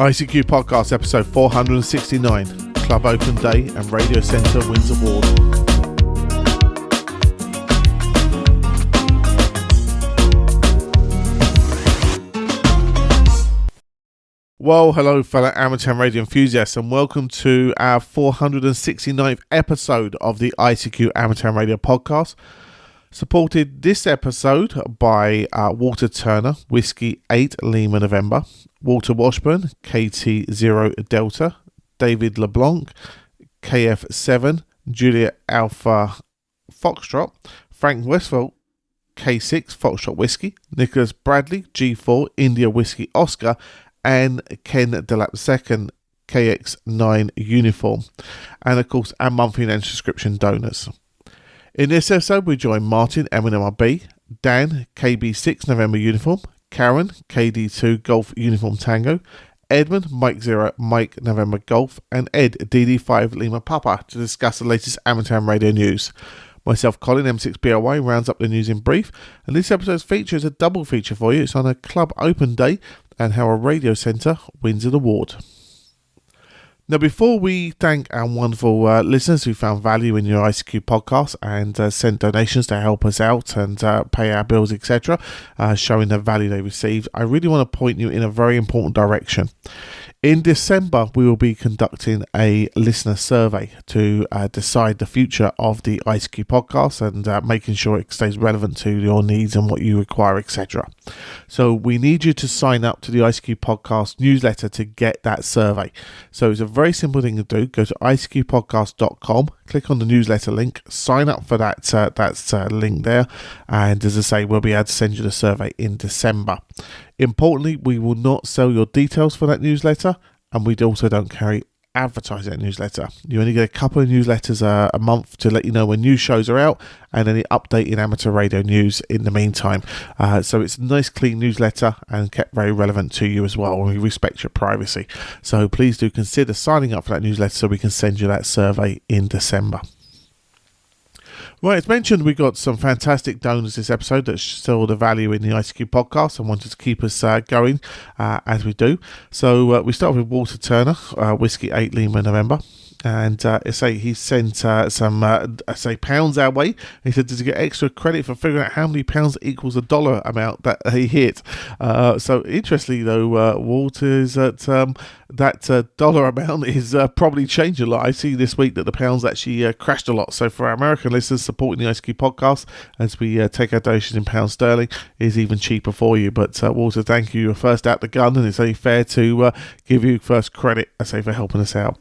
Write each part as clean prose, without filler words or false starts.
ICQ Podcast episode 469, Club Open Day and Radio Centre wins award. Well, hello fellow amateur radio enthusiasts and welcome to our 469th episode of the ICQ Amateur Radio Podcast. Supported this episode by Walter Turner, Whiskey 8 Lima November, Walter Washburn, KT0 Delta, David LeBlanc, KF7, Julia Alpha Foxtrot, Frank Westphal, K6 Foxtrot Whiskey, Nicholas Bradley, G4 India Whiskey Oscar, and Ken DeLap II, KX9 Uniform, and of course our monthly and subscription donors. In this episode, we join Martin M1MRB, Dan, KB6 November Uniform, Caryn, KD2GUT Uniform Tango, Edmund, Mike 0, Mike November Golf, and Ed, DD5 Lima Papa to discuss the latest amateur radio news. Myself, Colin M6BLY, rounds up the news in brief, and this episode features a double feature for you. It's on a Club Open Day and how a radio centre wins an award. Now, before we thank our wonderful listeners who found value in your ICQ podcast and sent donations to help us out and pay our bills, etc., showing the value they received, I really want to point you in a very important direction. In December, we will be conducting a listener survey to decide the future of the ICQ podcast and making sure it stays relevant to your needs and what you require, etc. So we need you to sign up to the ICQ podcast newsletter to get that survey. So it's a very simple thing to do. Go to ICQPodcast.com, click on the newsletter link, sign up for that link there, and as I say, we'll be able to send you the survey in December. Importantly, we will not sell your details for that newsletter, and we also don't carry advertising that newsletter. You only get a couple of newsletters a month to let you know when new shows are out and any update in amateur radio news in the meantime. So it's a nice clean newsletter and kept very relevant to you as well, and we respect your privacy. So please do consider signing up for that newsletter so we can send you that survey in December. Right, as mentioned, we got some fantastic donors this episode that saw the value in the ICQ podcast and wanted to keep us going as we do. So we start with Walter Turner, Whiskey 8 Lima November. And he sent some pounds our way. He said, "Did you get extra credit for figuring out how many pounds equals a dollar amount that he hit?" So interestingly, though, Walter's that dollar amount is probably changed a lot. I see this week that the pounds actually crashed a lot. So for our American listeners supporting the ICQ podcast, as we take our donations in pounds sterling, is even cheaper for you. But Walter, thank you. You're first out the gun, and it's only fair to give you first credit, I say, for helping us out.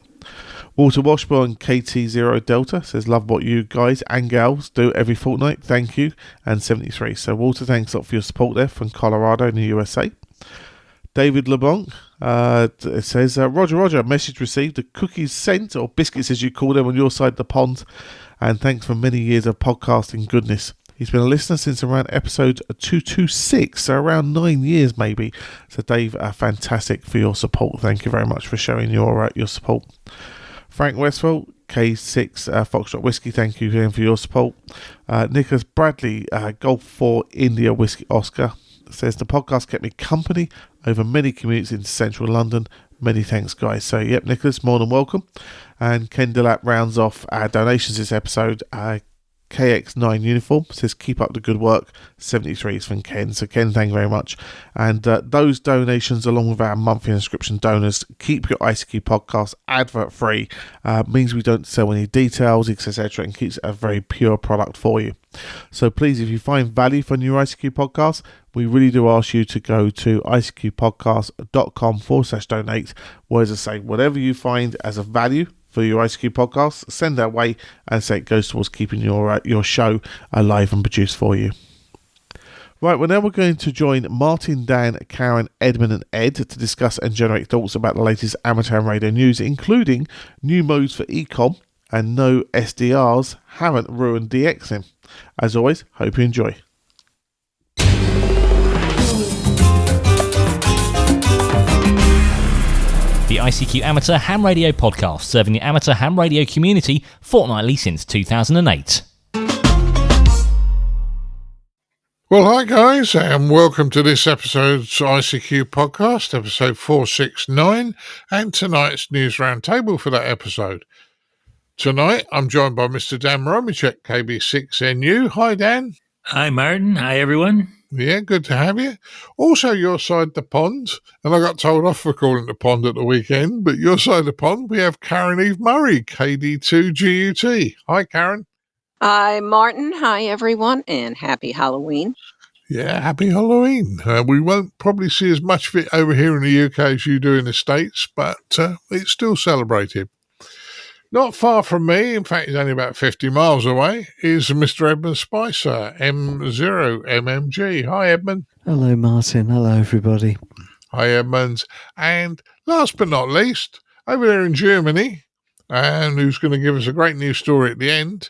Walter Washburn KT0 Delta says, "Love what you guys and gals do every fortnight. Thank you." And 73. So Walter, thanks a lot for your support there from Colorado in the USA. David LeBlanc says, Roger, message received, the cookies sent, or biscuits as you call them, on your side of the pond. And thanks for many years of podcasting goodness. He's been a listener since around episode 226, so around 9 years maybe. So Dave, fantastic for your support. Thank you very much for showing your support. Frank Westphal, K6 Foxtrot Whiskey, thank you again for your support. Nicholas Bradley, Golf 4 India Whiskey Oscar, says, "The podcast kept me company over many commutes into central London. Many thanks, guys." So, yep, Nicholas, more than welcome. And Ken DeLap rounds off our donations this episode. KX9 Uniform says, "Keep up the good work." 73 is from Ken. So Ken, thank you very much. And those donations, along with our monthly subscription donors, keep your ICQ podcast advert free. Means we don't sell any details, etc., and keeps a very pure product for you. So please, if you find value from your ICQ podcast, we really do ask you to go to ICQPodcast.com/donate, where, as I say, whatever you find as a value for your ICQ podcast, send that way, and say it goes towards keeping your show alive and produced for you. Right, well, now we're going to join Martin, Dan, Caryn, Edmund and Ed to discuss and generate thoughts about the latest amateur radio news, including new modes for Emcomm and no SDRs haven't ruined DX'ing. As always, hope you enjoy. The ICQ Amateur Ham Radio Podcast, serving the amateur ham radio community fortnightly since 2008. Well, hi guys, and welcome to this episode's ICQ podcast, episode 469, and tonight's news roundtable for that episode. Tonight, I'm joined by Mr. Dan Romanchik KB6NU. Hi, Dan. Hi, Martin. Hi, everyone. Yeah, good to have you. Also, your side the pond, and I got told off for calling it the pond at the weekend, but your side of the pond, we have Caryn Eve Murray KD2GUT. Hi, Caryn. Hi, Martin. Hi, everyone, and happy Halloween. Yeah, happy Halloween. We won't probably see as much of it over here in the UK as you do in the States, but it's still celebrated. Not far from me, in fact, he's only about 50 miles away, is Mr. Edmund Spicer M0MNG. Hi, Edmund. Hello, Martin. Hello, everybody. Hi, Edmund. And last but not least, over there in Germany, and who's going to give us a great news story at the end,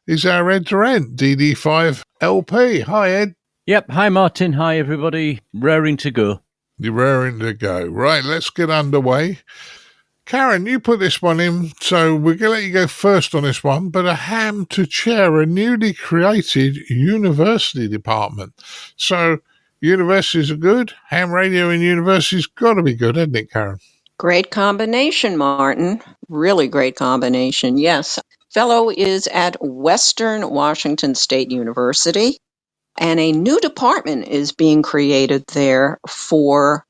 is our Ed Durrant DD5LP. Hi, Ed. Yep. Hi, Martin. Hi, everybody. Raring to go. You're raring to go. Right, let's get underway. Caryn, you put this one in, so we're going to let you go first on this one, but a ham to chair a newly created university department. So universities are good. Ham radio in universities got to be good, hasn't it, Caryn? Great combination, Martin. Really great combination. Yes. Fellow is at Western Washington State University, and a new department is being created there for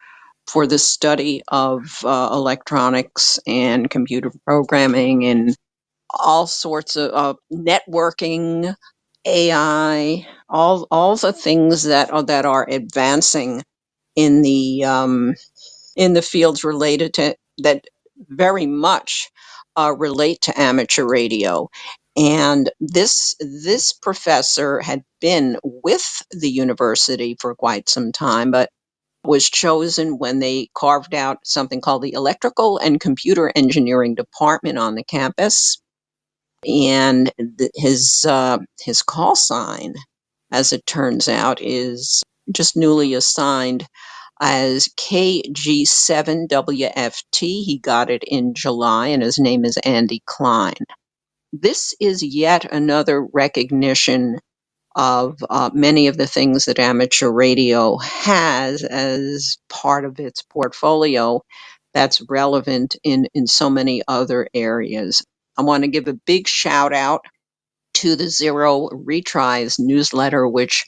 the study of electronics and computer programming and all sorts of networking, AI, all the things that are advancing in the fields related to that very much relate to amateur radio. And this professor had been with the university for quite some time, but was chosen when they carved out something called the Electrical and Computer Engineering Department on the campus. And his call sign, as it turns out, is just newly assigned as KG7WFT. He got it in July, and his name is Andy Klein. This is yet another recognition of many of the things that amateur radio has as part of its portfolio that's relevant in so many other areas. I want to give a big shout out to the Zero Retries newsletter, which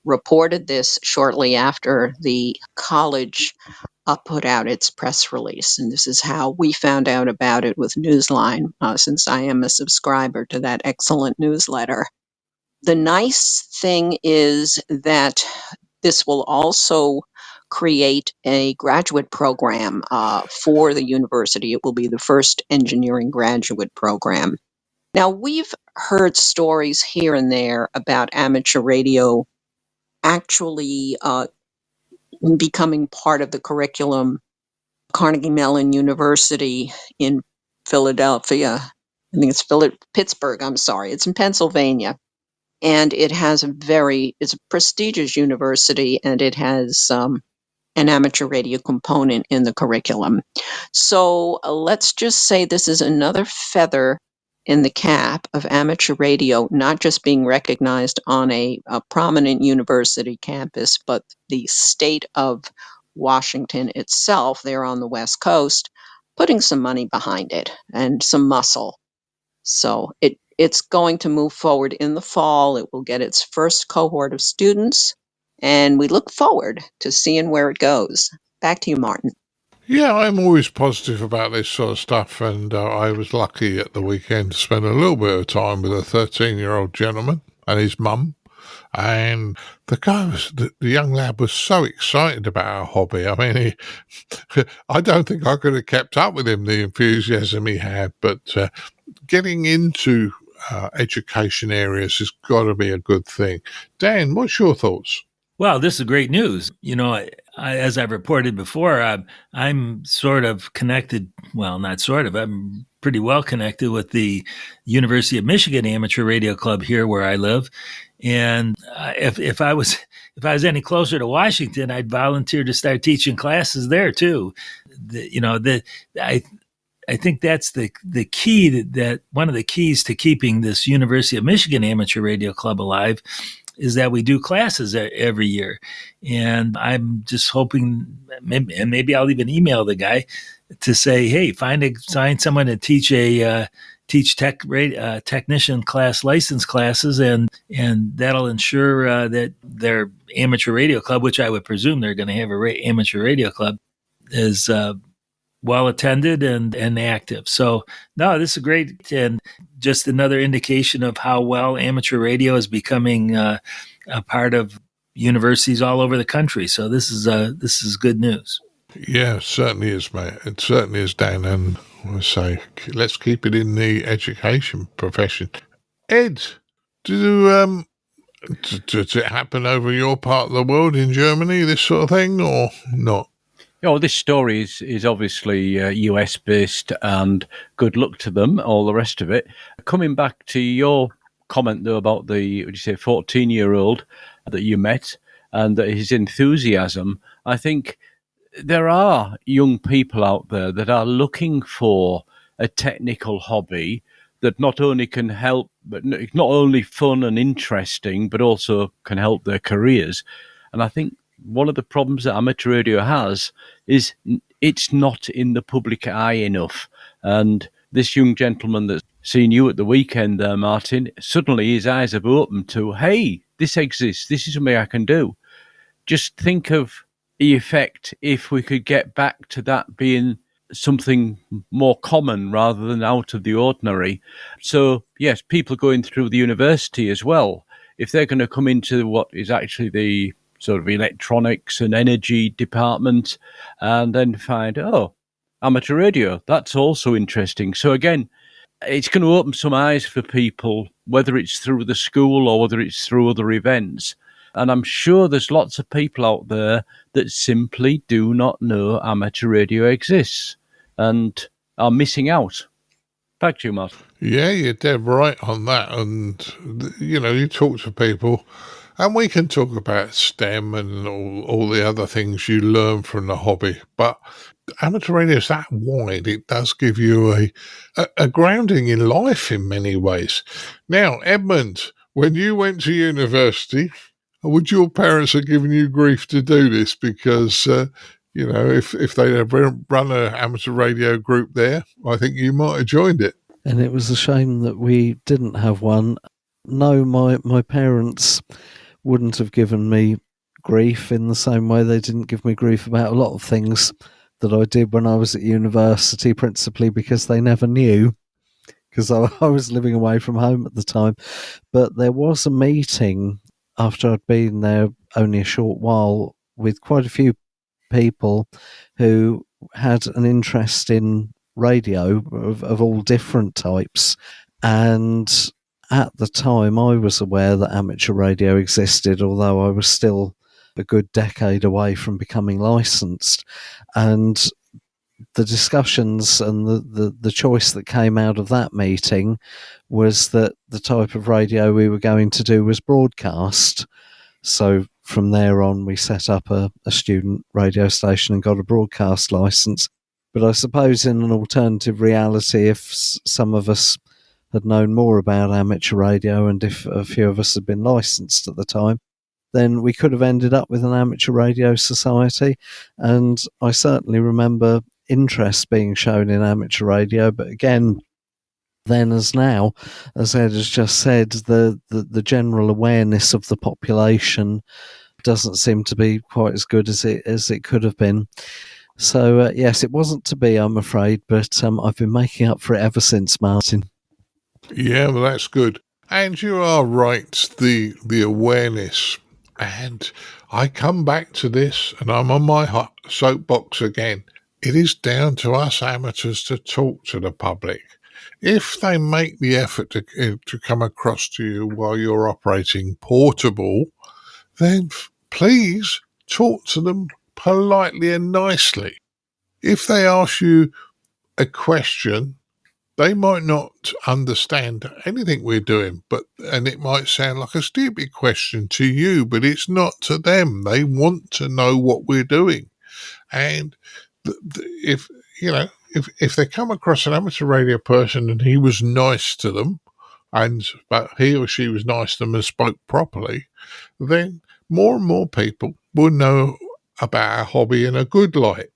reported this shortly after the college put out its press release. And this is how we found out about it with Newsline, since I am a subscriber to that excellent newsletter. The nice thing is that this will also create a graduate program for the university. It will be the first engineering graduate program. Now, we've heard stories here and there about amateur radio actually becoming part of the curriculum. Carnegie Mellon University in Philadelphia, I think it's Pittsburgh, I'm sorry, it's in Pennsylvania. And it has it's a prestigious university, and it has an amateur radio component in the curriculum. So let's just say this is another feather in the cap of amateur radio, not just being recognized on a prominent university campus, but the state of Washington itself, there on the West Coast, putting some money behind it and some muscle. So it's going to move forward in the fall. It will get its first cohort of students, and we look forward to seeing where it goes. Back to you, Martin. Yeah, I'm always positive about this sort of stuff, and I was lucky at the weekend to spend a little bit of time with a 13-year-old gentleman and his mum. And the young lad was so excited about our hobby. I mean, I don't think I could have kept up with him, the enthusiasm he had, but getting into education areas has got to be a good thing. Dan, what's your thoughts? Well, this is great news. You know, as I've reported before, I'm sort of connected. Well, not sort of. I'm pretty well connected with the University of Michigan Amateur Radio Club here where I live. And if I was any closer to Washington, I'd volunteer to start teaching classes there too. I think that's the key that one of the keys to keeping this University of Michigan Amateur Radio Club alive is that we do classes every year. And I'm just hoping, maybe I'll even email the guy to say, hey, find someone to teach technician class license classes, and that'll ensure that their amateur radio club, which I would presume they're going to have amateur radio club, is well attended and active. So no, this is great, and just another indication of how well amateur radio is becoming a part of universities all over the country. So this is good news. Yeah, it certainly is, mate. It certainly is, Dan. And I say, let's keep it in the education profession. Ed, does it happen over your part of the world in Germany, this sort of thing, or not? Oh, this story is obviously US based, and good luck to them, all the rest of it. Coming back to your comment, though, about the, 14-year-old that you met and his enthusiasm, I think there are young people out there that are looking for a technical hobby that not only can help, but not only fun and interesting, but also can help their careers. And I think one of the problems that amateur radio has is it's not in the public eye enough. And this young gentleman that's seen you at the weekend there, Martin, suddenly his eyes have opened to, hey, this exists, this is something I can do. Just think of the effect if we could get back to that being something more common rather than out of the ordinary. So, yes, people going through the university as well, if they're going to come into what is actually the sort of electronics and energy department and then find, oh, amateur radio, that's also interesting. So again, it's going to open some eyes for people, whether it's through the school or whether it's through other events. And I'm sure there's lots of people out there that simply do not know amateur radio exists and are missing out. Back to you, Martin. Yeah, you're dead right on that. And, you talk to people, and we can talk about STEM and all the other things you learn from the hobby. But amateur radio is that wide. It does give you a grounding in life in many ways. Now, Edmund, when you went to university, would your parents have given you grief to do this? Because, if they'd have run an amateur radio group there, I think you might have joined it. And it was a shame that we didn't have one. No, my parents wouldn't have given me grief in the same way they didn't give me grief about a lot of things that I did when I was at university, principally because they never knew, because I was living away from home at the time. But there was a meeting after I'd been there only a short while with quite a few people who had an interest in radio of all different types. And at the time, I was aware that amateur radio existed, although I was still a good decade away from becoming licensed. And the discussions and the choice that came out of that meeting was that the type of radio we were going to do was broadcast. So from there on, we set up a student radio station and got a broadcast license. But I suppose in an alternative reality, if some of us had known more about amateur radio and if a few of us had been licensed at the time, then we could have ended up with an amateur radio society. And I certainly remember interest being shown in amateur radio, but again, then as now, as Ed has just said, the general awareness of the population doesn't seem to be quite as good as it could have been. So yes, it wasn't to be, I'm afraid, but I've been making up for it ever since, Martin. Yeah, well, that's good. And you are right, the awareness. And I come back to this, and I'm on my soapbox again. It is down to us amateurs to talk to the public. If they make the effort to come across to you while you're operating portable, then please talk to them politely and nicely. If they ask you a question, they might not understand anything we're doing, and it might sound like a stupid question to you, but it's not to them. They want to know what we're doing. And if they come across an amateur radio person and he was nice to them, but he or she was nice to them and spoke properly, then more and more people will know about our hobby in a good light.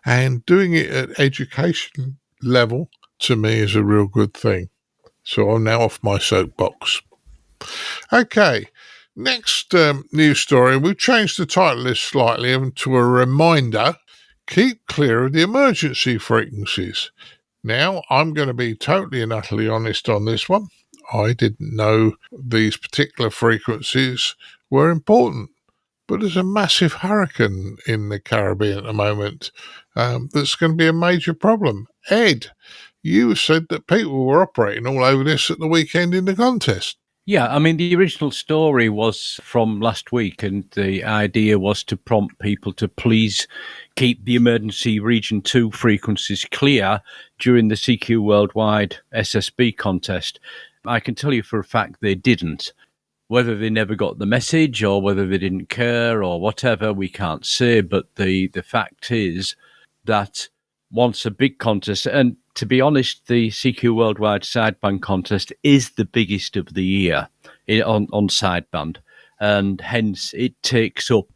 And doing it at education level, to me, is a real good thing. So I'm now off my soapbox. Okay, next news story. We've changed the title list slightly to a reminder: keep clear of the emergency frequencies. Now, I'm going to be totally and utterly honest on this one. I didn't know these particular frequencies were important. But there's a massive hurricane in the Caribbean at the moment that's going to be a major problem. Ed, you said that people were operating all over this at the weekend in the contest. Yeah, I mean, the original story was from last week, and the idea was to prompt people to please keep the emergency region 2 frequencies clear during the CQ Worldwide SSB contest. I can tell you for a fact they didn't. Whether they never got the message or whether they didn't care or whatever, we can't say. But the fact is that once a big contest, and to be honest, the CQ Worldwide Sideband contest is the biggest of the year on sideband, and hence it takes up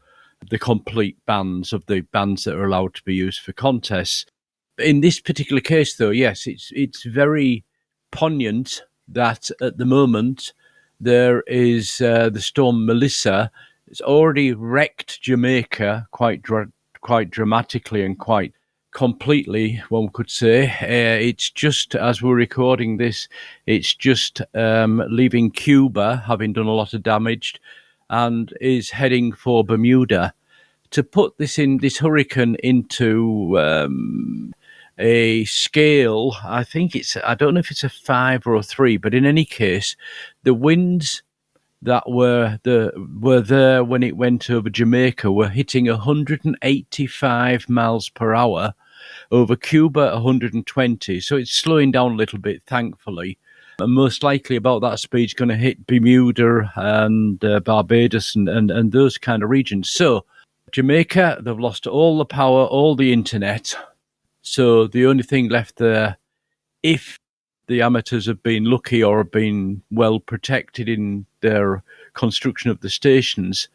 the complete bands of the bands that are allowed to be used for contests. In this particular case, though, yes, it's very poignant that at the moment there is the storm Melissa. It's already wrecked Jamaica quite dramatically and quite completely, one could say. It's just, as we're recording this, it's just leaving Cuba, having done a lot of damage, and is heading for Bermuda. To put this hurricane into a scale, I don't know if it's a 5 or a 3, but in any case, the winds that were there when it went over Jamaica were hitting 185 miles per hour, over Cuba 120, so it's slowing down a little bit, thankfully. And most likely about that speed is going to hit Bermuda and Barbados and those kind of regions. So Jamaica, they've lost all the power, all the internet. So the only thing left there, if the amateurs have been lucky or have been well protected in their construction of the stations,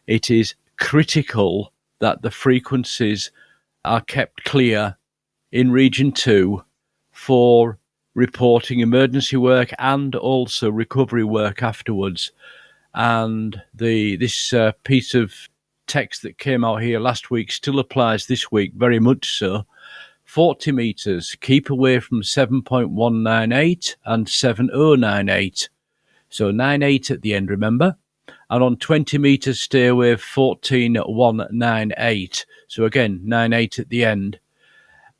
it is critical that the frequencies are kept clear in Region 2 for reporting emergency work and also recovery work afterwards. And this piece of text that came out here last week still applies this week, very much so. 40 metres, keep away from 7.198 and 7098. So 98 at the end, remember? And on 20 metres, stay away 14.198. So again, 98 at the end.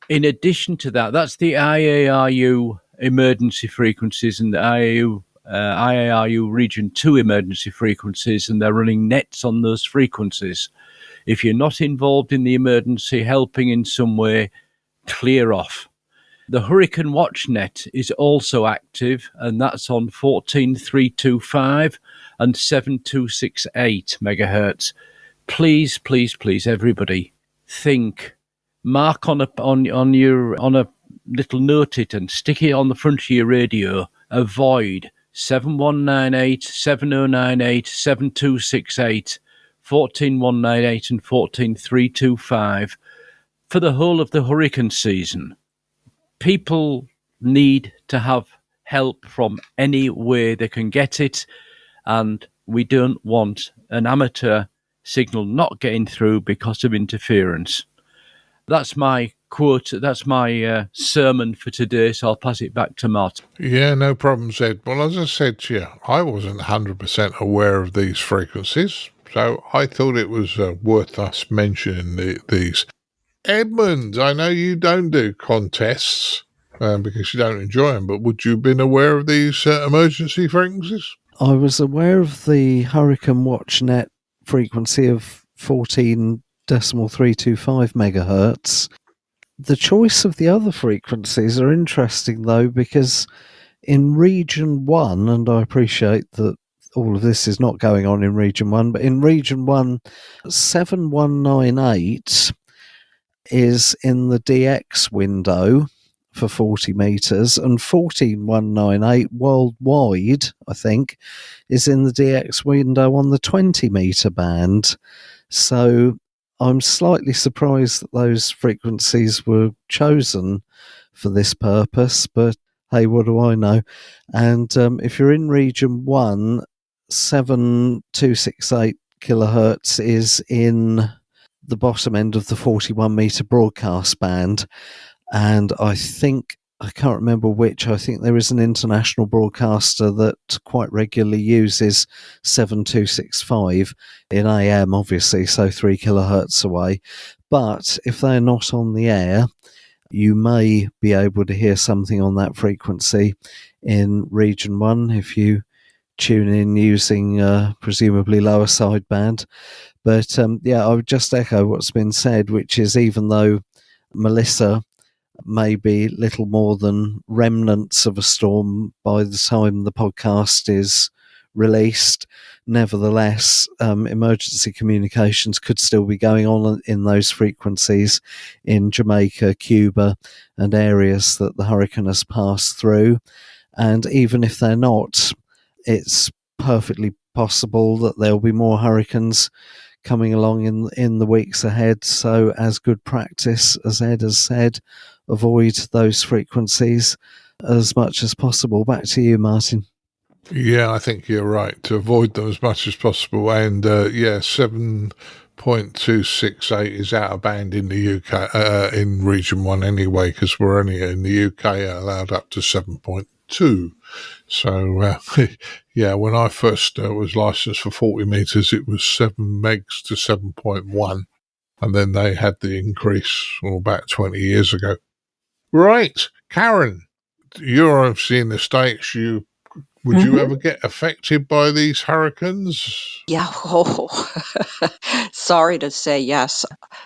In addition to that, that's the IARU emergency frequencies and the IARU Region 2 emergency frequencies, and they're running nets on those frequencies. If you're not involved in the emergency, helping in some way, clear off. The Hurricane Watch net is also active, and that's on 14.325 and 7.268 megahertz. Please, please, please, everybody, think. Mark on a little note it and stick it on the front of your radio. Avoid 7198, 7098, 7268, 14198 and 14325 for the whole of the hurricane season. People need to have help from any way they can get it, and we don't want an amateur signal not getting through because of interference. That's my quote. That's my sermon for today, so I'll pass it back to Martin. Yeah, no problems, Ed. Well, as I said to you, I wasn't 100% aware of these frequencies, so I thought it was worth us mentioning these. Edmund, I know you don't do contests because you don't enjoy them, but would you have been aware of these emergency frequencies? I was aware of the Hurricane Watch net frequency of 14.325 megahertz. The choice of the other frequencies are interesting, though, because in Region 1, and I appreciate that all of this is not going on in Region 1, but in Region 1, 7198 is in the DX window for 40 metres, and 14198 worldwide, I think, is in the DX window on the 20 metre band. So I'm slightly surprised that those frequencies were chosen for this purpose, but hey, what do I know? And if you're in region 1, 7268 kilohertz is in the bottom end of the 41 metre broadcast band. And I can't remember which, I think there is an international broadcaster that quite regularly uses 7265 in AM, obviously, so 3 kilohertz away. But if they're not on the air, you may be able to hear something on that frequency in region 1 if you tune in using presumably lower sideband. But I would just echo what's been said, which is even though Melissa may be little more than remnants of a storm by the time the podcast is released, nevertheless, emergency communications could still be going on in those frequencies in Jamaica, Cuba, and areas that the hurricane has passed through. And even if they're not, it's perfectly possible that there'll be more hurricanes coming along in the weeks ahead. So as good practice, as Ed has said, avoid those frequencies as much as possible. Back to you, Martin. Yeah, I think you're right, to avoid them as much as possible. And 7.268 is out of band in the UK, in region 1 anyway, because we're only in the UK allowed up to 7.2. So, when I first was licensed for 40 metres, it was 7 megs to 7.1. And then they had the increase about 20 years ago. Right, Caryn, you're obviously in the States. Would you ever get affected by these hurricanes? Yeah. Sorry to say, yes.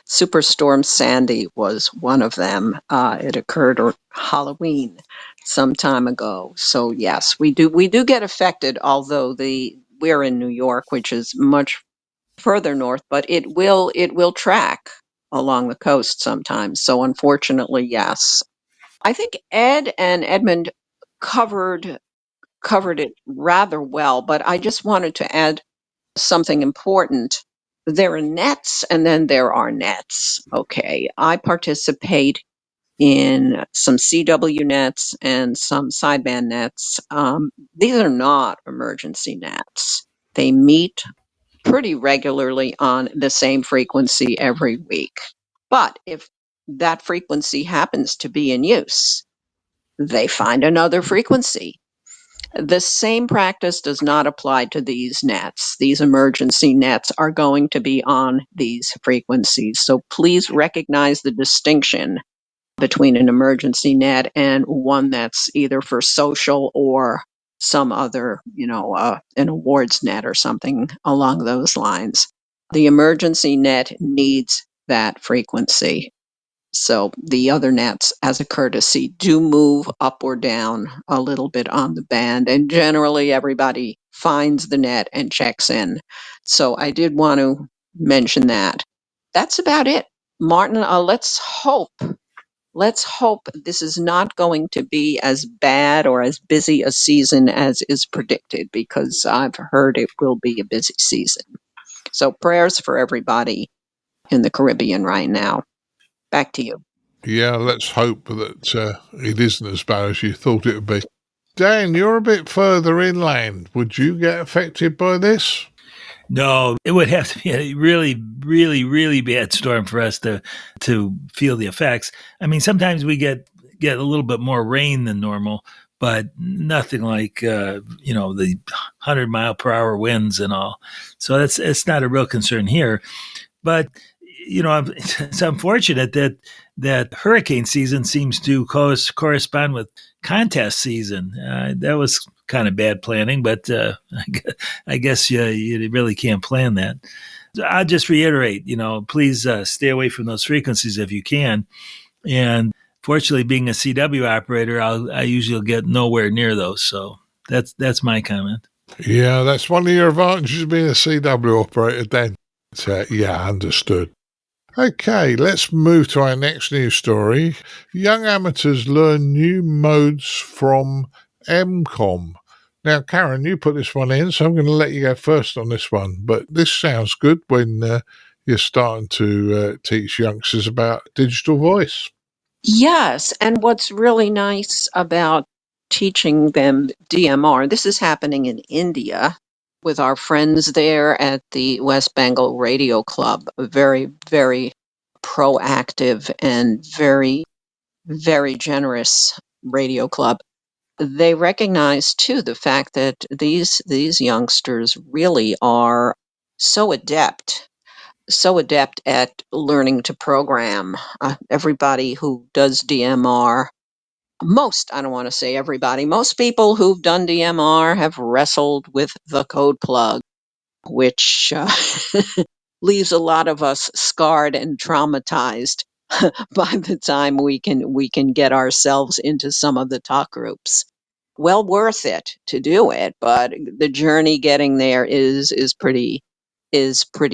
Superstorm Sandy was one of them. It occurred on Halloween some time ago. So yes, we do get affected, although we're in New York, which is much further north, but it will track along the coast sometimes. So unfortunately, yes. I think Ed and Edmund covered it rather well, but I just wanted to add something important. There are nets and then there are nets. Okay. I participate in some CW nets and some sideband nets. These are not emergency nets. They meet pretty regularly on the same frequency every week. But if that frequency happens to be in use, they find another frequency. The same practice does not apply to these nets. These emergency nets are going to be on these frequencies. So please recognize the distinction between an emergency net and one that's either for social or some other, an awards net or something along those lines. The emergency net needs that frequency. So the other nets, as a courtesy, do move up or down a little bit on the band, and generally everybody finds the net and checks in. So I did want to mention that. That's about it. Martin, let's hope this is not going to be as bad or as busy a season as is predicted, because I've heard it will be a busy season. So prayers for everybody in the Caribbean right now. Back to you. Yeah, let's hope that it isn't as bad as you thought it would be. Dan, you're a bit further inland. Would you get affected by this? No, it would have to be a really, really, really bad storm for us to feel the effects. I mean, sometimes we get a little bit more rain than normal, but nothing like the 100-mile-per-hour winds and all. So it's not a real concern here. But it's unfortunate that hurricane season seems to correspond with contest season. That was kind of bad planning, but I guess you really can't plan that. I'll just reiterate, please stay away from those frequencies if you can. And fortunately, being a CW operator, I usually get nowhere near those. So that's my comment. Yeah, that's one of your advantages of being a CW operator, Dan. Yeah, understood. Okay, let's move to our next news story. Young amateurs learn new modes from Emcomm. Now, Caryn, you put this one in, so I'm going to let you go first on this one. But this sounds good when you're starting to teach youngsters about digital voice. Yes, and what's really nice about teaching them DMR, this is happening in India with our friends there at the West Bengal Radio Club, a very, very proactive and very, very generous radio club. They recognize too the fact that these youngsters really are so adept at learning to program. Everybody who does DMR, I don't want to say everybody, most people who've done DMR have wrestled with the code plug, which leaves a lot of us scarred and traumatized by the time we can get ourselves into some of the talk groups. Well worth it to do it, but the journey getting there is pretty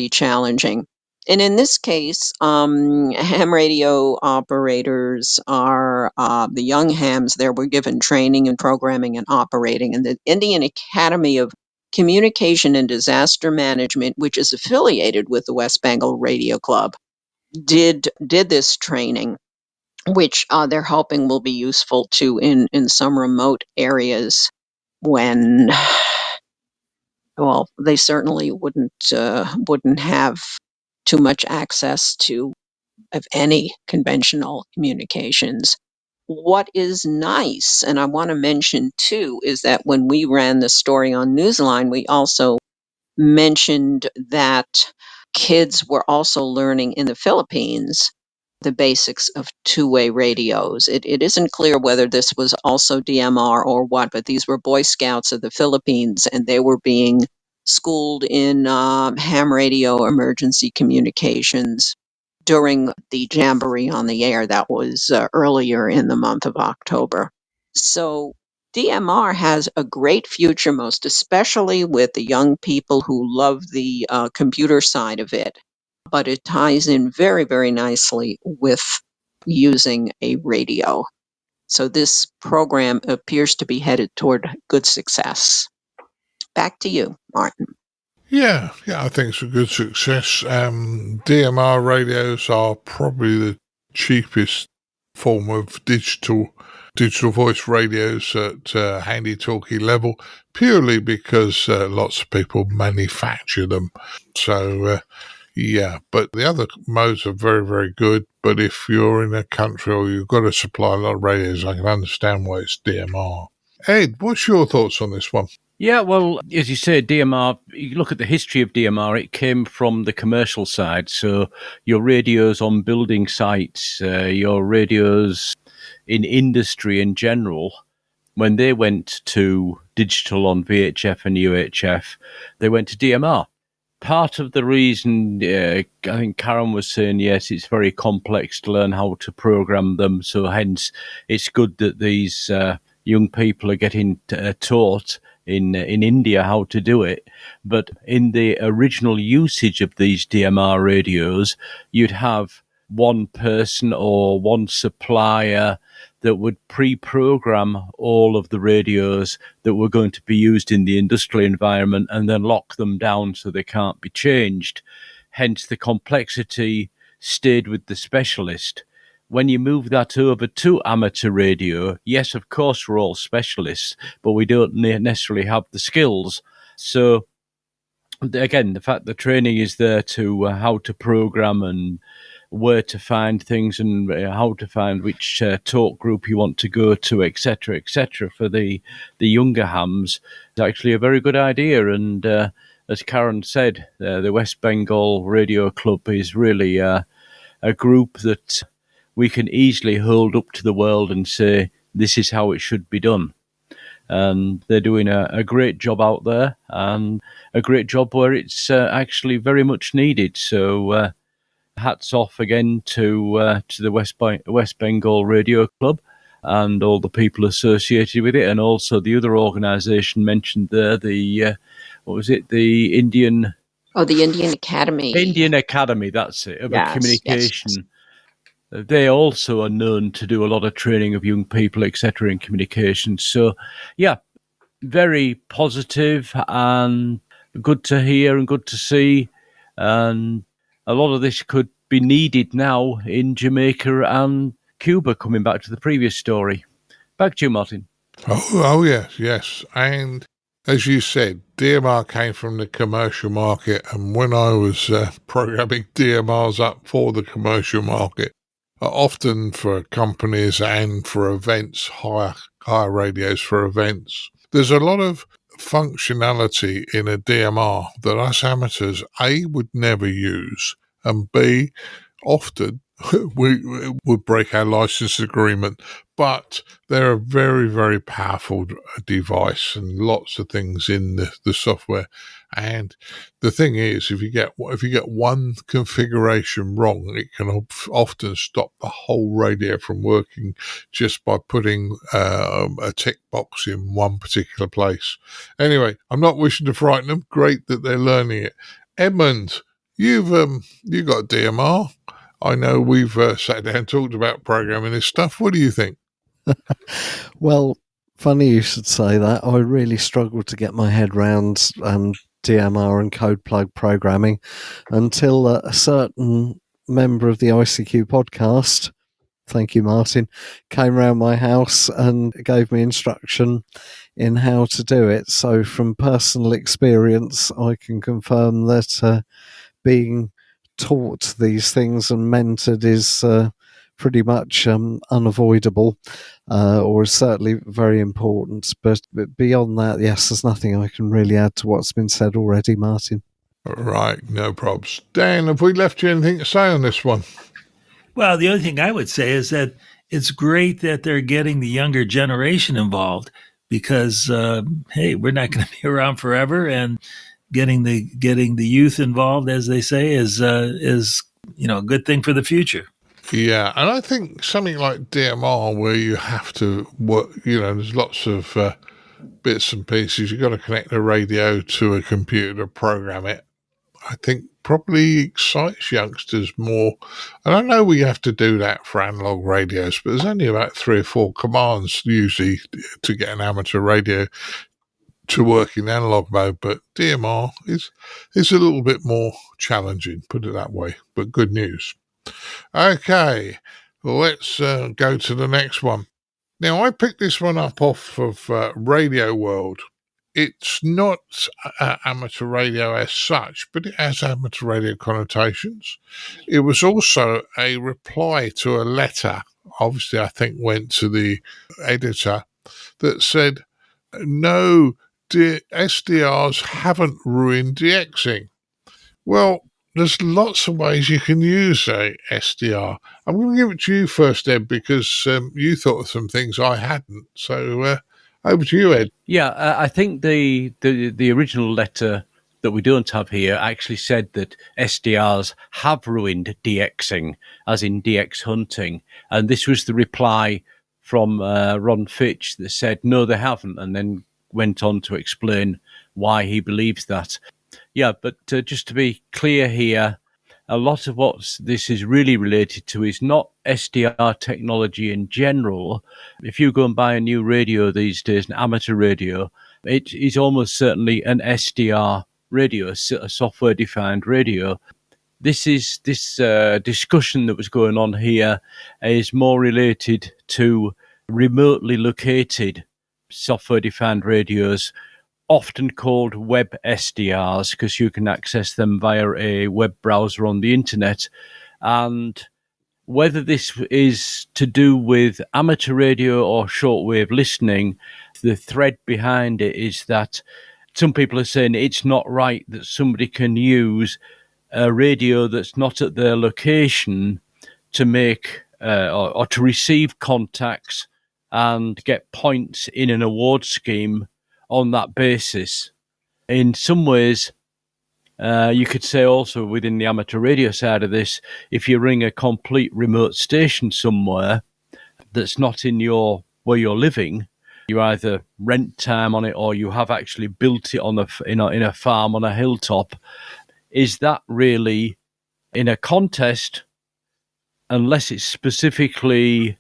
challenging. And in this case, ham radio operators are the young hams there were given training and programming and operating, and the Indian Academy of Communication and Disaster Management, which is affiliated with the West Bengal Radio Club, did this training, which they're hoping will be useful too in some remote areas when, well, they certainly wouldn't have too much access to of any conventional communications. What is nice, and I want to mention too, is that when we ran the story on Newsline, we also mentioned that kids were also learning in the Philippines the basics of two-way radios. It isn't clear whether this was also DMR or what, but these were Boy Scouts of the Philippines, and they were being schooled in ham radio emergency communications during the Jamboree on the Air that was earlier in the month of October. So DMR has a great future, most especially with the young people who love the computer side of it, but it ties in very, very nicely with using a radio. So this program appears to be headed toward good success. Back to you, Martin. Yeah, I think it's a good success. DMR radios are probably the cheapest form of digital voice radios at handy talkie level, purely because lots of people manufacture them. So yeah, but the other modes are very, very good. But if you're in a country or you've got to supply a lot of radios, I can understand why it's DMR. Ed, what's your thoughts on this one? Yeah, well, as you say, DMR, you look at the history of DMR, it came from the commercial side. So your radios on building sites, your radios in industry in general, when they went to digital on VHF and UHF, they went to DMR. Part of the reason, I think Caryn was saying, yes, it's very complex to learn how to program them. So hence, it's good that these young people are getting taught in India how to do it. But in the original usage of these DMR radios, you'd have one person or one supplier that would pre-program all of the radios that were going to be used in the industrial environment and then lock them down so they can't be changed. Hence, the complexity stayed with the specialist. When you move that over to amateur radio, yes, of course, we're all specialists, but we don't necessarily have the skills. So, again, the fact the training is there to how to program and where to find things and how to find which talk group you want to go to, etc., for the younger hams is actually a very good idea. And as Caryn said, the West Bengal Radio Club is really a group that we can easily hold up to the world and say, this is how it should be done. And they're doing a great job out there, and a great job where it's actually very much needed. So hats off again to the West Bengal Radio Club and all the people associated with it, and also the other organisation mentioned there, the what was it? The Indian Oh, the Indian Academy. Indian Academy, that's it, of a Yes, communication. They also are known to do a lot of training of young people, etc., in communication. So, yeah, very positive and good to hear and good to see. And a lot of this could be needed now in Jamaica and Cuba, coming back to the previous story. Back to you, Martin. Oh yes. And as you said, DMR came from the commercial market. And when I was programming DMRs up for the commercial market, often for companies and for events, hire radios for events, there's a lot of functionality in a DMR that us amateurs, A, would never use, and B, often we would break our license agreement. But they're a very, very powerful device and lots of things in the software. And the thing is, if you get one configuration wrong, it can often stop the whole radio from working just by putting a tick box in one particular place. Anyway, I'm not wishing to frighten them. Great that they're learning it. Edmund, you got DMR. I know we've sat down and talked about programming this stuff. What do you think? Well, funny you should say that. I really struggled to get my head round DMR and code plug programming until a certain member of the ICQ podcast, thank you, Martin, came round my house and gave me instruction in how to do it. So from personal experience, I can confirm that being taught these things and mentored is pretty much unavoidable, or is certainly very important. But beyond that, yes, there's nothing I can really add to what's been said already, Martin. Right, no probs. Dan, have we left you anything to say on this one? Well, the only thing I would say is that it's great that they're getting the younger generation involved because, hey, we're not going to be around forever, and getting the youth involved, as they say, is a good thing for the future. Yeah, and I think something like DMR, where you have to work, there's lots of bits and pieces. You've got to connect the radio to a computer to program it. I think probably excites youngsters more. And I know we have to do that for analog radios, but there's only about 3 or 4 commands usually to get an amateur radio to work in analog mode. But DMR is a little bit more challenging, put it that way. But good news. Okay, let's go to the next one. Now, I picked this one up off of Radio World. It's not amateur radio as such, but it has amateur radio connotations. It was also a reply to a letter, obviously I think went to the editor, that said, no, SDRs haven't ruined DX'ing. Well, there's lots of ways you can use a SDR. I'm going to give it to you first, Ed, because you thought of some things I hadn't. So over to you, Ed. Yeah, I think the original letter that we don't have here actually said that SDRs have ruined DX'ing, as in DX hunting. And this was the reply from Ron Fitch that said, no, they haven't, and then went on to explain why he believes that. Yeah, but just to be clear here, a lot of what this is really related to is not SDR technology in general. If you go and buy a new radio these days, an amateur radio, it is almost certainly an SDR radio, a software-defined radio. This discussion that was going on here is more related to remotely located software-defined radios, often called web SDRs, because you can access them via a web browser on the internet. And whether this is to do with amateur radio or shortwave listening, the thread behind it is that some people are saying it's not right that somebody can use a radio that's not at their location to make or to receive contacts and get points in an award scheme on that basis. In some ways, you could say also within the amateur radio side of this, if you ring a complete remote station somewhere that's not in where you're living, you either rent time on it or you have actually built it on in a farm on a hilltop. is that really in a contest, unless it's specifically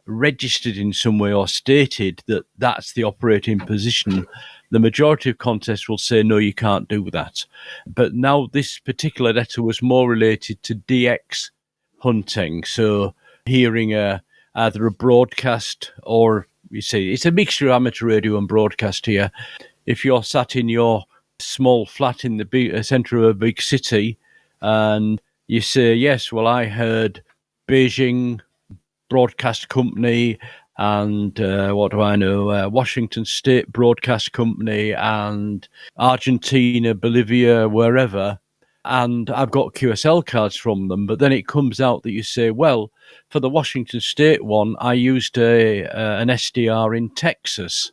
registered in some way or stated that that's the operating position, the majority of contests will say, no, you can't do that. But now this particular letter was more related to DX hunting. So hearing either a broadcast or, you see, it's a mixture of amateur radio and broadcast here. If you're sat in your small flat in the centre of a big city and you say, yes, well, I heard Beijing Broadcast Company and what do I know, Washington State Broadcast Company and Argentina, Bolivia, wherever, and I've got QSL cards from them, but then it comes out that you say, well, for the Washington State one, I used an SDR in Texas,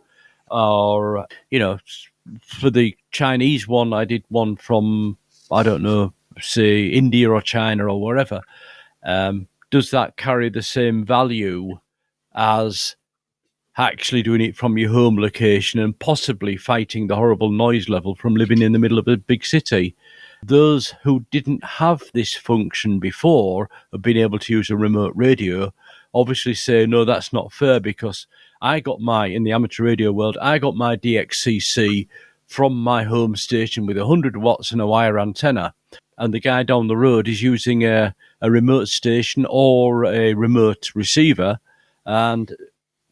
or, you know, for the Chinese one, I did one from, I don't know, say India or China or wherever. Does that carry the same value as actually doing it from your home location and possibly fighting the horrible noise level from living in the middle of a big city? Those who didn't have this function before of being able to use a remote radio obviously say, no, that's not fair, because in the amateur radio world, I got my DXCC from my home station with 100 watts and a wire antenna. And the guy down the road is using a remote station or a remote receiver and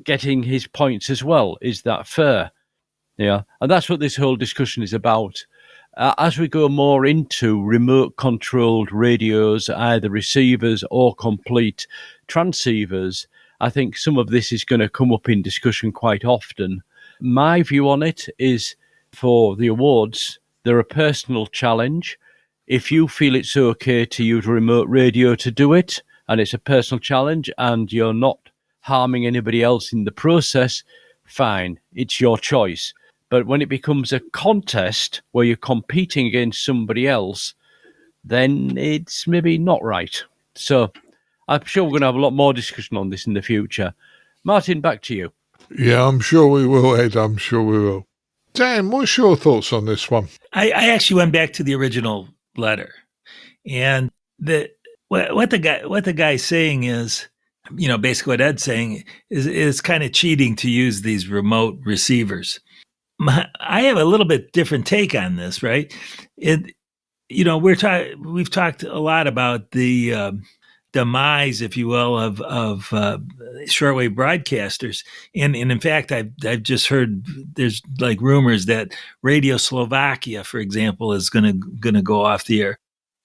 getting his points as well. Is that fair? Yeah. And that's what this whole discussion is about. As we go more into remote-controlled radios, either receivers or complete transceivers, I think some of this is going to come up in discussion quite often. My view on it is, for the awards, they're a personal challenge. If you feel it's okay to use a remote radio to do it, and it's a personal challenge, and you're not harming anybody else in the process, fine, it's your choice. But when it becomes a contest where you're competing against somebody else, then it's maybe not right. So I'm sure we're going to have a lot more discussion on this in the future. Martin, back to you. Yeah, I'm sure we will, Ed. I'm sure we will. Dan, what's your thoughts on this one? I actually went back to the original letter, and what the guy's saying is, you know, basically what Ed's saying is kind of cheating to use these remote receivers. I have a little bit different take on this, right? We've talked a lot about the demise, if you will, of shortwave broadcasters, and in fact, I've just heard there's like rumors that Radio Slovakia, for example, is gonna go off the air.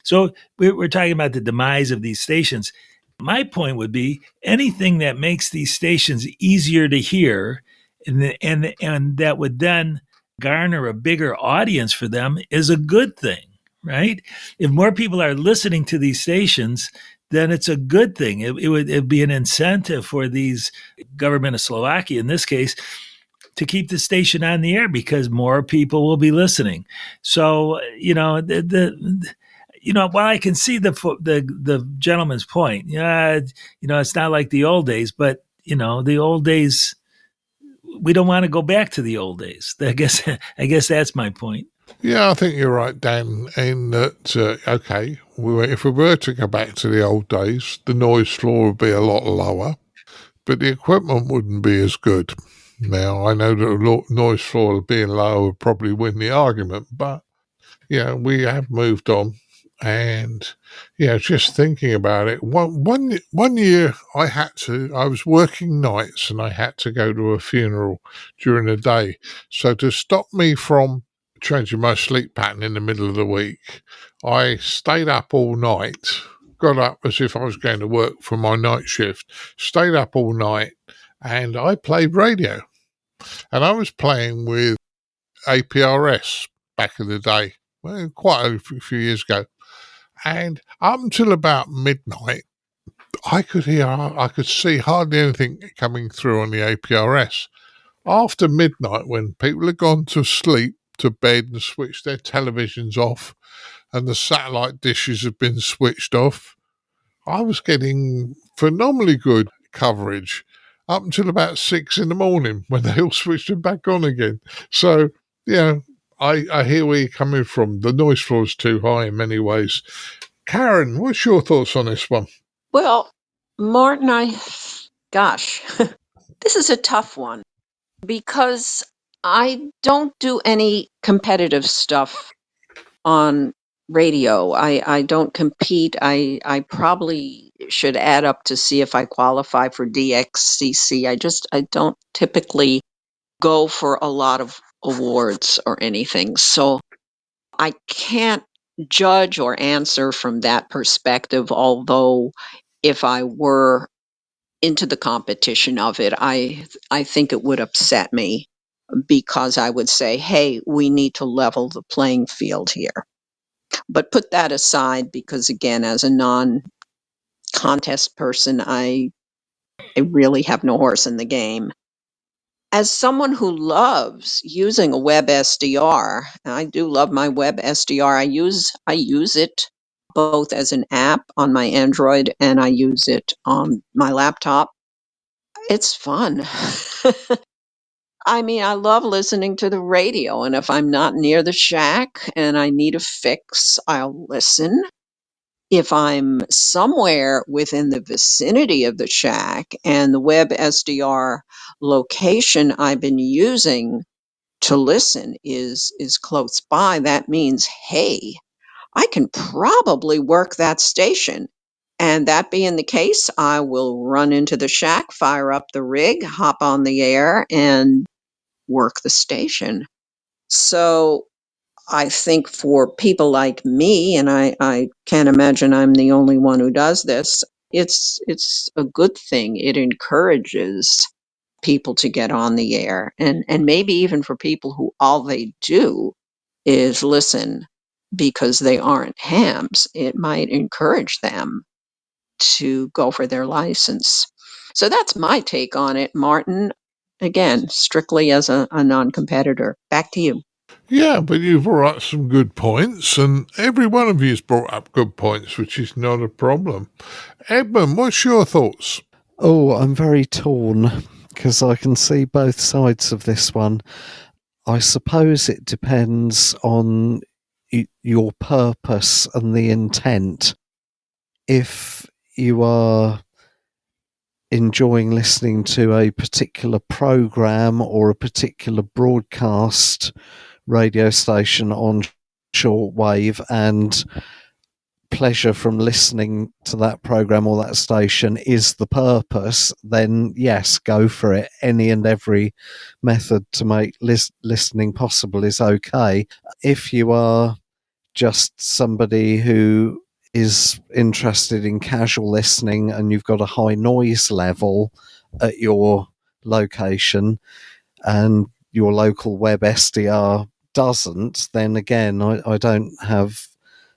So we're talking about the demise of these stations. My point would be anything that makes these stations easier to hear, and that would then garner a bigger audience for them, is a good thing, right? If more people are listening to these stations, then it's a good thing. It'd be an incentive for these government of Slovakia, in this case, to keep the station on the air because more people will be listening. So, while I can see the gentleman's point, it's not like the old days, but the old days, we don't want to go back to the old days. I guess that's my point. Yeah, I think you're right, Dan, in that, okay, if we were to go back to the old days, the noise floor would be a lot lower, but the equipment wouldn't be as good. Now, I know that the noise floor being low would probably win the argument, but, we have moved on. And, just thinking about it, one year I was working nights and I had to go to a funeral during the day. So to stop me from changing my sleep pattern in the middle of the week, I stayed up all night, got up as if I was going to work for my night shift, stayed up all night, and I played radio. And I was playing with APRS back in the day, quite a few years ago. And up until about midnight, I could see hardly anything coming through on the APRS. After midnight, when people had gone to sleep, to bed, and switched their televisions off, and the satellite dishes had been switched off, I was getting phenomenally good coverage up until about 6 a.m. when they all switched them back on again. So, I hear where you're coming from. The noise floor is too high in many ways. Caryn, what's your thoughts on this one? Well, Martin, gosh, this is a tough one because I don't do any competitive stuff on radio. I don't compete. I probably should add up to see if I qualify for DXCC. I don't typically go for a lot of awards or anything. So I can't judge or answer from that perspective, although if I were into the competition of it, I think it would upset me because I would say, hey, we need to level the playing field here. But put that aside because, again, as a non-contest person, I really have no horse in the game. As someone who loves using a web SDR, and I do love my web SDR. I use it both as an app on my Android and I use it on my laptop. It's fun. I mean, I love listening to the radio, and if I'm not near the shack and I need a fix, I'll listen. If I'm somewhere within the vicinity of the shack and the web SDR location I've been using to listen is close by, that means, hey, I can probably work that station. And that being the case, I will run into the shack, fire up the rig, hop on the air, and work the station. So I think for people like me, and I can't imagine I'm the only one who does this, it's a good thing. It encourages people to get on the air. And maybe even for people who all they do is listen because they aren't hams, it might encourage them to go for their license. So that's my take on it, Martin. Again, strictly as a non-competitor. Back to you. Yeah, but you've brought up some good points, and every one of you's brought up good points, which is not a problem. Edmund, what's your thoughts? Oh, I'm very torn because I can see both sides of this one. I suppose it depends on your purpose and the intent. If you are enjoying listening to a particular program or a particular broadcast radio station on shortwave and pleasure from listening to that program or that station is the purpose, then yes, go for it. Any and every method to make listening possible is okay. If you are just somebody who is interested in casual listening and you've got a high noise level at your location and your local web SDR doesn't, then again, I don't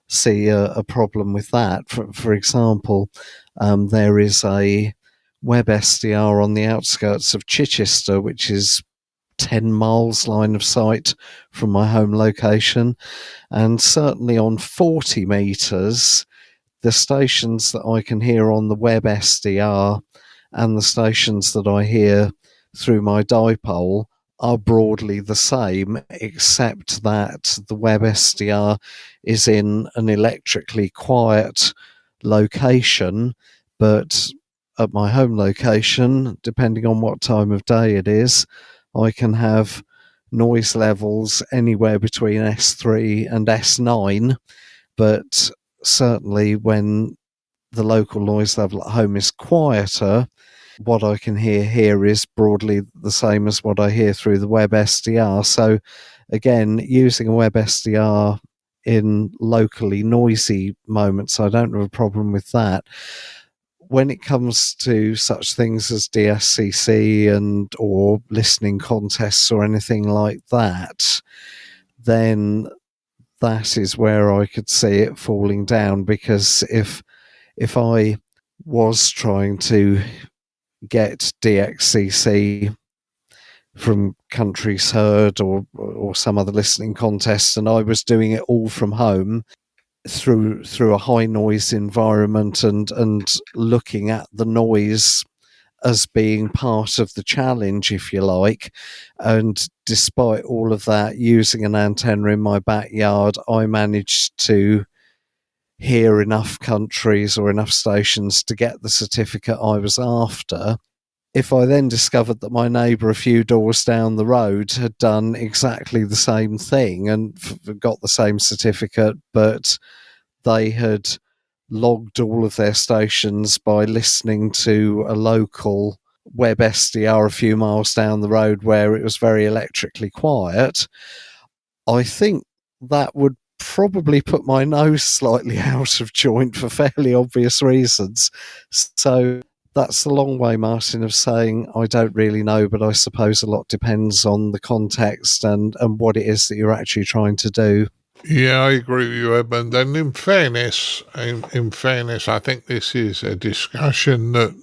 see a problem with that. For example, there is a web SDR on the outskirts of Chichester, which is 10 miles line of sight from my home location, and certainly on 40 meters, the stations that I can hear on the web SDR and the stations that I hear through my dipole are broadly the same, except that the web SDR is in an electrically quiet location, but at my home location, depending on what time of day it is, I can have noise levels anywhere between S3 and S9, but certainly when the local noise level at home is quieter, what I can hear here is broadly the same as what I hear through the web SDR. So again, using a web SDR in locally noisy moments, I don't have a problem with that. When it comes to such things as DSCC and or listening contests or anything like that, then that is where I could see it falling down, because if I was trying to get DXCC from Countries Heard or some other listening contest, and I was doing it all from home through a high noise environment and looking at the noise as being part of the challenge, if you like. And despite all of that, using an antenna in my backyard, I managed to hear enough countries or enough stations to get the certificate I was after. If I then discovered that my neighbour a few doors down the road had done exactly the same thing and got the same certificate, but they had logged all of their stations by listening to a local web SDR a few miles down the road where it was very electrically quiet, I think that would probably put my nose slightly out of joint for fairly obvious reasons. So that's a long way, Martin, of saying I don't really know, but I suppose a lot depends on the context and what it is that you're actually trying to do. Yeah, I agree with you, Edmund. And in fairness, I think this is a discussion that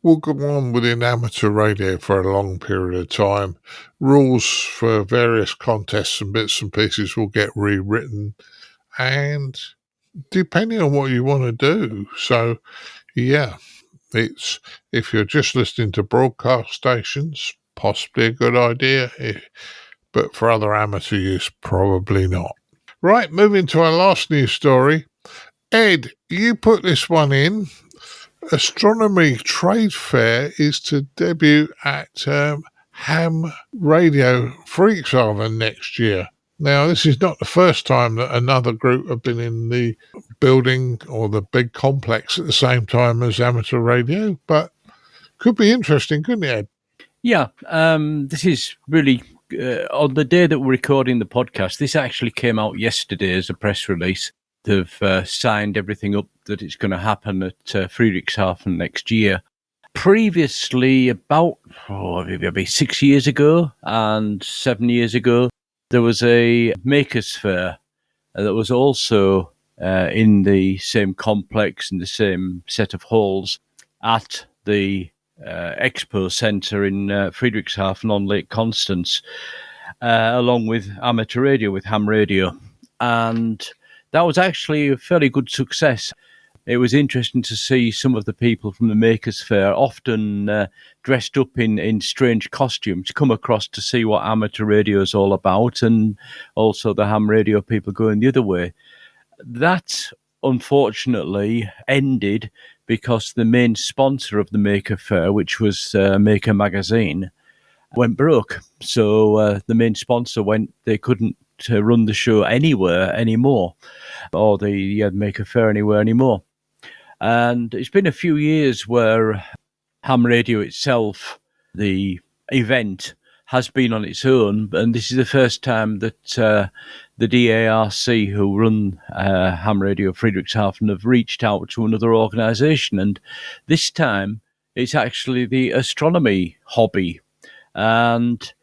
will go on within amateur radio for a long period of time. Rules for various contests and bits and pieces will get rewritten, and depending on what you want to do. So, yeah, it's if you're just listening to broadcast stations, possibly a good idea, but for other amateur use, probably not. Right, moving to our last news story. Ed, you put this one in. Astronomy Trade Fair is to debut at Ham Radio Friedrichshafen next year. Now, this is not the first time that another group have been in the building or the big complex at the same time as amateur radio, but could be interesting, couldn't it, Ed? Yeah, this is really on the day that we're recording the podcast. This actually came out yesterday as a press release. They've signed everything up that it's going to happen at Friedrichshafen next year. Previously, about maybe 6 years ago and 7 years ago, there was a makers fair that was also in the same complex, in the same set of halls at the Expo Centre in Friedrichshafen on Lake Constance, along with amateur radio, with ham radio. And that was actually a fairly good success. It was interesting to see some of the people from the Makers Fair, often dressed up in strange costumes, come across to see what amateur radio is all about, and also the ham radio people going the other way. That, unfortunately, ended because the main sponsor of the Maker Fair, which was Maker Magazine, went broke. So the main sponsor they couldn't run the show anywhere anymore, or the Maker Fair anywhere anymore. And it's been a few years where ham radio itself, the event, has been on its own, and this is the first time that the DARC, who run ham radio Friedrichshafen, have reached out to another organisation, and this time it's actually the astronomy hobby. And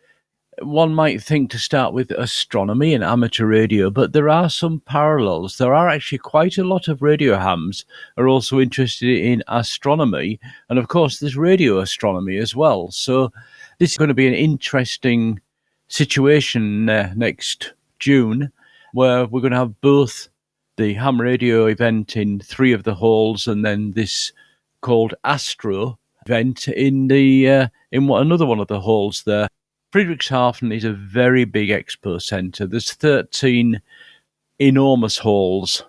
one might think to start with astronomy and amateur radio, but there are some parallels. There are actually quite a lot of radio hams are also interested in astronomy, and of course there's radio astronomy as well. So this is going to be an interesting situation next June, where we're going to have both the ham radio event in 3 of the halls, and then this called Astro event in another one of the halls there. Friedrichshafen is a very big expo centre. There's 13 enormous halls.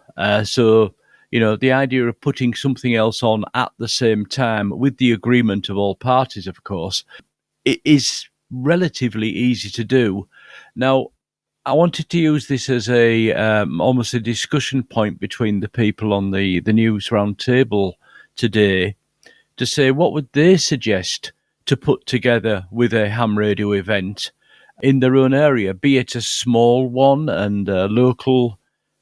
So, the idea of putting something else on at the same time, with the agreement of all parties, of course, it is relatively easy to do. Now, I wanted to use this as almost a discussion point between the people on the news round table today, to say what would they suggest to put together with a ham radio event in their own area, be it a small one and a local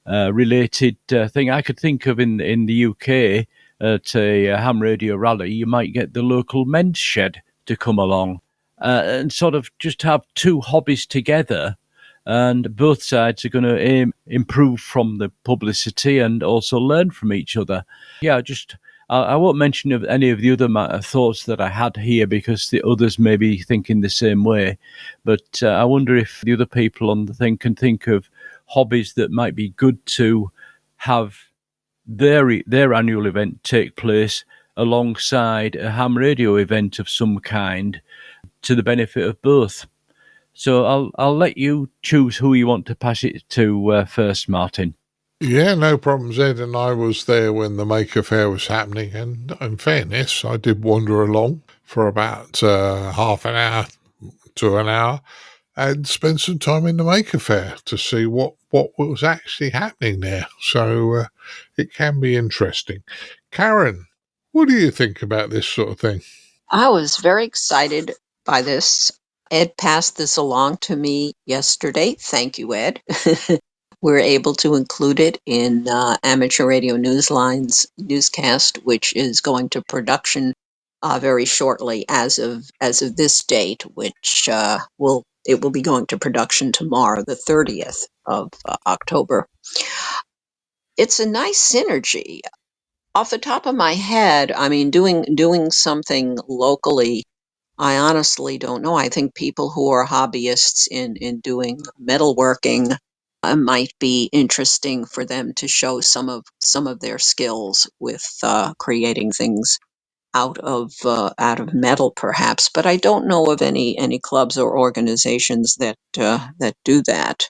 related thing. I could think of in the UK at a ham radio rally, you might get the local men's shed to come along and sort of just have 2 hobbies together, and both sides are going to improve from the publicity and also learn from each other. Yeah, I won't mention any of the other thoughts that I had here, because the others may be thinking the same way. But I wonder if the other people on the thing can think of hobbies that might be good to have their annual event take place alongside a ham radio event of some kind to the benefit of both. So I'll let you choose who you want to pass it to first, Martin. Yeah, no problems, Ed. And I was there when the Maker Faire was happening. And in fairness, I did wander along for about half an hour to an hour and spend some time in the Maker Faire to see what was actually happening there. So it can be interesting. Caryn, what do you think about this sort of thing? I was very excited by this. Ed passed this along to me yesterday. Thank you, Ed. We're able to include it in Amateur Radio Newsline's newscast, which is going to production very shortly as of this date, which will be going to production tomorrow, the 30th of October. It's a nice synergy. Off the top of my head, I mean, doing something locally, I honestly don't know. I think people who are hobbyists in doing metalworking might be interesting for them to show some of their skills with creating things out of metal, perhaps. But I don't know of any clubs or organizations that do that.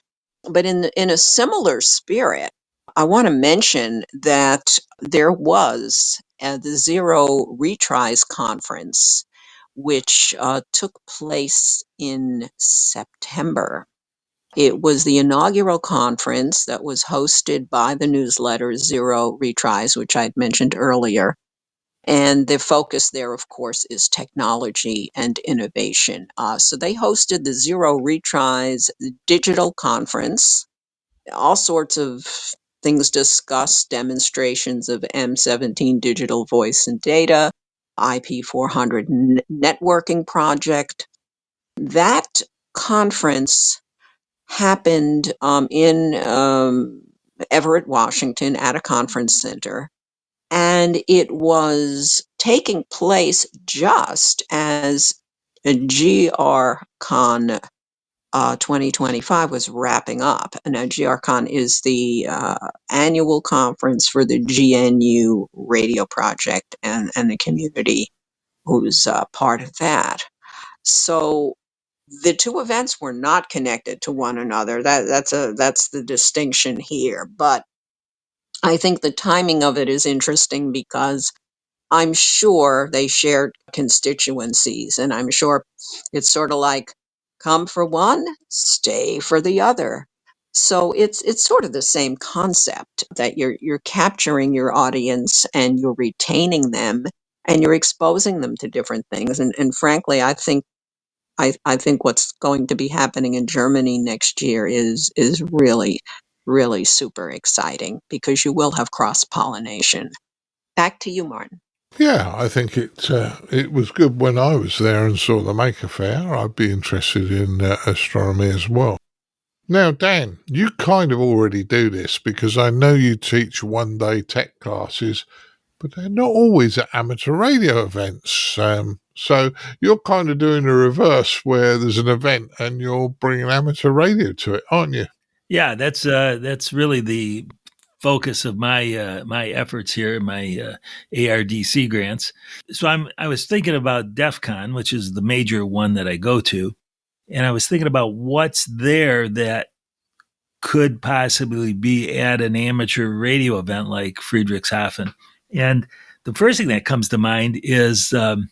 But in a similar spirit, I want to mention that there was the Zero Retries Conference, which took place in September. It was the inaugural conference that was hosted by the newsletter Zero Retries, which I had mentioned earlier. And the focus there, of course, is technology and innovation. So they hosted the Zero Retries digital conference, all sorts of things discussed, demonstrations of M17 digital voice and data, IP400 networking project. That conference happened in Everett, Washington, at a conference center. And it was taking place just as GRCon 2025 was wrapping up. Now, GRCon is the annual conference for the GNU radio project and the community who's part of that. So the two events were not connected to one another. That's the distinction here. But I think the timing of it is interesting because I'm sure they shared constituencies, and I'm sure it's sort of like come for one, stay for the other. So it's sort of the same concept that you're capturing your audience and you're retaining them and you're exposing them to different things. And frankly, I think what's going to be happening in Germany next year is really, really super exciting because you will have cross-pollination. Back to you, Martin. Yeah, I think it was good when I was there and saw the Maker Faire. I'd be interested in astronomy as well. Now, Dan, you kind of already do this because I know you teach one-day tech classes, but they're not always at amateur radio events. So you're kind of doing the reverse where there's an event and you're bringing amateur radio to it, aren't you? Yeah, that's really the focus of my my efforts here, my ARDC grants. So I was thinking about DEF CON, which is the major one that I go to, and I was thinking about what's there that could possibly be at an amateur radio event like Friedrichshafen. And the first thing that comes to mind is the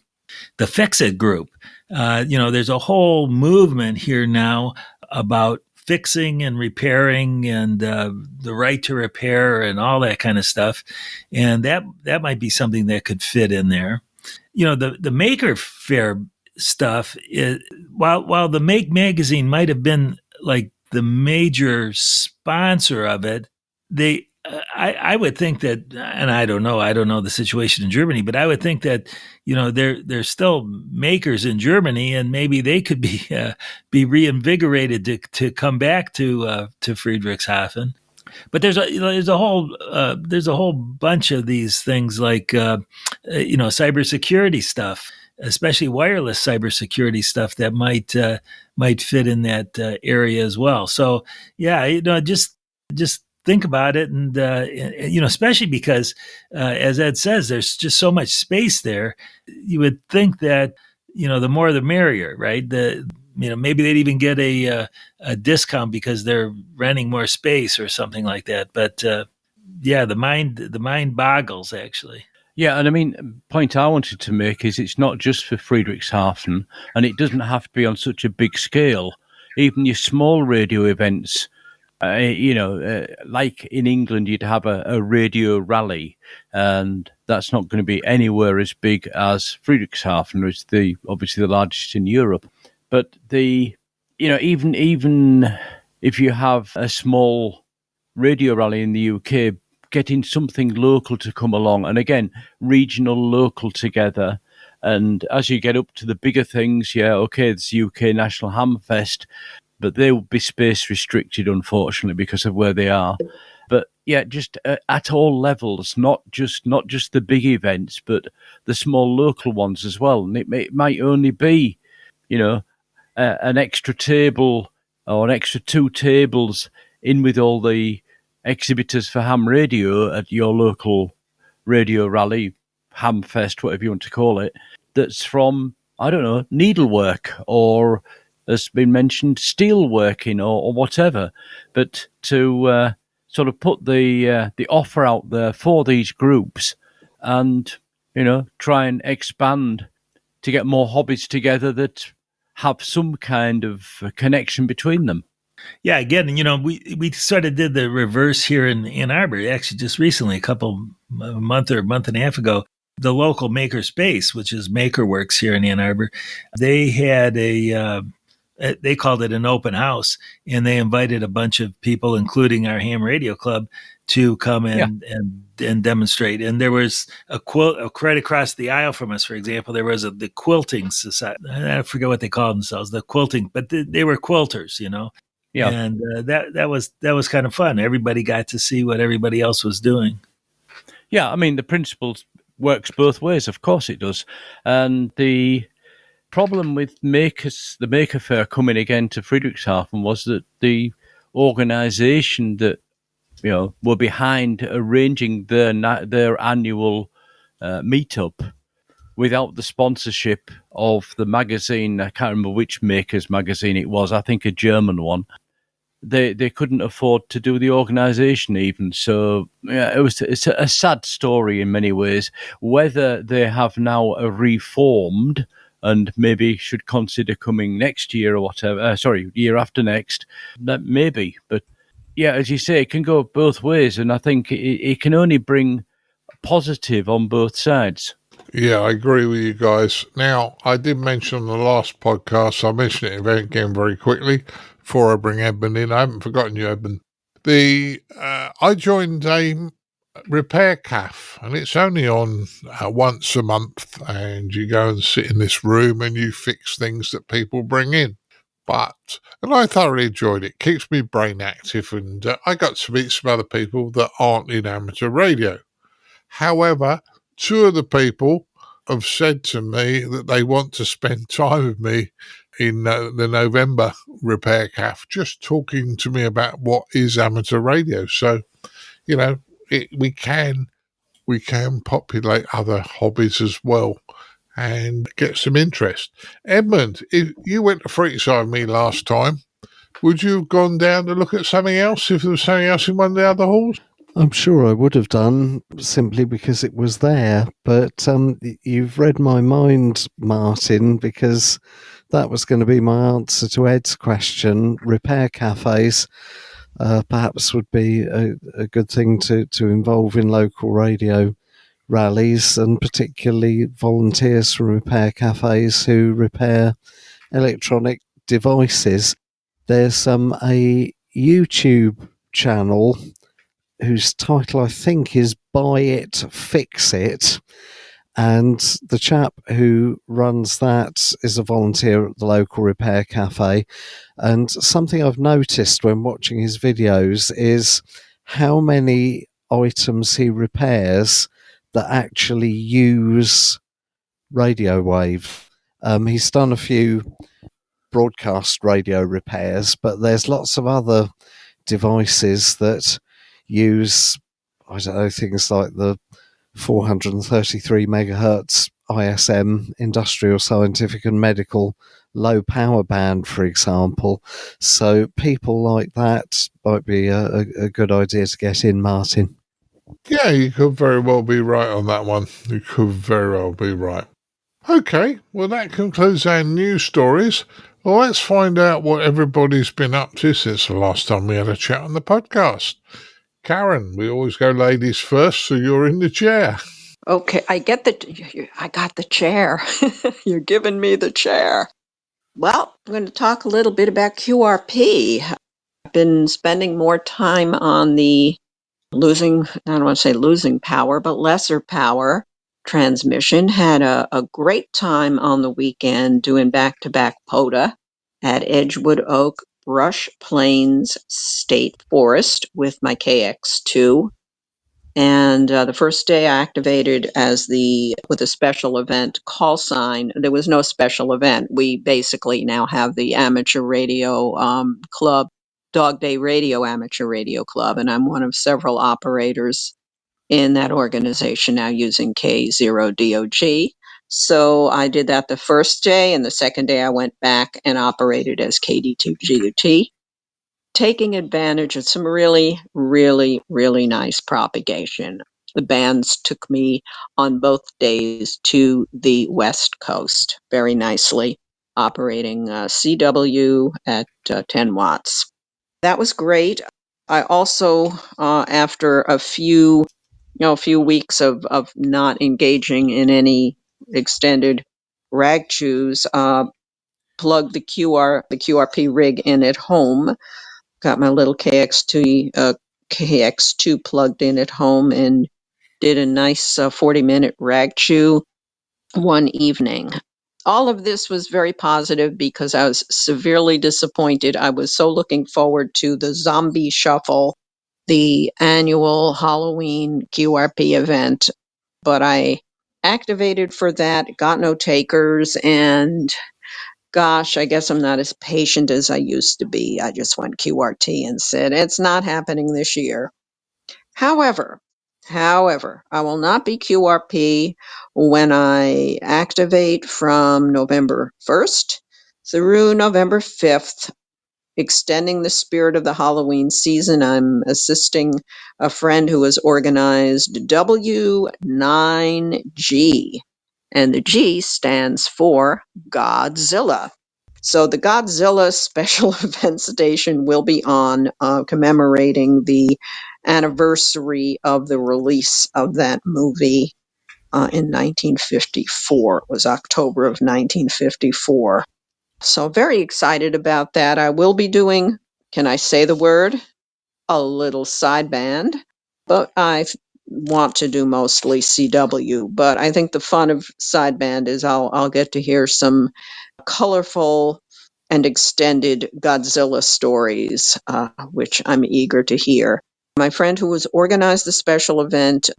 Fix-It group. There's a whole movement here now about fixing and repairing and the right to repair and all that kind of stuff. And that might be something that could fit in there. The Maker Faire stuff, while the Make magazine might have been like the major sponsor of it, I would think that, and I don't know the situation in Germany, but I would think that, there's still makers in Germany, and maybe they could be reinvigorated to come back to Friedrichshafen. But there's a whole bunch of these things like cybersecurity stuff, especially wireless cybersecurity stuff that might fit in that area as well. So yeah, just think about it, and especially because, as Ed says, there's just so much space there. You would think that the more the merrier, right? Maybe they'd even get a discount because they're renting more space or something like that. But the mind boggles, actually. Yeah, and I mean, point I wanted to make is it's not just for Friedrichshafen, and it doesn't have to be on such a big scale. Even your small radio events, like in England, you'd have a radio rally, and that's not going to be anywhere as big as Friedrichshafen, which is obviously the largest in Europe. But even if you have a small radio rally in the UK, getting something local to come along, and again, regional, local together. And as you get up to the bigger things, it's UK National Hamfest, but they will be space restricted, unfortunately, because of where they are. But just at all levels, not just the big events, but the small local ones as well. And it might only be, an extra table or an extra 2 tables in with all the exhibitors for ham radio at your local radio rally, Hamfest, whatever you want to call it, that's from, I don't know, needlework or, as been mentioned, steel working or whatever. But to sort of put the offer out there for these groups and, try and expand to get more hobbies together that have some kind of connection between them. Yeah, again, we sort of did the reverse here in Ann Arbor, actually just recently, a month and a half ago. The local maker space, which is MakerWorks here in Ann Arbor, they had they called it an open house, and they invited a bunch of people, including our ham radio club, to come and demonstrate. And there was a quilt right across the aisle from us, for example. There was the quilting society. I forget what they called themselves, the quilting, but they were quilters, Yeah, and that was kind of fun. Everybody got to see what everybody else was doing. Yeah, I mean, the principle works both ways. Of course it does. And the problem with the Maker Fair coming again to Friedrichshafen was that the organisation that were behind arranging their annual meetup without the sponsorship of the magazine. I can't remember which Makers magazine it was. I think a German one. They couldn't afford to do the organisation even. So it's a sad story in many ways. Whether they have now reformed and maybe should consider coming next year or whatever, year after next, that maybe. But as you say, it can go both ways, and I think it can only bring positive on both sides. Yeah, I agree with you guys. Now, I did mention on the last podcast, so I'll mention it again very quickly before I bring Edmund in. I haven't forgotten you, Edmund. I joined a repair cafe, and it's only on once a month, and you go and sit in this room and you fix things that people bring in. And I thoroughly enjoyed it. Keeps me brain active, and I got to meet some other people that aren't in amateur radio. However, 2 of the people have said to me that they want to spend time with me in the November repair cafe, just talking to me about what is amateur radio. So, we can populate other hobbies as well and get some interest. Edmund, if you went to Friedrichshafen with me last time, would you have gone down to look at something else if there was something else in one of the other halls? I'm sure I would have done, simply because it was there. But you've read my mind, Martin, because that was going to be my answer to Ed's question. Repair cafes perhaps would be a good thing to involve in local radio rallies, and particularly volunteers from repair cafes who repair electronic devices. There's a YouTube channel whose title I think is Buy It, Fix It. And the chap who runs that is a volunteer at the local repair cafe. And something I've noticed when watching his videos is how many items he repairs that actually use radio wave. He's done a few broadcast radio repairs, but there's lots of other devices that use, I don't know, things like the 433 megahertz ISM, industrial, scientific and medical low power band, for example. So people like that might be a good idea to get in, Martin. Yeah, you could very well be right on that one. You could very well be right. Okay, well, that concludes our news stories. Well, let's find out what everybody's been up to since the last time we had a chat on the podcast. Caryn, we always go ladies first, so you're in the chair. Okay, I got the chair. You're giving me the chair. Well, I'm going to talk a little bit about QRP. I've been spending more time on the I don't want to say losing power, but lesser power transmission. Had a great time on the weekend doing back-to-back POTA at Edgewood Oak Brush Plains State Forest with my KX2. And the first day I activated with a special event call sign. There was no special event. We basically now have the amateur radio club, Dog Day Radio Amateur Radio Club, and I'm one of several operators in that organization now using K0DOG. So I did that the first day, and the second day I went back and operated as KD2GUT, taking advantage of some really, really, really nice propagation. The bands took me on both days to the West Coast very nicely, operating CW at 10 watts. That was great. I also, after a few weeks of not engaging in any extended rag chews, plugged the QRP rig in at home. Got my little KX2 plugged in at home and did a nice 40-minute rag chew one evening. All of this was very positive because I was severely disappointed. I was so looking forward to the Zombie Shuffle, the annual Halloween QRP event, but I activated for that, got no takers, and gosh, I guess I'm not as patient as I used to be. I just went QRT and said, it's not happening this year. However, I will not be QRP when I activate from November 1st through November 5th, extending the spirit of the Halloween season. I'm assisting a friend who has organized W9G, and the G stands for Godzilla. So the Godzilla special event station will be on commemorating the anniversary of the release of that movie in 1954. It was October of 1954. So very excited about that. I will be doing, can I say the word? A little sideband, but I want to do mostly CW. But I think the fun of sideband is I'll get to hear some colorful and extended Godzilla stories, which I'm eager to hear. My friend who has organized the special event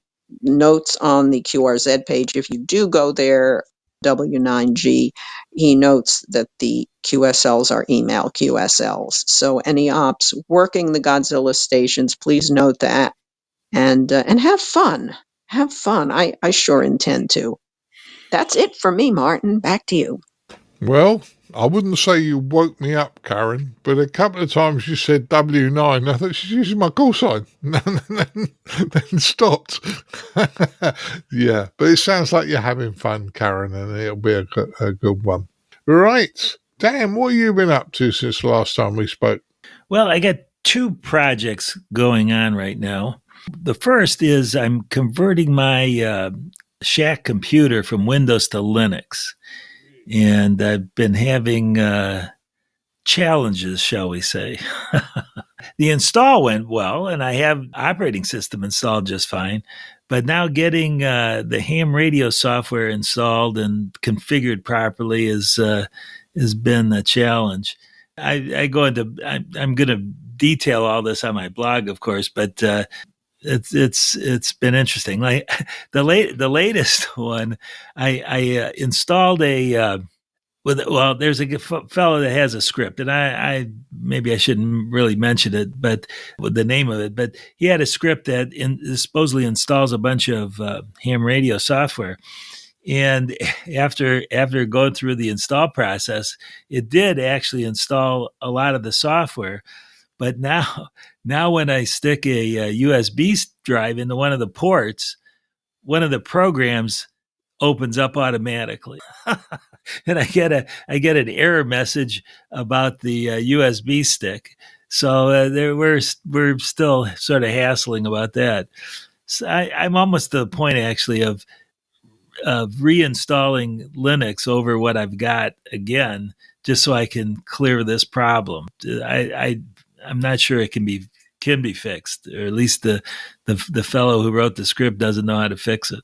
notes on the QRZ page, if you do go there, W9G, he notes that the QSLs are email QSLs. So any ops working the Godzilla stations, please note that and have fun. Have fun. I sure intend to. That's it for me, Martin. Back to you. Well, I wouldn't say you woke me up, Caryn, but a couple of times you said W9. I thought she's using my call sign. then stopped. Yeah, but it sounds like you're having fun, Caryn, and it'll be a good one. Right. Dan, what have you been up to since the last time we spoke? Well, I got two projects going on right now. The first is I'm converting my shack computer from Windows to Linux. And I've been having challenges, shall we say. The install went well, and I have operating system installed just fine. But now getting the ham radio software installed and configured properly has been a challenge. I'm going to detail all this on my blog, of course, but it's been interesting. Like the latest one, I installed Well, there's a fellow that has a script, and I maybe I shouldn't really mention it, but with the name of it. But he had a script that supposedly installs a bunch of ham radio software. And after going through the install process, it did actually install a lot of the software. But now when I stick a USB drive into one of the ports, one of the programs opens up automatically. And I get an error message about the USB stick. So we're still sort of hassling about that. So I'm almost to the point actually of reinstalling Linux over what I've got again, just so I can clear this problem. I'm not sure it can be fixed, or at least the fellow who wrote the script doesn't know how to fix it.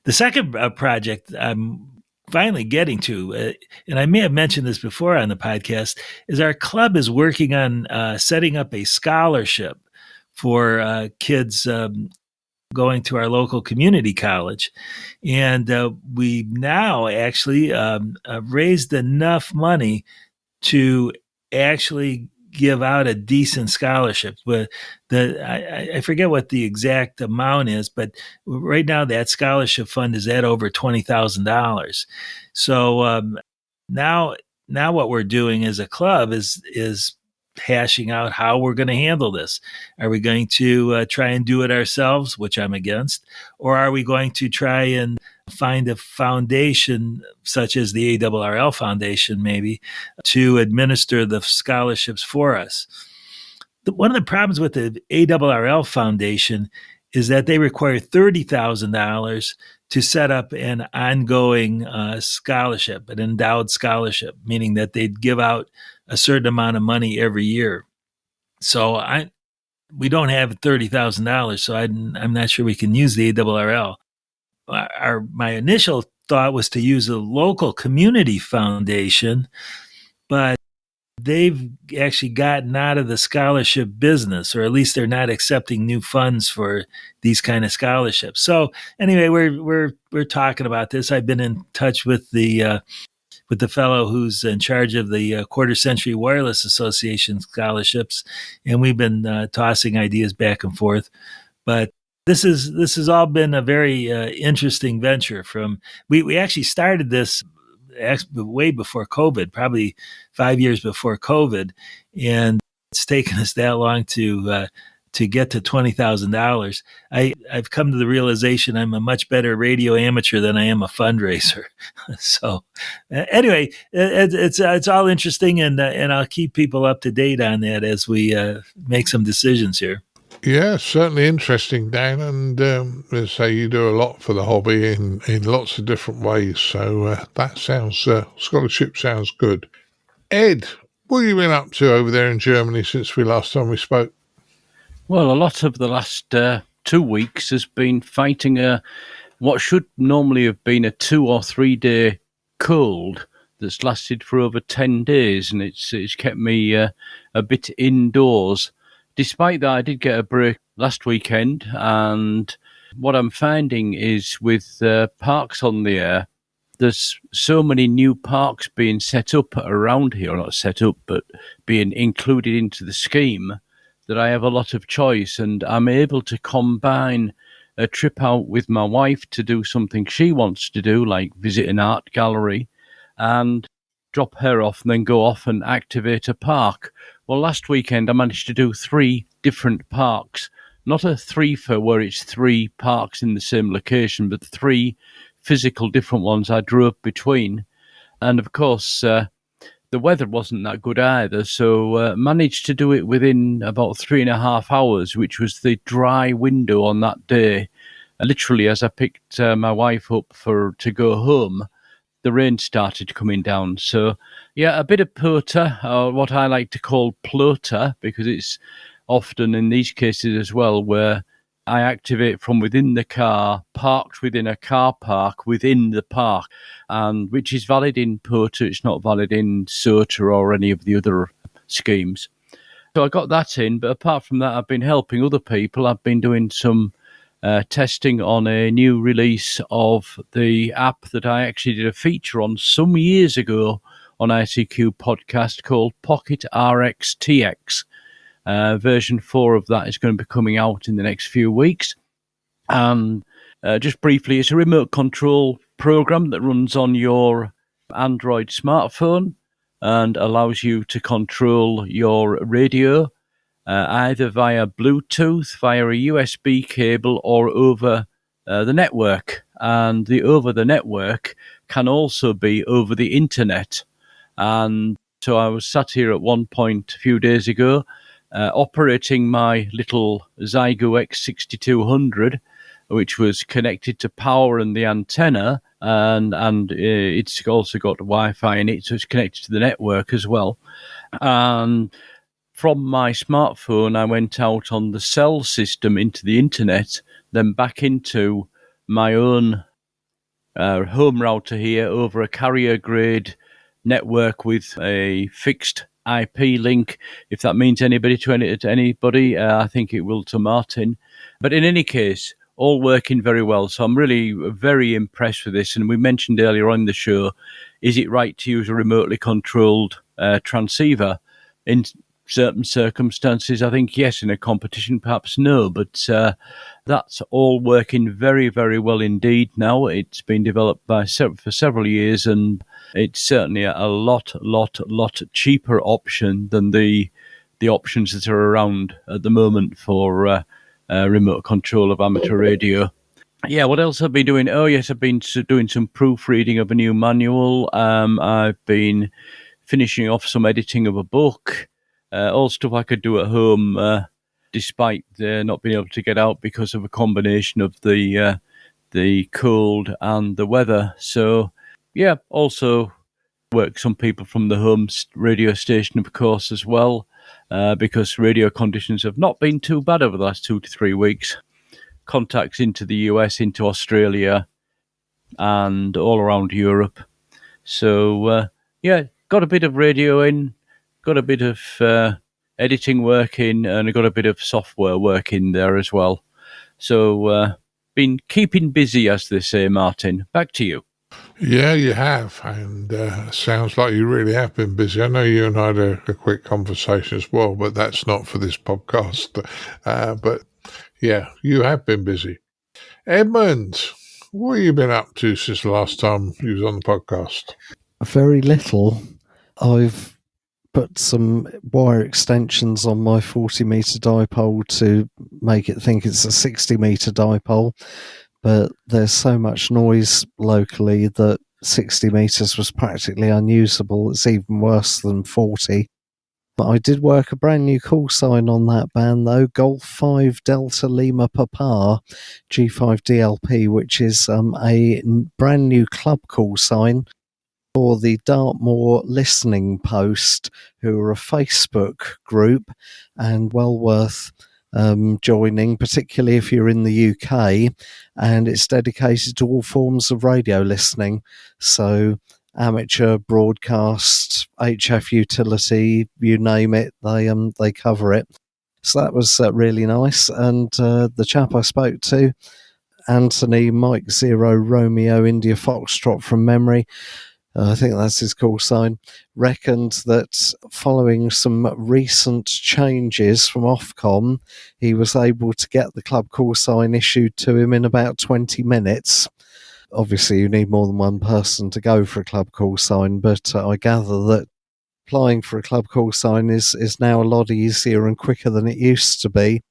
The second project I'm finally getting to, and I may have mentioned this before on the podcast, is our club is working on setting up a scholarship for kids going to our local community college. And we now actually raised enough money to actually give out a decent scholarship. But I forget what the exact amount is, but right now that scholarship fund is at over $20,000. So now what we're doing as a club is hashing out how we're going to handle this. Are we going to try and do it ourselves, which I'm against, or are we going to try and find a foundation such as the ARRL Foundation maybe to administer the scholarships for us? One of the problems with the ARRL Foundation is that they require $30,000 to set up an ongoing scholarship, an endowed scholarship, meaning that they'd give out a certain amount of money every year. So we don't have $30,000, so I'm not sure we can use the ARRL. My initial thought was to use a local community foundation, but they've actually gotten out of the scholarship business, or at least they're not accepting new funds for these kind of scholarships. So anyway, we're talking about this. I've been in touch with the fellow who's in charge of the Quarter Century Wireless Association scholarships, and we've been tossing ideas back and forth. But this has all been a very interesting venture. We actually started this way before COVID, probably 5 years before COVID, and it's taken us that long to get to $20,000. I've come to the realization I'm a much better radio amateur than I am a fundraiser. So anyway, it's all interesting, and I'll keep people up to date on that as we make some decisions here. Yeah, certainly interesting, Dan. And as I say, you do a lot for the hobby in lots of different ways. So that scholarship sounds good. Ed, what have you been up to over there in Germany since last time we spoke? Well, a lot of the last 2 weeks has been fighting what should normally have been a 2 or 3 day cold that's lasted for over 10 days, and it's kept me a bit indoors. Despite that, I did get a break last weekend, and what I'm finding is with parks on the air, there's so many new parks being set up around here, not set up, but being included into the scheme, that I have a lot of choice, and I'm able to combine a trip out with my wife to do something she wants to do, like visit an art gallery, and drop her off and then go off and activate a park. Well, last weekend I managed to do 3 different parks, not a 3-for where it's 3 parks in the same location, but 3 physical different ones I drove between. And of course, the weather wasn't that good either, so managed to do it within about 3.5 hours, which was the dry window on that day. Literally, as I picked my wife up to go home, the rain started coming down. So, yeah, a bit of porter, or what I like to call ploter, because it's often in these cases as well where I activate from within the car, parked within a car park within the park, and which is valid in porter. It's not valid in SOTA or any of the other schemes. So I got that in, but apart from that, I've been helping other people. I've been doing some testing on a new release of the app that I actually did a feature on some years ago on ICQPodcast called Pocket RX-TX. Version 4 of that is going to be coming out in the next few weeks. And just briefly, it's a remote control program that runs on your Android smartphone and allows you to control your radio either via Bluetooth, via a USB cable, or over the network. And the over the network can also be over the internet. And so I was sat here at one point a few days ago operating my little Zygo X6200, which was connected to power and the antenna, and it's also got Wi-Fi in it, so it's connected to the network as well. And from my smartphone, I went out on the cell system into the internet, then back into my own home router here over a carrier-grade network with a fixed IP link. If that means anybody to anybody, I think it will to Martin. But in any case, all working very well. So I'm really very impressed with this. And we mentioned earlier on the show, is it right to use a remotely controlled transceiver? In certain circumstances, I think yes. In a competition, perhaps no. But that's all working very, very well indeed now. It's been developed for several years, and it's certainly a lot cheaper option than the options that are around at the moment for remote control of amateur radio. Yeah, what else have I been doing? Oh, yes, I've been doing some proofreading of a new manual. I've been finishing off some editing of a book, all stuff I could do at home, despite not being able to get out because of a combination of the cold and the weather. So, yeah, also work some people from the home radio station, of course, as well, because radio conditions have not been too bad over the last 2 to 3 weeks. Contacts into the US, into Australia, and all around Europe. So, yeah, got a bit of radio in, got a bit of editing work in, and I got a bit of software work in there as well. So, been keeping busy, as they say, Martin. Back to you. Yeah, you have, and sounds like you really have been busy. I know you and I had a quick conversation as well, but that's not for this podcast. But yeah, you have been busy. Edmund, what have you been up to since the last time you was on the podcast? Very little. I've put some wire extensions on my 40-metre dipole to make it think it's a 60-metre dipole, but there's so much noise locally that 60 metres was practically unusable. It's even worse than 40. But I did work a brand new call sign on that band, though, Golf 5 Delta Lima Papa G5DLP, which is a brand new club call sign for the Dartmoor Listening Post, who are a Facebook group and well worth joining, particularly if you're in the UK, and it's dedicated to all forms of radio listening. So amateur, broadcast, HF utility, you name it, they cover it. So that was really nice. And the chap I spoke to, Anthony Mike 0 Romeo India Foxtrot from memory, I think that's his call sign, reckoned that following some recent changes from Ofcom, he was able to get the club call sign issued to him in about 20 minutes. Obviously, you need more than one person to go for a club call sign, but I gather that applying for a club call sign is now a lot easier and quicker than it used to be.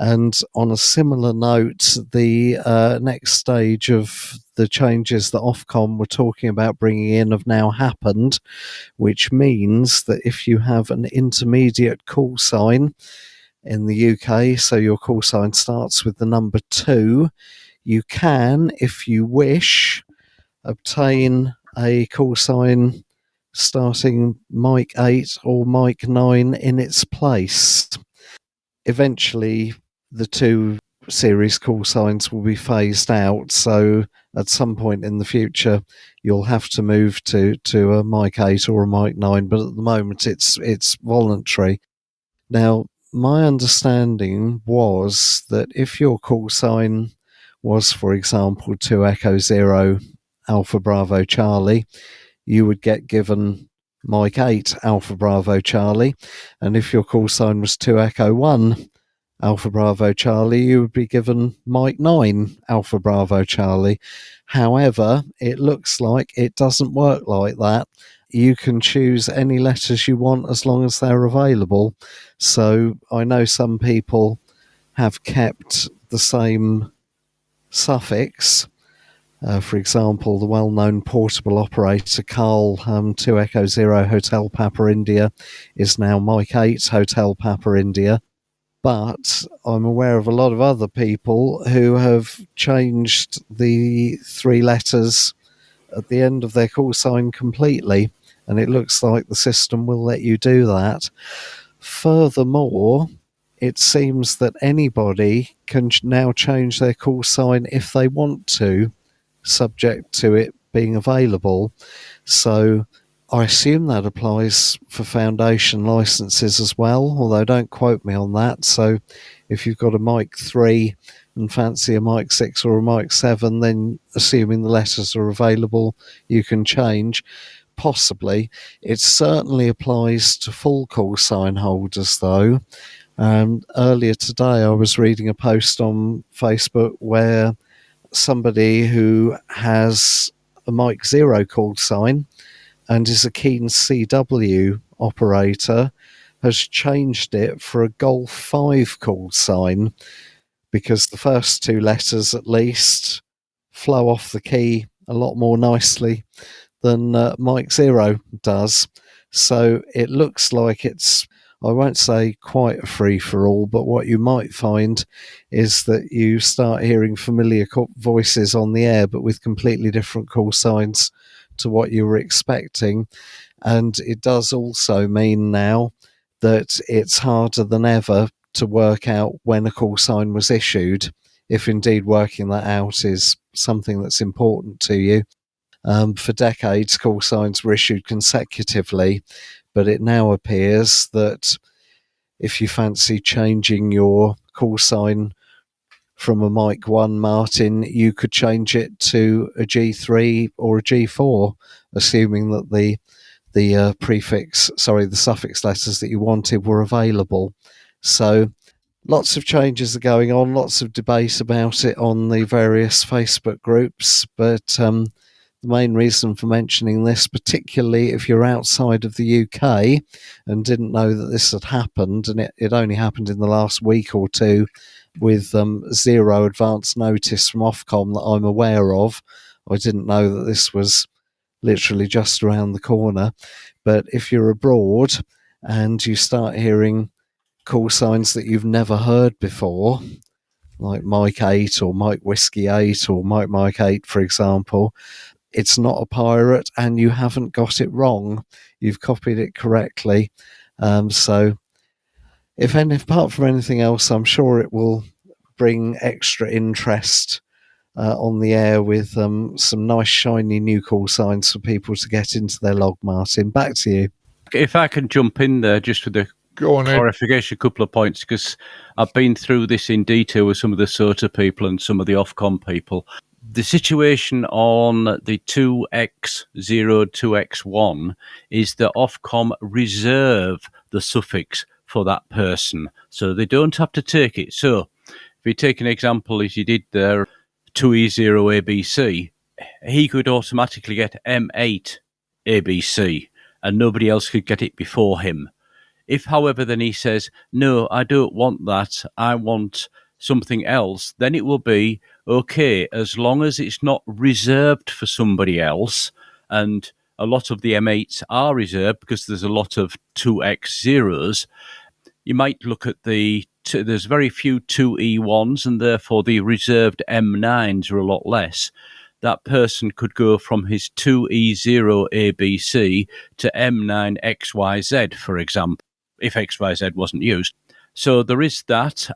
And on a similar note, the next stage of the changes that Ofcom were talking about bringing in have now happened, which means that if you have an intermediate call sign in the UK, so your call sign starts with the number 2, you can, if you wish, obtain a call sign starting mic 8 or mic 9 in its place. Eventually, the 2 series call signs will be phased out, so at some point in the future you'll have to move to a mic 8 or a mic 9, but at the moment it's voluntary. Now, my understanding was that if your call sign was, for example, 2 Echo 0 Alpha Bravo Charlie, you would get given Mike 8 Alpha Bravo Charlie, and if your call sign was 2 Echo 1 Alpha Bravo Charlie, you would be given Mike 9 Alpha Bravo Charlie. However, it looks like it doesn't work like that. You can choose any letters you want as long as they're available. So I know some people have kept the same suffix. For example, the well-known portable operator Carl 2 Echo 0 Hotel Papa India is now Mike 8 Hotel Papa India. But I'm aware of a lot of other people who have changed the 3 letters at the end of their call sign completely, and it looks like the system will let you do that. Furthermore, it seems that anybody can now change their call sign if they want to, subject to it being available. So I assume that applies for foundation licenses as well, although don't quote me on that. So if you've got a Mic 3 and fancy a Mic 6 or a Mic 7, then assuming the letters are available, you can change. Possibly. It certainly applies to full call sign holders, though. Earlier today, I was reading a post on Facebook where somebody who has a Mic 0 call sign and is a keen CW operator has changed it for a Golf 5 call sign because the first 2 letters at least flow off the key a lot more nicely than Mic 0 does. So it looks like it's, I won't say quite a free-for-all, but what you might find is that you start hearing familiar voices on the air, but with completely different call signs to what you were expecting. And it does also mean now that it's harder than ever to work out when a call sign was issued, if indeed working that out is something that's important to you. For decades, call signs were issued consecutively, but it now appears that if you fancy changing your call sign from a Mic 1 Martin, you could change it to a G3 or a G4, assuming that the suffix letters that you wanted were available. So lots of changes are going on, lots of debate about it on the various Facebook groups, but the main reason for mentioning this, particularly if you're outside of the UK and didn't know that this had happened, and it only happened in the last week or two with 0 advance notice from Ofcom that I'm aware of. I didn't know that this was literally just around the corner. But if you're abroad and you start hearing call signs that you've never heard before, like Mike 8 or Mike Whiskey 8 or Mike 8, for example, it's not a pirate and you haven't got it wrong. You've copied it correctly. So if apart from anything else, I'm sure it will bring extra interest on the air with some nice shiny new call signs for people to get into their log. Martin, back to you. If I can jump in there just with a clarification, a couple of points, because I've been through this in detail with some of the SOTA people and some of the Ofcom people. The situation on the 2X0, 2X1 is that Ofcom reserve the suffix for that person, so they don't have to take it. So if you take an example, as you did there, 2E0 ABC, he could automatically get M8 ABC, and nobody else could get it before him. If, however, then he says, no, I don't want that, I want something else, then it will be okay, as long as it's not reserved for somebody else. And a lot of the M8s are reserved because there's a lot of 2X0s. You might look at there's very few 2E1s, and therefore the reserved M9s are a lot less. That person could go from his 2E0 ABC to M9 XYZ, for example, if XYZ wasn't used. So there is that.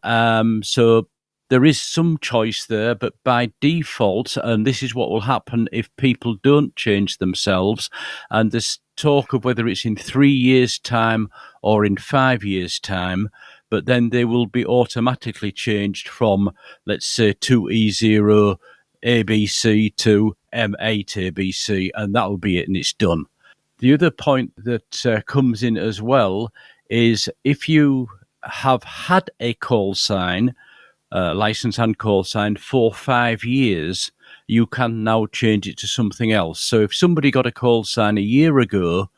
So there is some choice there, but by default, and this is what will happen if people don't change themselves, and there's talk of whether it's in 3 years' time or in 5 years' time, but then they will be automatically changed from, let's say, 2E0 ABC to M8 ABC, and that'll be it, and it's done. The other point that comes in as well is if you have had a call sign, license and call sign for 5 years, you can now change it to something else. So if somebody got a call sign a year ago,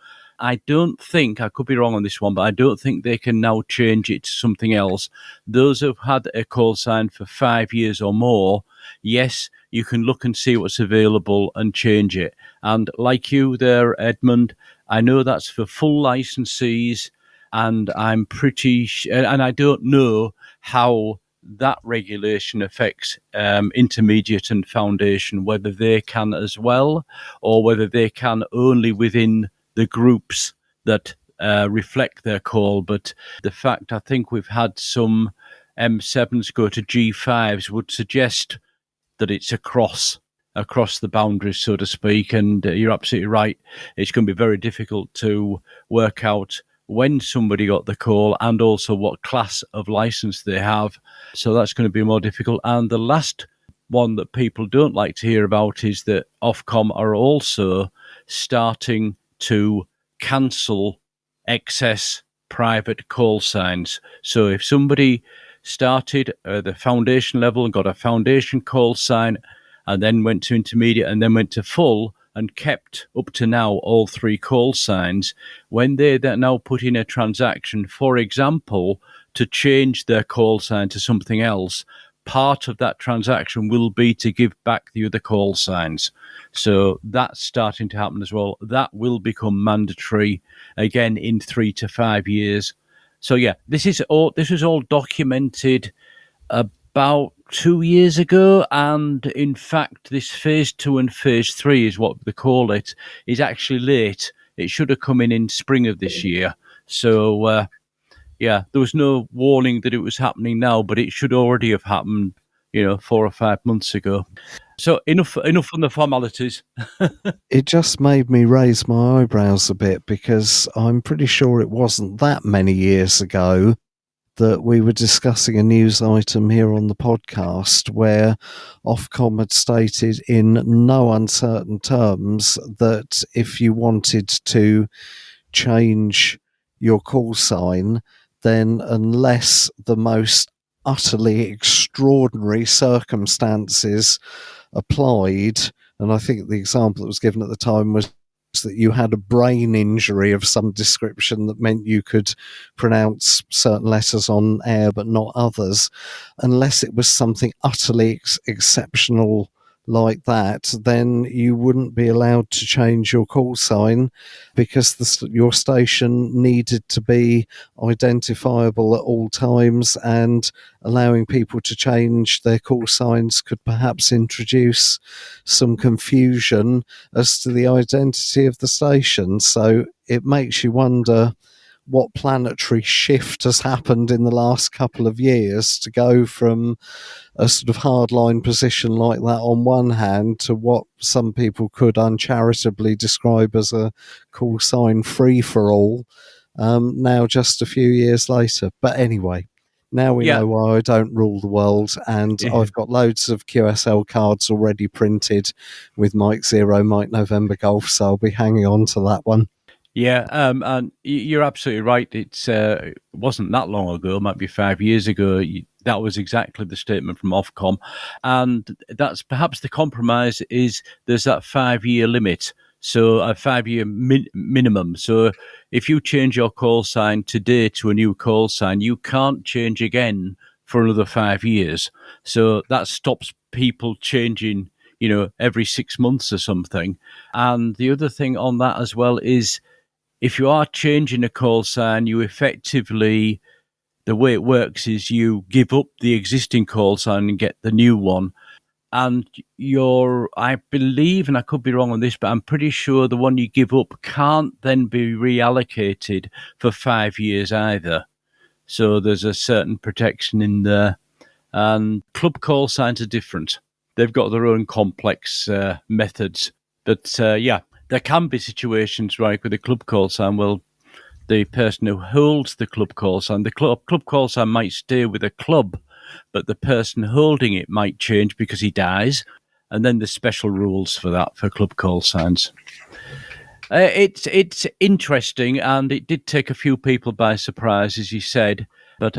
I don't think, I could be wrong on this one, but I don't think they can now change it to something else. Those who've had a call sign for 5 years or more, yes, you can look and see what's available and change it. And like you there, Edmund, I know that's for full licensees, and I'm and I don't know how that regulation affects intermediate and foundation, whether they can as well, or whether they can only within the groups that reflect their call. But the fact I think we've had some M7s go to G5s would suggest that it's across the boundaries, so to speak. And you're absolutely right. It's going to be very difficult to work out when somebody got the call and also what class of license they have. So that's going to be more difficult. And the last one that people don't like to hear about is that Ofcom are also starting to cancel excess private call signs. So if somebody started at the foundation level and got a foundation call sign and then went to intermediate and then went to full and kept up to now all 3 call signs, when they now put in a transaction, for example, to change their call sign to something else, part of that transaction will be to give back the other call signs. So that's starting to happen as well. That will become mandatory again in 3 to 5 years. So yeah, this was all documented about 2 years ago, and in fact this phase 2 and phase 3 is what they call it, is actually late. It should have come in spring of this year. So yeah, there was no warning that it was happening now, but it should already have happened 4 or 5 months ago. So enough on the formalities. It just made me raise my eyebrows a bit, because I'm pretty sure it wasn't that many years ago that we were discussing a news item here on the podcast where Ofcom had stated in no uncertain terms that if you wanted to change your call sign, then unless the most utterly extraordinary circumstances applied, and I think the example that was given at the time was that you had a brain injury of some description that meant you could pronounce certain letters on air but not others, unless it was something utterly exceptional like that, then you wouldn't be allowed to change your call sign, because your station needed to be identifiable at all times, and allowing people to change their call signs could perhaps introduce some confusion as to the identity of the station. So it makes you wonder what planetary shift has happened in the last couple of years to go from a sort of hardline position like that on one hand to what some people could uncharitably describe as a call sign free-for-all now just a few years later. But anyway, now we know why I don't rule the world, and I've got loads of QSL cards already printed with Mike Zero, Mike November Golf, so I'll be hanging on to that one. Yeah, and you're absolutely right. It wasn't that long ago, it might be 5 years ago, that was exactly the statement from Ofcom. And that's perhaps the compromise, is there's that 5-year limit, so a 5-year minimum. So if you change your call sign today to a new call sign, you can't change again for another 5 years. So that stops people changing, every 6 months or something. And the other thing on that as well is, if you are changing a call sign, you effectively, the way it works is you give up the existing call sign and get the new one. And I believe, and I could be wrong on this, but I'm pretty sure the one you give up can't then be reallocated for 5 years either. So there's a certain protection in there. And club call signs are different. They've got their own complex methods. But yeah, there can be situations, right, with a club call sign, well, the person who holds the club call sign, the club call sign might stay with a club, but the person holding it might change because he dies. And then there's special rules for that, for club call signs. It's interesting, and it did take a few people by surprise, as you said. But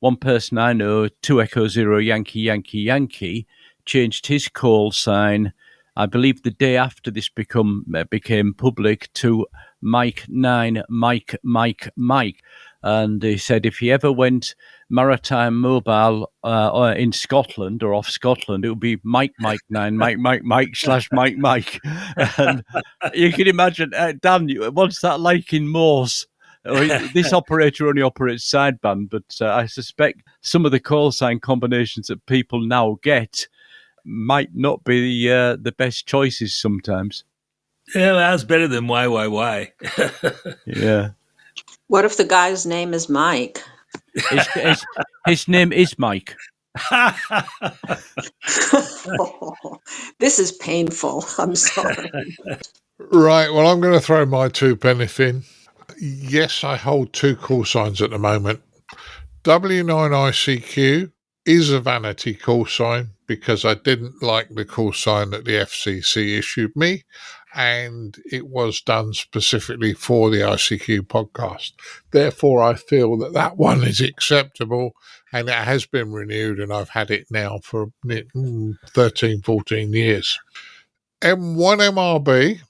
one person I know, 2 Echo Zero Yankee Yankee Yankee, changed his call sign, I believe the day after this became public, to Mike 9 Mike Mike Mike. And he said if he ever went maritime mobile or in Scotland or off Scotland, it would be Mike 9 Mike Mike Mike / Mike Mike. And you can imagine, Dan, what's that like in Morse? This operator only operates sideband, but I suspect some of the call sign combinations that people now get might not be the best choices sometimes. Yeah, that's better than YYY. Yeah. What if the guy's name is Mike? His name is Mike. This is painful. I'm sorry. Right, well, I'm going to throw my 2 pennies in. Yes, I hold 2 call signs at the moment. W9ICQ is a vanity call sign because I didn't like the call sign that the FCC issued me, and it was done specifically for the ICQ podcast. Therefore, I feel that that one is acceptable, and it has been renewed, and I've had it now for 13, 14 years. M1MRB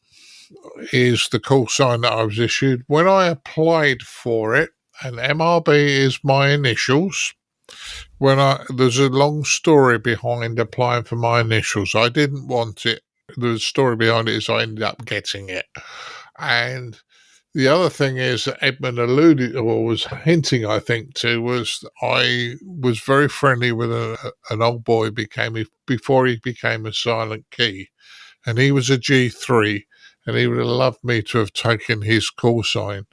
is the call sign that I was issued when I applied for it, and MRB is my initials. There's a long story behind applying for my initials. I didn't want it. The story behind it is I ended up getting it. And the other thing is that Edmund alluded, or was hinting, I think, to, was I was very friendly with an old boy before he became a silent key. And he was a G3, and he would have loved me to have taken his call sign.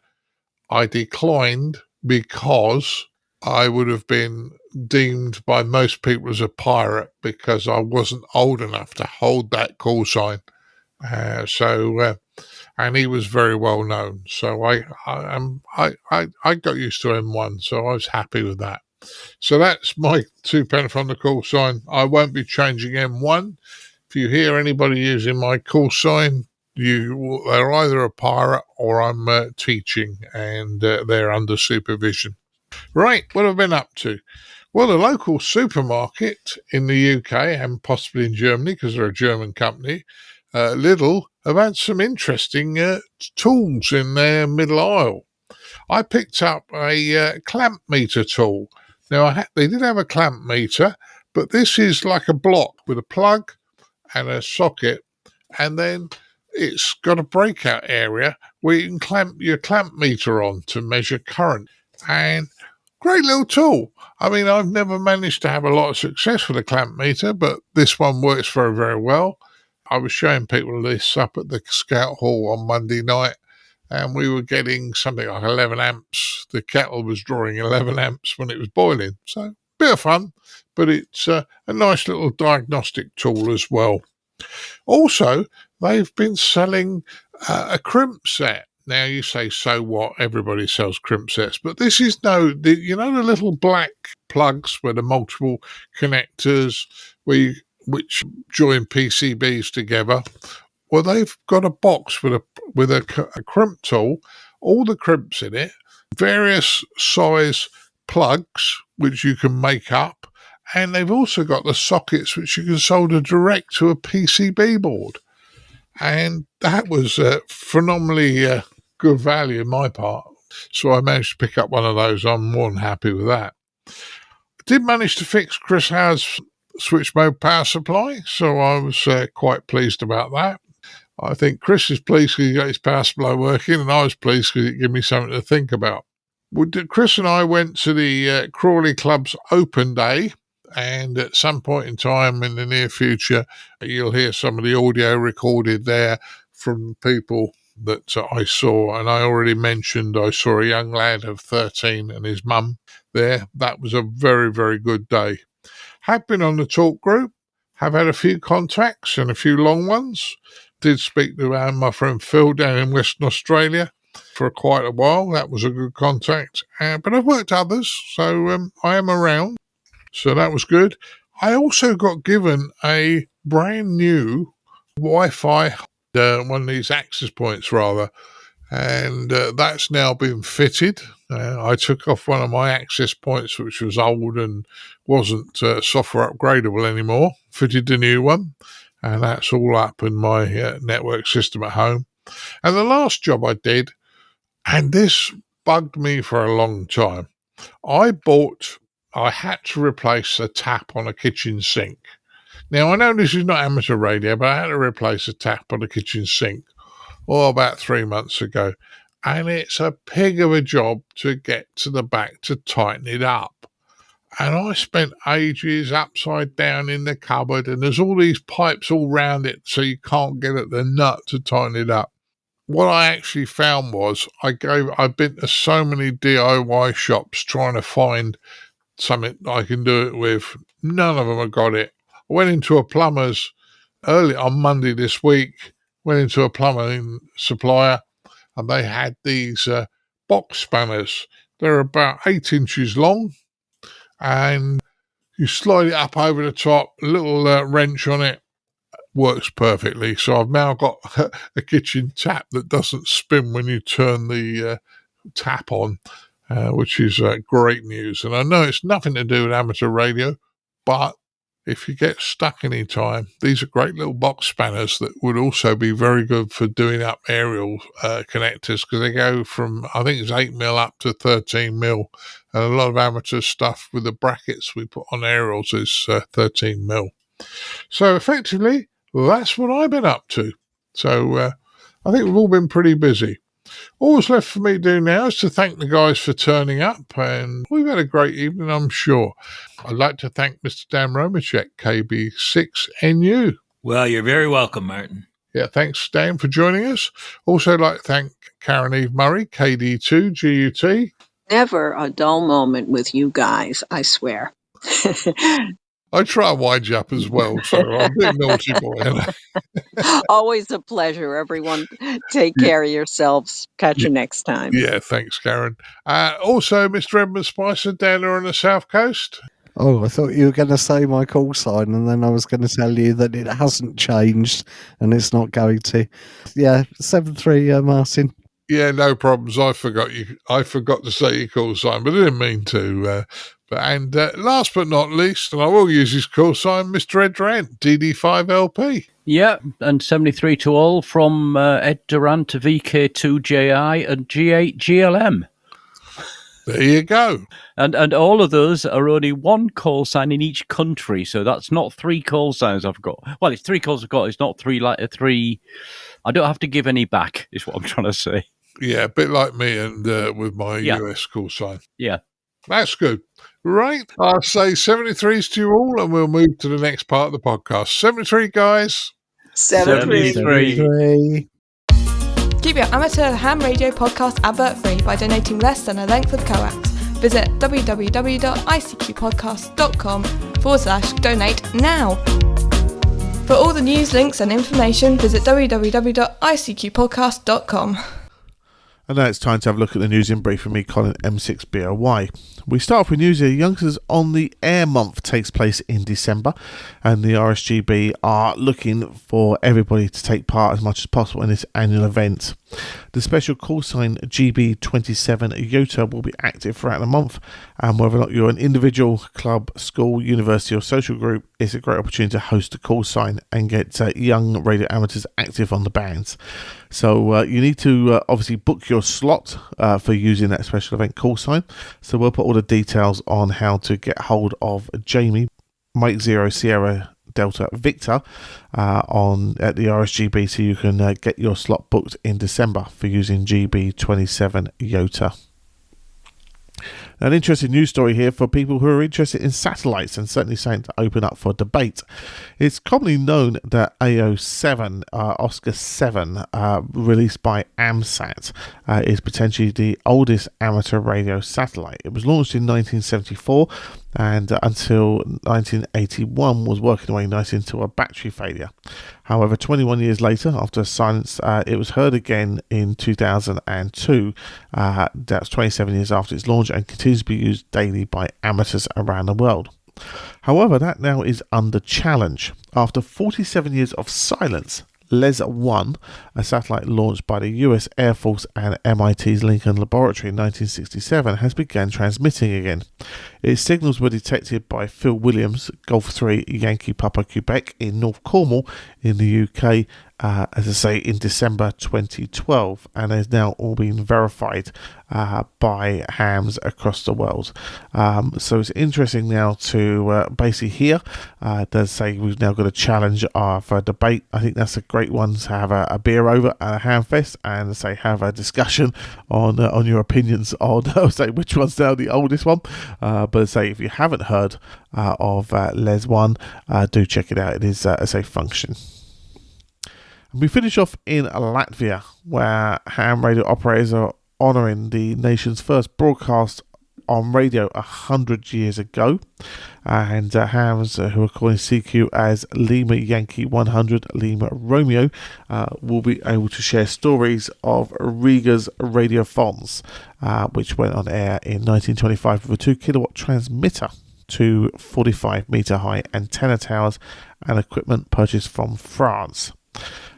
I declined because I would have been deemed by most people as a pirate because I wasn't old enough to hold that call sign. And he was very well known. So I got used to M1, so I was happy with that. So that's my 2 pennies on the call sign. I won't be changing M1. If you hear anybody using my call sign, they're either a pirate or I'm teaching, and they're under supervision. Right, what have I been up to? Well, the local supermarket in the UK and possibly in Germany, because they're a German company, Lidl, have had some interesting tools in their middle aisle. I picked up a clamp meter tool. Now, they did have a clamp meter, but this is like a block with a plug and a socket, and then it's got a breakout area where you can clamp your clamp meter on to measure current. And great little tool. I mean, I've never managed to have a lot of success with a clamp meter, but this one works very, very well. I was showing people this up at the Scout Hall on Monday night, and we were getting something like 11 amps. The kettle was drawing 11 amps when it was boiling. So, bit of fun, but it's a nice little diagnostic tool as well. Also, they've been selling a crimp set. Now, you say, so what? Everybody sells crimp sets. But this is the little black plugs with the multiple connectors which join PCBs together? Well, they've got a box with a crimp tool, all the crimps in it, various size plugs which you can make up, and they've also got the sockets which you can solder direct to a PCB board. And that was phenomenally good value on my part. So I managed to pick up one of those. I'm more than happy with that. I did manage to fix Chris Howe's switch mode power supply, so I was quite pleased about that. I think Chris is pleased because he got his power supply working, and I was pleased because it gave me something to think about. Chris and I went to the Crawley Club's open day, and at some point in time in the near future, you'll hear some of the audio recorded there from people that I saw. And I already mentioned I saw a young lad of 13 and his mum there. That was a very, very good day. Have been on the talk group, have had a few contacts and a few long ones. Did speak to my friend Phil down in Western Australia for quite a while. That was a good contact. But I've worked others, so I am around. So that was good. I also got given a brand new Wi-Fi one of these access points rather, and that's now been fitted. I took off one of my access points, which was old and wasn't software upgradable anymore, fitted a new one, and that's all up in my network system at home. And the last job I did, and this bugged me for a long time, I had to replace a tap on a kitchen sink. Now, I know this is not amateur radio, but I had to replace a tap on a kitchen sink about 3 months ago. And it's a pig of a job to get to the back to tighten it up. And I spent ages upside down in the cupboard, and there's all these pipes all round it, so you can't get at the nut to tighten it up. What I actually found was I've been to so many DIY shops trying to find something I can do it with. None of them have got it. I went into a plumber's early on Monday this week, went into a plumbing supplier, and they had these box spanners. They're about 8 inches long, and you slide it up over the top, a little wrench on it, works perfectly. So I've now got a kitchen tap that doesn't spin when you turn the tap on, which is great news. And I know it's nothing to do with amateur radio, but if you get stuck any time, these are great little box spanners that would also be very good for doing up aerial connectors, because they go from, I think it's 8mm up to 13mm, and a lot of amateur stuff with the brackets we put on aerials is 13mm. So effectively, that's what I've been up to. So I think we've all been pretty busy. All that's left for me to do now is to thank the guys for turning up, and we've had a great evening, I'm sure. I'd like to thank Mr. Dan Romanchik KB6NU. Well, you're very welcome, Martin. Yeah, thanks, Dan, for joining us. Also, I'd like to thank Caryn Eve Murray KD2GUT. Never a dull moment with you guys, I swear. I try to wind you up as well, so I'm a bit naughty boy. Always a pleasure, everyone. Take care of yourselves. Catch you next time. Yeah, thanks, Caryn. Also, Mr. Edmund Spicer down there on the South Coast. Oh, I thought you were going to say my call sign, and then I was going to tell you that it hasn't changed, and it's not going to. Yeah, 7-3, Martin. Yeah, no problems. I forgot to say your call sign, but I didn't mean to. And last but not least, and I will use his call sign, Mr. Ed Durrant DD5LP. Yeah, and 73 to all from Ed Durrant VK2JI and G8GLM. There you go. And all of those are only one call sign in each country, so that's not 3 call signs I've got. Well, it's 3 calls I've got. It's not 3. I don't have to give any back, is what I'm trying to say. Yeah, a bit like me and with my US call sign. Yeah. That's good. Right. I'll say 73s to you all, and we'll move to the next part of the podcast. 73, guys. 73. Keep your amateur ham radio podcast advert free by donating less than a length of coax. Visit www.iccpodcast.com/donate now. For all the news, links and information, visit www.iccpodcast.com. And now it's time to have a look at the news in brief from me, Colin M6BOY. We start off with news here. Youngsters on the Air Month takes place in December, and the RSGB are looking for everybody to take part as much as possible in this annual event. The special call sign GB27 IOTA will be active throughout the month, and whether or not you're an individual, club, school, university or social group, it's a great opportunity to host a call sign and get young radio amateurs active on the bands. So you need to obviously book your slot for using that special event call sign. So we'll put all the details on how to get hold of Jamie, Mike 0 Sierra Delta Victor at the RSGB, so you can get your slot booked in December for using GB27 IOTA. An interesting news story here for people who are interested in satellites, and certainly something to open up for debate. It's commonly known that AO7, Oscar 7, released by AMSAT, is potentially the oldest amateur radio satellite. It was launched in 1974 and until 1981 was working away nicely into a battery failure. However, 21 years later, after silence, it was heard again in 2002. That's 27 years after its launch and continues to be used daily by amateurs around the world. However, that now is under challenge. After 47 years of silence, LES-1, a satellite launched by the US Air Force and MIT's Lincoln Laboratory in 1967, has begun transmitting again. Its signals were detected by Phil Williams, Golf 3 Yankee Papa Quebec in North Cornwall in the UK, as I say, in December 2012, and has now all been verified by hams across the world. So it's interesting now to basically hear. It does say we've now got a challenge for a debate. I think that's a great one to have a beer over at a ham fest and say have a discussion on your opinions on say which one's now the oldest one. But say if you haven't heard of LES-1, do check it out. It is a safe function. And we finish off in Latvia, where ham radio operators are honouring the nation's first broadcast on radio 100 years ago, and hams who are calling CQ as Lima Yankee 100 Lima Romeo will be able to share stories of Riga's radiophons, which went on air in 1925 with a 2 kilowatt transmitter, 2 45 metre high antenna towers, and equipment purchased from France.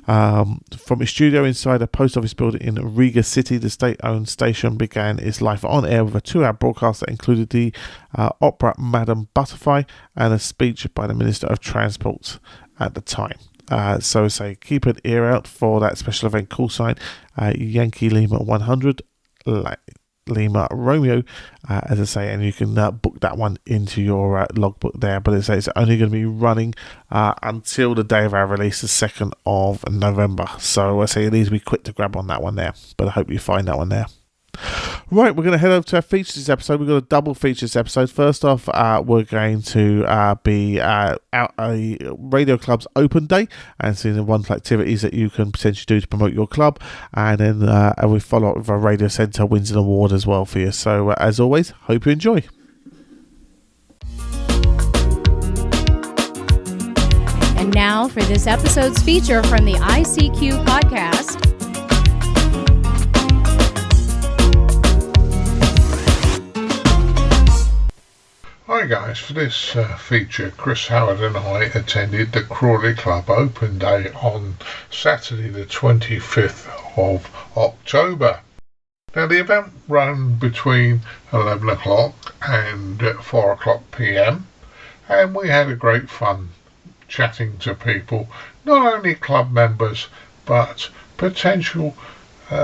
From its studio inside a post office building in Riga City, the state-owned station began its life on air with a 2-hour broadcast that included the opera Madame Butterfly and a speech by the Minister of Transport at the time. So say keep an ear out for that special event call sign Yankee Lima 100 Lima Romeo, as I say, and you can book that one into your logbook there. But it's only going to be running until the day of our release, the 2nd of November. So I say it needs to be quick to grab on that one there. But I hope you find that one there. Right, we're going to head over to our features this episode. We've got a double features episode. First off, we're going to be out a Radio Club's Open Day and seeing the wonderful activities that you can potentially do to promote your club. And then we follow up with a Radio Centre wins an award as well for you. So, as always, hope you enjoy. And now for this episode's feature from the ICQ Podcast. Hi guys, for this feature, Chris Howard and I attended the Crawley Club Open Day on Saturday the 25th of October. Now the event ran between 11 o'clock and 4 o'clock PM, and we had a great fun chatting to people, not only club members but potential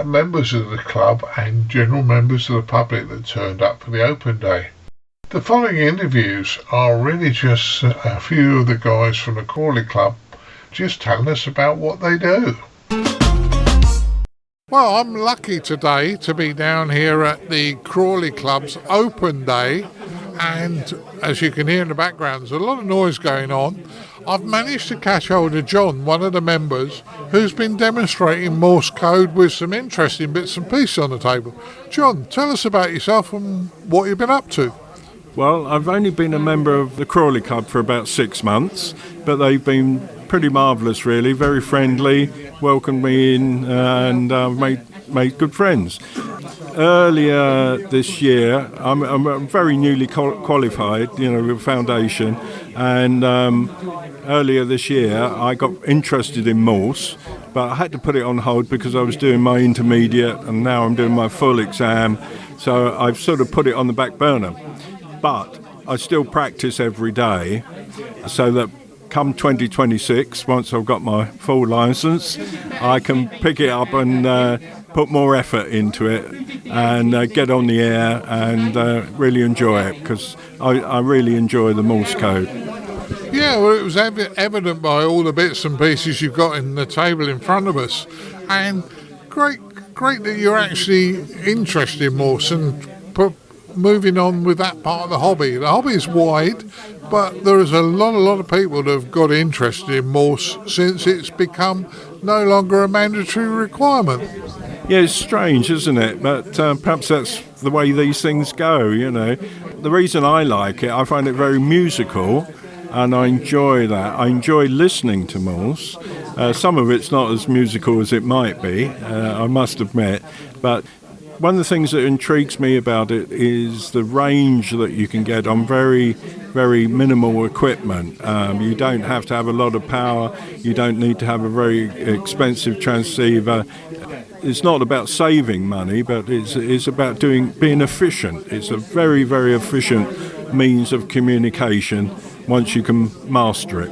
members of the club and general members of the public that turned up for the Open Day. The following interviews are really just a few of the guys from the Crawley Club just telling us about what they do. Well, I'm lucky today to be down here at the Crawley Club's Open Day, and as you can hear in the background, there's a lot of noise going on. I've managed to catch hold of John, one of the members, who's been demonstrating Morse code with some interesting bits and pieces on the table. John, tell us about yourself and what you've been up to. Well, I've only been a member of the Crawley Club for about 6 months, but they've been pretty marvellous, really, very friendly, welcomed me in, and made good friends. Earlier this year, I'm very newly qualified, with Foundation, and earlier this year I got interested in Morse, but I had to put it on hold because I was doing my intermediate, and now I'm doing my full exam, so I've sort of put it on the back burner. But I still practice every day, so that come 2026, once I've got my full licence, I can pick it up and put more effort into it and get on the air and really enjoy it, because I really enjoy the Morse code. Yeah, well, it was evident by all the bits and pieces you've got in the table in front of us, and great that you're actually interested in Morse and moving on with that part of the hobby. The hobby is wide, but there is a lot of people that have got interested in Morse since it's become no longer a mandatory requirement. Yeah, it's strange, isn't it? But perhaps that's the way these things go, The reason I like it, I find it very musical, and I enjoy that. I enjoy listening to Morse. Some of it's not as musical as it might be, I must admit, but one of the things that intrigues me about it is the range that you can get on very very minimal equipment. You don't have to have a lot of power. You don't need to have a very expensive transceiver. It's not about saving money, but it's about being efficient. It's a very, very efficient means of communication once you can master it.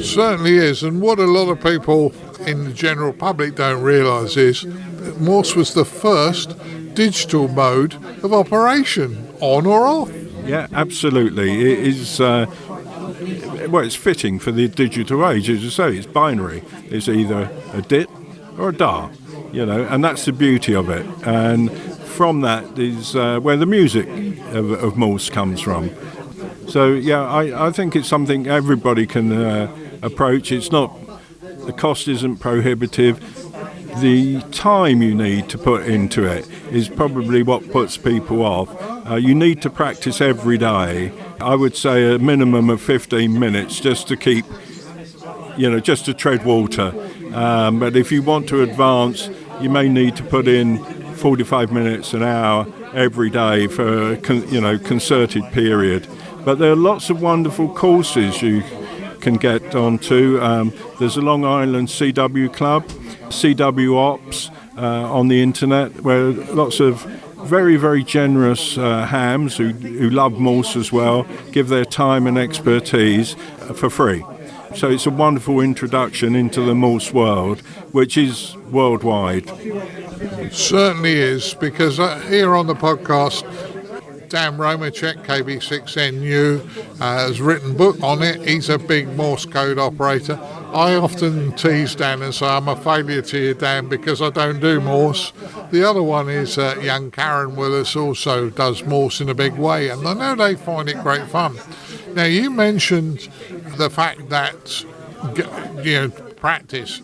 Certainly is, and what a lot of people in the general public don't realise is that Morse was the first digital mode of operation, on or off. Yeah, absolutely. It is. It's fitting for the digital age. As you say, it's binary. It's either a DIT or a DAR, and that's the beauty of it. And from that is where the music of Morse comes from. So, I think it's something everybody can approach. It's not, the cost isn't prohibitive. The time you need to put into it is probably what puts people off. You need to practice every day. I would say a minimum of 15 minutes just to keep, just to tread water. But if you want to advance, you may need to put in 45 minutes, an hour every day for a concerted period. But there are lots of wonderful courses you can get onto. There's a Long Island CW Club, CW Ops on the internet, where lots of very, very generous hams who love Morse as well give their time and expertise for free. So it's a wonderful introduction into the Morse world, which is worldwide. It certainly is, because here on the podcast, Dan Romanchik KB6NU has written a book on it. He's a big Morse code operator. I often tease Dan and say I'm a failure to you, Dan, because I don't do Morse. The other one is young Caryn Willis also does Morse in a big way, and I know they find it great fun. Now, you mentioned the fact that, practice.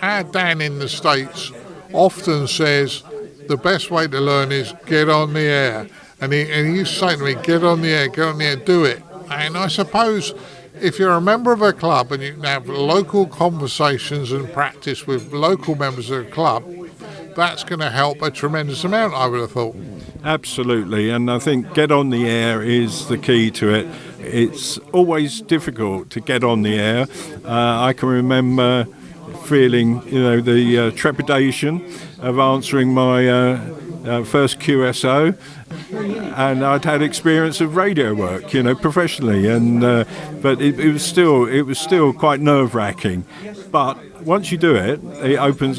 Our Dan in the States often says the best way to learn is get on the air. And he used to say to me, get on the air, do it. And I suppose if you're a member of a club and you can have local conversations and practice with local members of the club, that's going to help a tremendous amount, I would have thought. Absolutely, and I think get on the air is the key to it. It's always difficult to get on the air. I can remember feeling, the trepidation of answering my first QSO, and I'd had experience of radio work, professionally, and but it was still quite nerve-wracking. But once you do it, it opens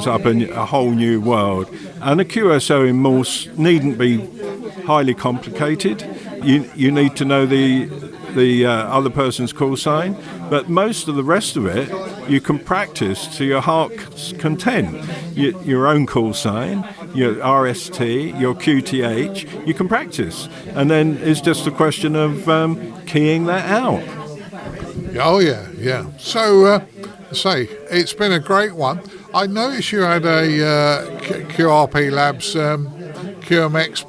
up a whole new world. And a QSO in Morse needn't be highly complicated. You need to know the other person's call sign, but most of the rest of it you can practice to your heart's content. Your own call sign, your RST, your QTH, you can practice, and then it's just a question of keying that out. Oh yeah. So it's been a great one. I noticed you had a QRP Labs QMX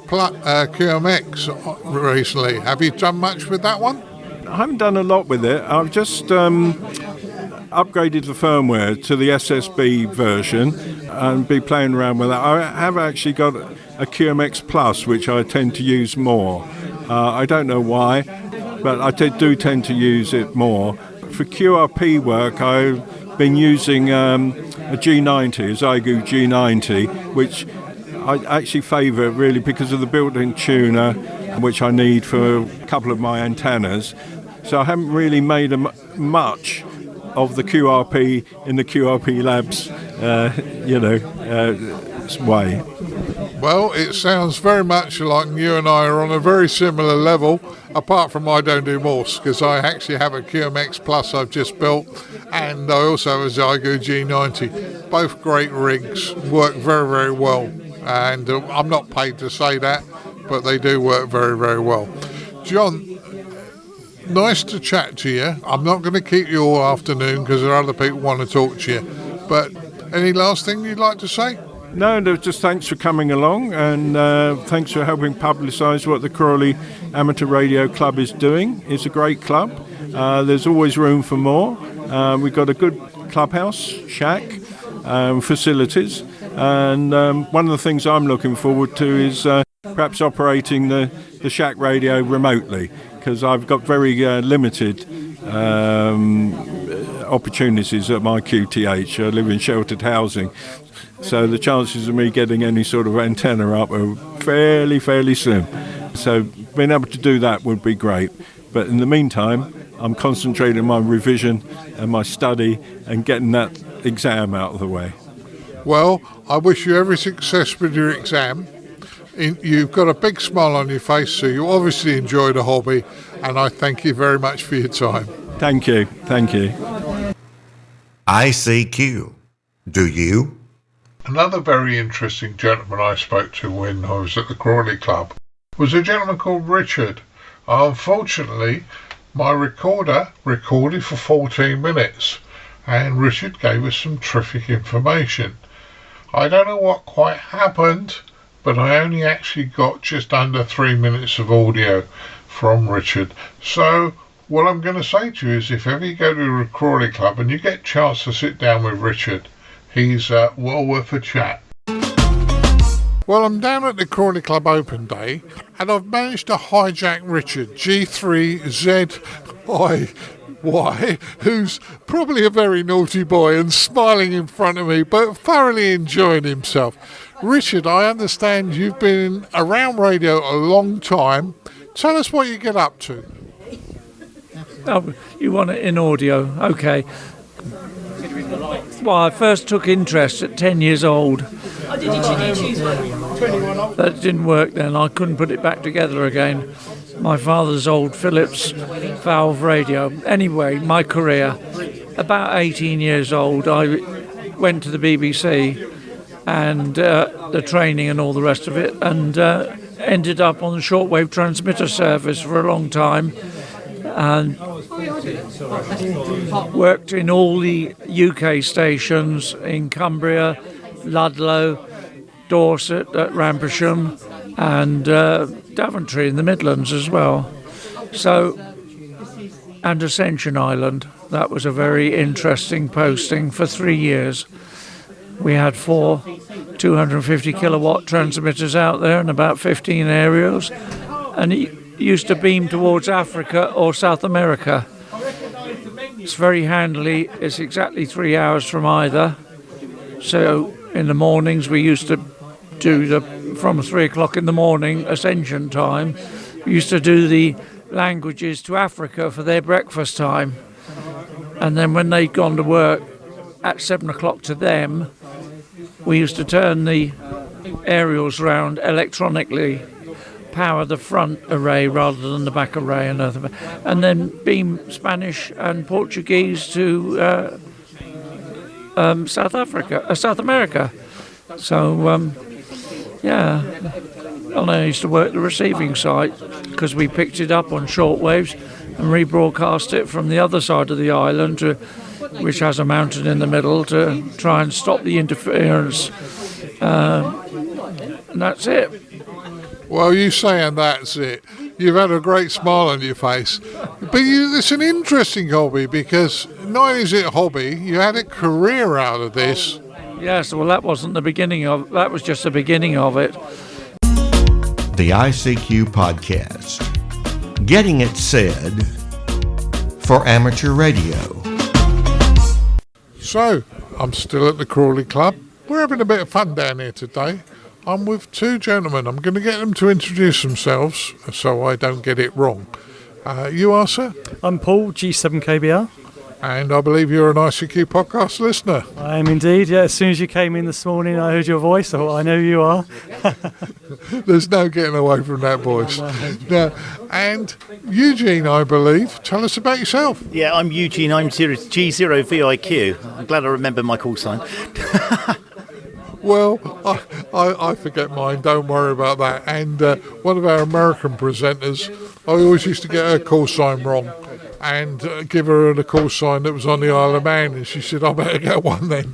recently. Have you done much with that one? I haven't done a lot with it. I've just upgraded the firmware to the SSB version and be playing around with that. I have actually got a QMX Plus, which I tend to use more. I don't know why, but I do tend to use it more. For QRP work, I've been using a G90, a Zygu G90, which I actually favour really because of the built-in tuner, which I need for a couple of my antennas. So I haven't really made much of the QRP in the QRP Labs, way. Well, it sounds very much like you and I are on a very similar level, apart from I don't do Morse, because I actually have a QMX Plus I've just built, and I also have a Zygu G90. Both great rigs, work very, very well. And I'm not paid to say that, but they do work very, very well. John, nice to chat to you. I'm not going to keep you all afternoon because there are other people who want to talk to you. But any last thing you'd like to say? No, just thanks for coming along, and thanks for helping publicise what the Crawley Amateur Radio Club is doing. It's a great club. There's always room for more. We've got a good clubhouse, shack, facilities. And one of the things I'm looking forward to is perhaps operating the shack radio remotely. because I've got very limited opportunities at my QTH. I live in sheltered housing, so the chances of me getting any sort of antenna up are fairly slim. So being able to do that would be great. But in the meantime, I'm concentrating on my revision and my study and getting that exam out of the way. Well, I wish you every success with your exam. You've got a big smile on your face, so you obviously enjoy the hobby, and I thank you very much for your time. Thank you. ICQ. Do you? Another very interesting gentleman I spoke to when I was at the Crawley Club was a gentleman called Richard. Unfortunately, my recorder recorded for 14 minutes, and Richard gave us some terrific information. I don't know what quite happened, but I only actually got just under 3 minutes of audio from Richard. So what I'm going to say to you is, if ever you go to the Crawley Club and you get a chance to sit down with Richard, he's well worth a chat. Well, I'm down at the Crawley Club Open Day, and I've managed to hijack Richard, G3ZIY, who's probably a very naughty boy and smiling in front of me, but thoroughly enjoying himself. Richard, I understand you've been around radio a long time. Tell us what you get up to. Oh, you want it in audio? Okay. Well, I first took interest at 10 years old. That didn't work then. I couldn't put it back together again. My father's old Philips valve radio. Anyway, my career. About 18 years old, I went to the BBC and the training and all the rest of it, and ended up on the shortwave transmitter service for a long time. And worked in all the UK stations in Cumbria, Ludlow, Dorset at Rampersham, and Daventry in the Midlands as well. So, and Ascension Island. That was a very interesting posting for 3 years. We had 4 250 kilowatt transmitters out there and about 15 aerials, and it used to beam towards Africa or South America. It's very handily. It's exactly 3 hours from either. So in the mornings we used to do from 3 o'clock in the morning, Ascension time, we used to do the languages to Africa for their breakfast time. And then when they'd gone to work at 7 o'clock to them, we used to turn the aerials round electronically, power the front array rather than the back array, and then beam Spanish and Portuguese to South America. So yeah, and I used to work the receiving site because we picked it up on shortwaves and rebroadcast it from the other side of the island, which has a mountain in the middle, to try and stop the interference. And that's it. Well, you saying that's it, you've had a great smile on your face. But it's an interesting hobby, because not only is it a hobby, you had a career out of this. Yes, well, that wasn't the beginning of. That was just the beginning of it. The ICQ Podcast. Getting it said for amateur radio. So, I'm still at the Crawley Club. We're having a bit of fun down here today. I'm with 2 gentlemen. I'm going to get them to introduce themselves so I don't get it wrong. You are, sir? I'm Paul, G7KBR. And I believe you're an ICQ podcast listener. I am indeed, yeah. As soon as you came in this morning, I heard your voice. I thought, I know who you are. There's no getting away from that voice. Now, and Eugene, I believe, tell us about yourself. Yeah, I'm Eugene. I'm G0VIQ. I'm glad I remember my call sign. Well, I forget mine, don't worry about that. And one of our American presenters, I always used to get her call sign wrong and give her the call sign that was on the Isle of Man, and she said, I better get one then.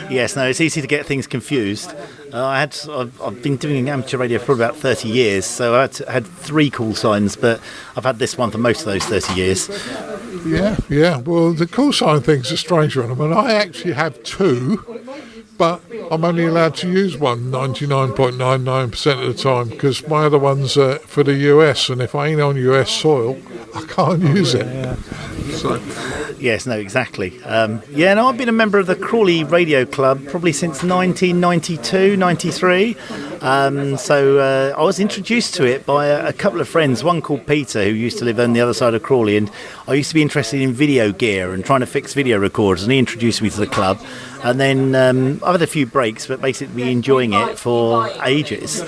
Yes, no, it's easy to get things confused. I've been doing amateur radio for about 30 years, so I had 3 call signs, but I've had this one for most of those 30 years. Yeah. Well, the call sign thing's a strange one. I mean, I actually have 2, but I'm only allowed to use one 99.99% of the time, because my other one's for the US, and if I ain't on US soil, I can't use it. So. Yes, no, exactly. I've been a member of the Crawley Radio Club probably since 1992, 93. I was introduced to it by a couple of friends, one called Peter, who used to live on the other side of Crawley, and I used to be interested in video gear and trying to fix video recorders, and he introduced me to the club. And then I've had a few breaks, but basically been enjoying it for ages.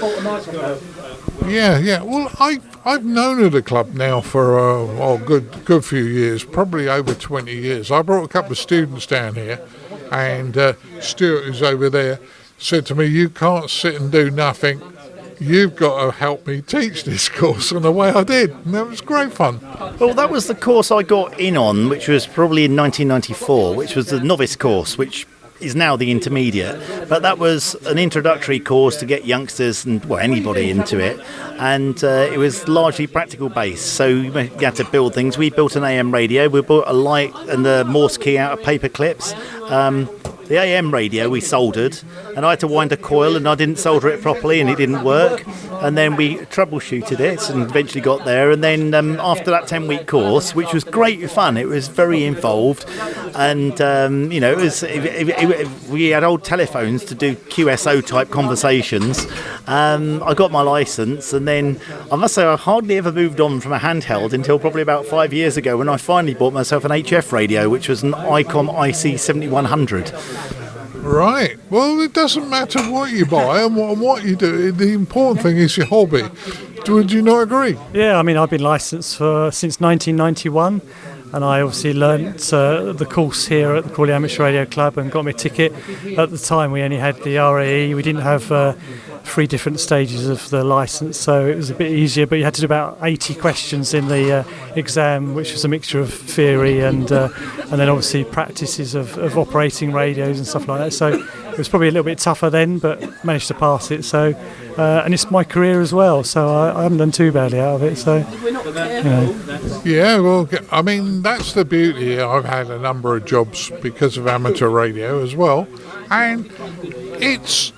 Yeah. Well, I've known of the club now for a good few years, probably over 20 years. I brought a couple of students down here, and Stuart, who's over there, said to me, "You can't sit and do nothing. You've got to help me teach this course," and the way I did, and that was great fun. Well, that was the course I got in on, which was probably in 1994, which was the novice course, which is now the intermediate, but that was an introductory course to get youngsters and anybody into it, and it was largely practical based, so you had to build things. We built an AM radio, we built a light and the Morse key out of paper clips. The AM radio we soldered, and I had to wind a coil, and I didn't solder it properly and it didn't work, and then we troubleshooted it and eventually got there. And then after that 10-week course, which was great fun, it was very involved, and we had old telephones to do QSO type conversations. I got my license, and then I must say I hardly ever moved on from a handheld until probably about 5 years ago, when I finally bought myself an HF radio, which was an ICOM IC7100. Right. Well, it doesn't matter what you buy and what you do. The important thing is your hobby. Would you not agree? Yeah, I mean, I've been licensed since 1991, and I obviously learnt the course here at the Crawley Amateur Radio Club and got my ticket. At the time, we only had the RAE. We didn't have 3 different stages of the licence, so it was a bit easier, but you had to do about 80 questions in the exam, which was a mixture of theory and then obviously practices of operating radios and stuff like that, so it was probably a little bit tougher then, but managed to pass it. So and it's my career as well, so I haven't done too badly out of it. So Yeah, well, I mean, that's the beauty. I've had a number of jobs because of amateur radio as well, and it's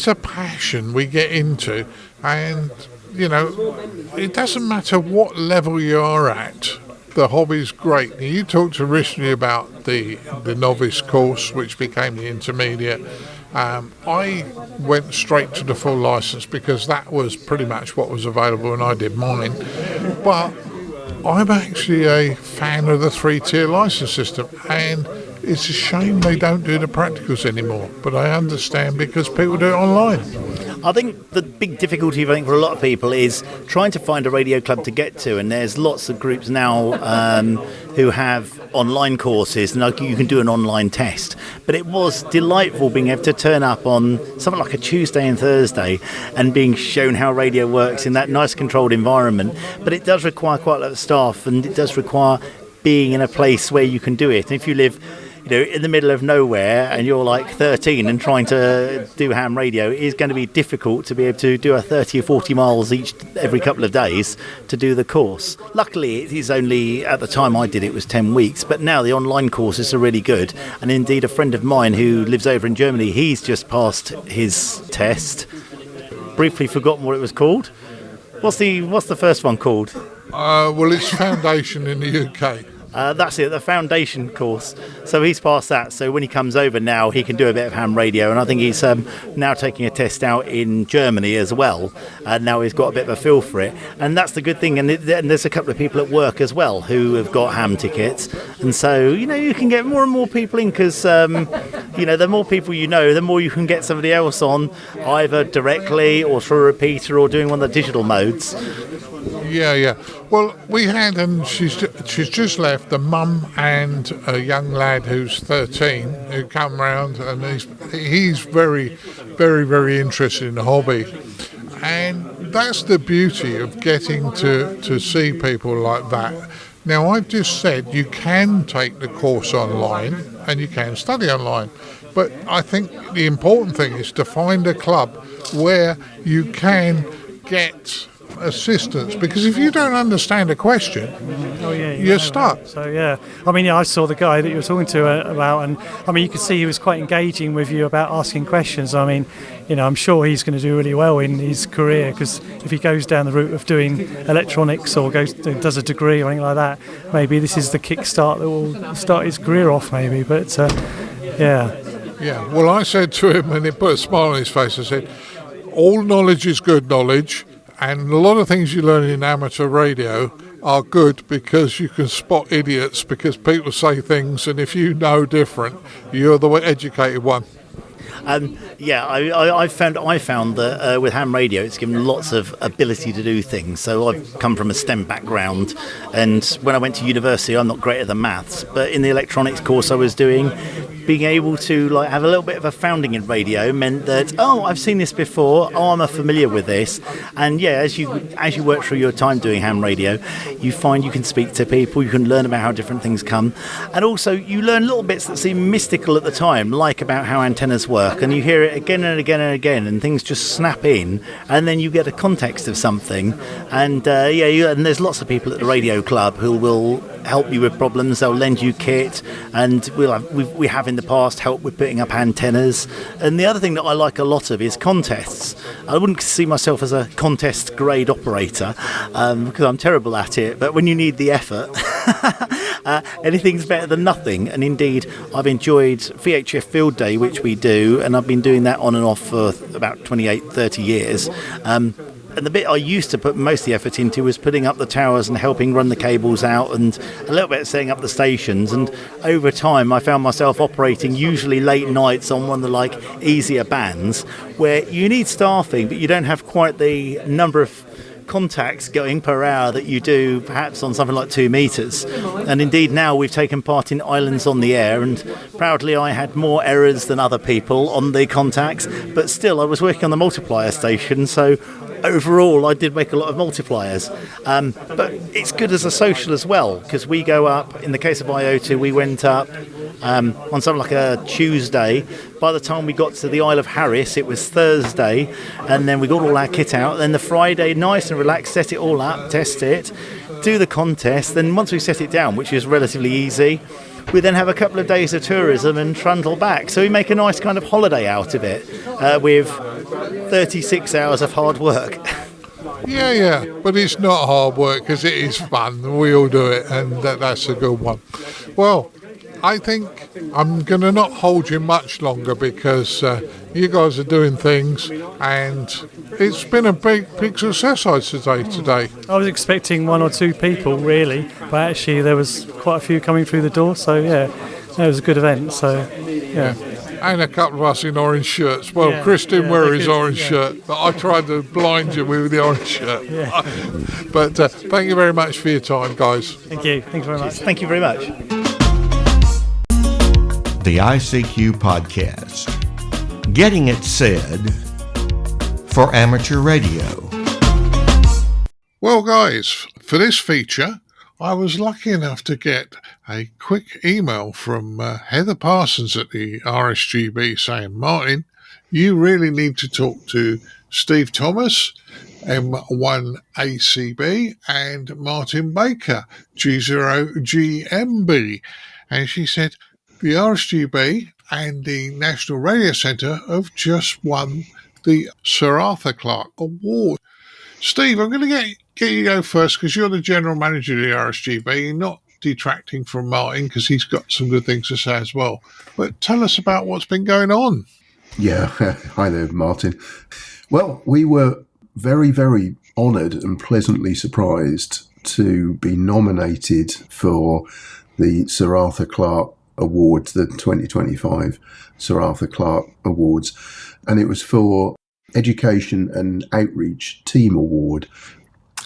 a passion we get into, and it doesn't matter what level you are at. The hobby's great. Now, you talked originally about the novice course, which became the intermediate. I went straight to the full license because that was pretty much what was available, and I did mine. But I'm actually a fan of the 3-tier license system, and it's a shame they don't do the practicals anymore, but I understand because people do it online. I think the big difficulty, for a lot of people is trying to find a radio club to get to, and there's lots of groups now who have online courses, and you can do an online test. But it was delightful being able to turn up on something like a Tuesday and Thursday and being shown how radio works in that nice controlled environment. But it does require quite a lot of staff, and it does require being in a place where you can do it. And if you live in the middle of nowhere and you're like 13 and trying to do ham radio, it is going to be difficult to be able to do a 30 or 40 miles every couple of days to do the course. Luckily, it is only, at the time I did it, was 10 weeks, but now the online courses are really good. And indeed, a friend of mine who lives over in Germany, he's just passed his test. Briefly forgotten what it was called. What's the first one called? Well, it's Foundation in the UK. That's it, the foundation course. So he's passed that. So when he comes over now, he can do a bit of ham radio. And I think he's now taking a test out in Germany as well. And now he's got a bit of a feel for it. And that's the good thing. And there's a couple of people at work as well who have got ham tickets. And so, you can get more and more people in because, the more people the more you can get somebody else on, either directly or through a repeater or doing one of the digital modes. Yeah. Well, we had, and she's just left, the mum and a young lad who's 13 who come round, and he's very, very, very interested in the hobby. And that's the beauty of getting to see people like that. Now, I've just said you can take the course online and you can study online, but I think the important thing is to find a club where you can get assistance, because if you don't understand a question, you're stuck. So I mean, I saw the guy that you were talking to about, and I mean, you could see he was quite engaging with you about asking questions. I mean, I'm sure he's going to do really well in his career, because if he goes down the route of doing electronics or does a degree or anything like that, maybe this is the kickstart that will start his career off, maybe. But Yeah, well, I said to him, and it put a smile on his face, I said, all knowledge is good knowledge, and a lot of things you learn in amateur radio are good because you can spot idiots, because people say things, and if you know different, you're the educated one. I found that with ham radio, it's given lots of ability to do things. So I've come from a STEM background, and when I went to university, I'm not great at the maths, but in the electronics course I was doing, being able to have a little bit of a founding in radio meant that, I've seen this before, I'm familiar with this. And as you work through your time doing ham radio, you find you can speak to people, you can learn about how different things come, and also you learn little bits that seem mystical at the time, like about how antennas work, and you hear it again and again and again, and things just snap in, and then you get a context of something. And and there's lots of people at the radio club who will help you with problems. They'll lend you kit, and we have in the past helped with putting up antennas. And the other thing that I like a lot of is contests. I wouldn't see myself as a contest grade operator because I'm terrible at it, but when you need the effort anything's better than nothing. And indeed, I've enjoyed VHF Field Day, which we do, and I've been doing that on and off for about 28-30 years. And the bit I used to put most of the effort into was putting up the towers and helping run the cables out, and a little bit setting up the stations. And over time, I found myself operating usually late nights on one of the easier bands, where you need staffing, but you don't have quite the number of contacts going per hour that you do perhaps on something like 2 meters. And indeed now we've taken part in Islands on the Air, and proudly I had more errors than other people on the contacts, but still I was working on the multiplier station, so overall I did make a lot of multipliers. But it's good as a social as well, because we go up, in the case of IO2 we went up on something like a Tuesday. By the time we got to the Isle of Harris it was Thursday, and then we got all our kit out. Then the Friday, nice and relaxed, set it all up, test it, do the contest. Then once we set it down, which is relatively easy, we then have a couple of days of tourism and trundle back. So we make a nice kind of holiday out of it with 36 hours of hard work. Yeah, but it's not hard work because it is fun. We all do it, and that's a good one. Well, I think I'm going to not hold you much longer because you guys are doing things, and it's been a big success, I'd say, today. I was expecting 1 or 2 people, really, but actually there was quite a few coming through the door, so it was a good event, so yeah. And a couple of us in orange shirts. Well, Chris didn't wear his orange shirt, but I tried to blind you with the orange shirt. Yeah. But thank you very much for your time, guys. Thank you. Thank you very much. Thank you very much. The ICQ Podcast. Getting it said for amateur radio. Well, guys, for this feature, I was lucky enough to get a quick email from Heather Parsons at the RSGB saying, Martin, you really need to talk to Steve Thomas, M1ACB, and Martin Baker, G0GMB. And she said, the RSGB and the National Radio Centre have just won the Sir Arthur Clarke Award. Steve, I'm going to get you go first because you're the general manager of the RSGB, not detracting from Martin because he's got some good things to say as well. But tell us about what's been going on. Yeah, hi there, Martin. Well, we were very, very honoured and pleasantly surprised to be nominated for the Sir Arthur Clarke Awards, the 2025 Sir Arthur Clarke Awards. And it was for Education and Outreach Team Award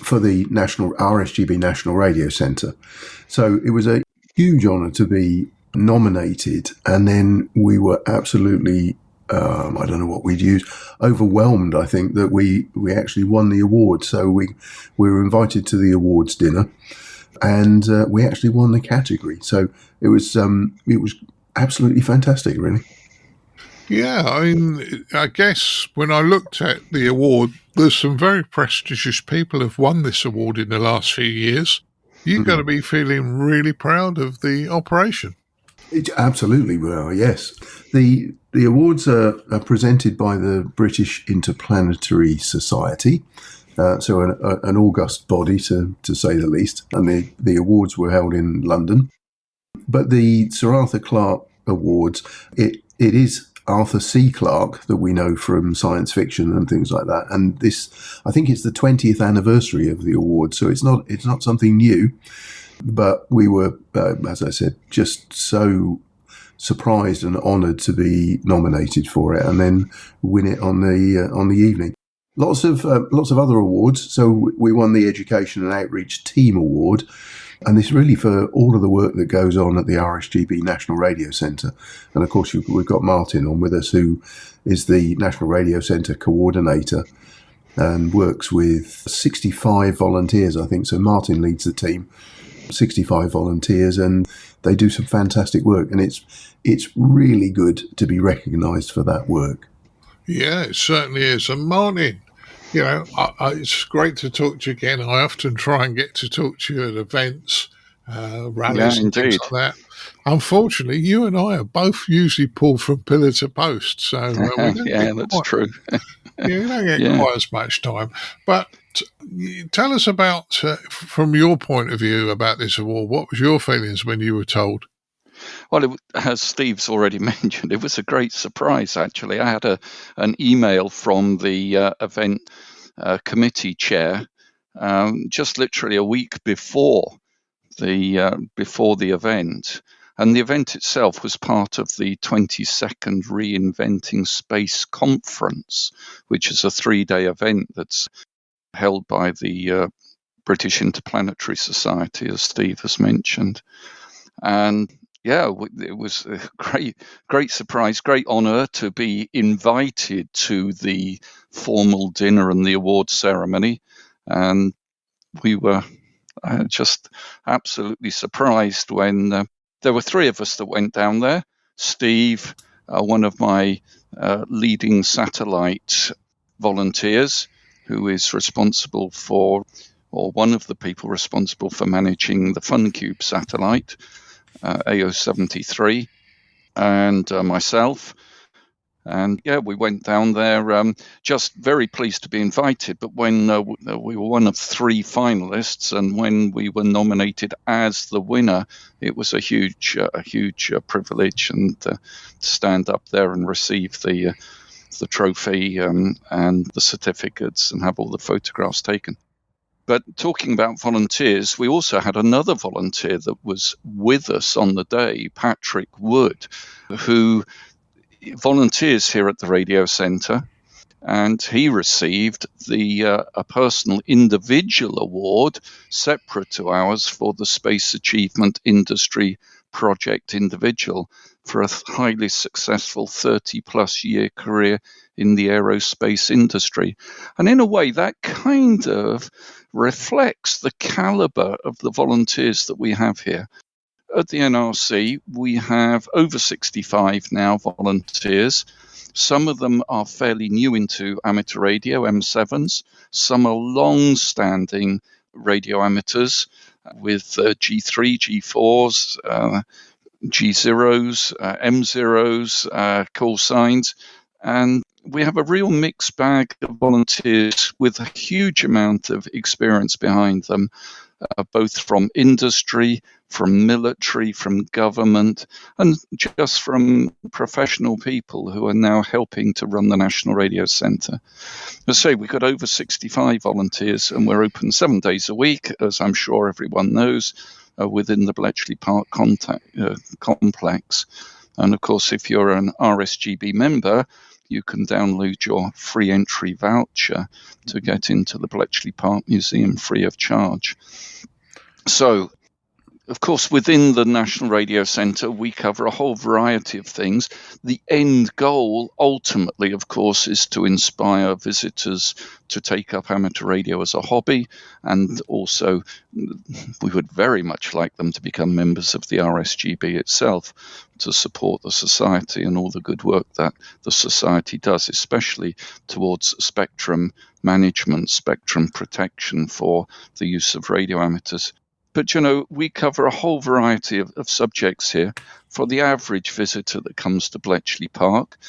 for the RSGB National Radio Centre. So it was a huge honour to be nominated, and then we were absolutely, I don't know what we'd use, overwhelmed, I think, that we actually won the award. So we were invited to the awards dinner, and we actually won the category. So it was absolutely fantastic, really. Yeah, I mean, I guess when I looked at the award, there's some very prestigious people who've won this award in the last few years. You've got to be feeling really proud of the operation. It absolutely will, yes. The awards are presented by the British Interplanetary Society, so an august body, to say the least, and the awards were held in London. But the Sir Arthur Clarke Awards, it is Arthur C. Clarke that we know from science fiction and things like that, and this, I think it's the 20th anniversary of the award, so it's not something new. But we were, as I said, just so surprised and honoured to be nominated for it, and then win it on the evening. Lots of other awards. So we won the Education and Outreach Team Award, and this really for all of the work that goes on at the RSGB National Radio Centre. And of course, we've got Martin on with us, who is the National Radio Centre coordinator and works with 65 volunteers, I think. So Martin leads the team. 65 volunteers, and they do some fantastic work, and it's really good to be recognised for that work. Yeah, it certainly is. And Martin, it's great to talk to you again. I often try and get to talk to you at events, rallies and things like that. Unfortunately, you and I are both usually pulled from pillar to post, so we don't that's true. You don't get quite as much time. But tell us about, from your point of view, about this award. What was your feelings when you were told? Well, as Steve's already mentioned, it was a great surprise, actually. I had an email from the event committee chair just literally a week before the event. And the event itself was part of the 22nd Reinventing Space Conference, which is a 3-day event that's held by the British Interplanetary Society, as Steve has mentioned. And it was a great surprise, great honour to be invited to the formal dinner and the awards ceremony. And we were just absolutely surprised when there were 3 of us that went down there. Steve, one of my leading satellite volunteers, who is responsible for, or one of the people responsible for managing the FunCube satellite, AO73, and myself. And we went down there, just very pleased to be invited. But when we were one of 3 finalists, and when we were nominated as the winner, it was a huge privilege, and to stand up there and receive the trophy and the certificates and have all the photographs taken. But talking about volunteers, we also had another volunteer that was with us on the day, Patrick Wood, who volunteers here at the Radio Centre, and he received a personal individual award separate to ours for the Space Achievement Industry Project Individual for a highly successful 30-plus year career in the aerospace industry. And in a way, that kind of reflects the calibre of the volunteers that we have here. At the NRC, we have over 65 now volunteers. Some of them are fairly new into amateur radio, M7s. Some are long-standing radio amateurs with G3, G4s, G0s, M0s, call signs. And we have a real mixed bag of volunteers with a huge amount of experience behind them, both from industry, from military, from government, and just from professional people who are now helping to run the National Radio Centre. As I say, we've got over 65 volunteers, and we're open 7 days a week, as I'm sure everyone knows, within the Bletchley Park complex. And of course, if you're an RSGB member, you can download your free entry voucher to get into the Bletchley Park Museum free of charge. So Of course, within the National Radio Centre, we cover a whole variety of things. The end goal, ultimately, of course, is to inspire visitors to take up amateur radio as a hobby, and also we would very much like them to become members of the RSGB itself to support the society and all the good work that the society does, especially towards spectrum management, spectrum protection for the use of radio amateurs. But, we cover a whole variety of subjects here. For the average visitor that comes to Bletchley Park,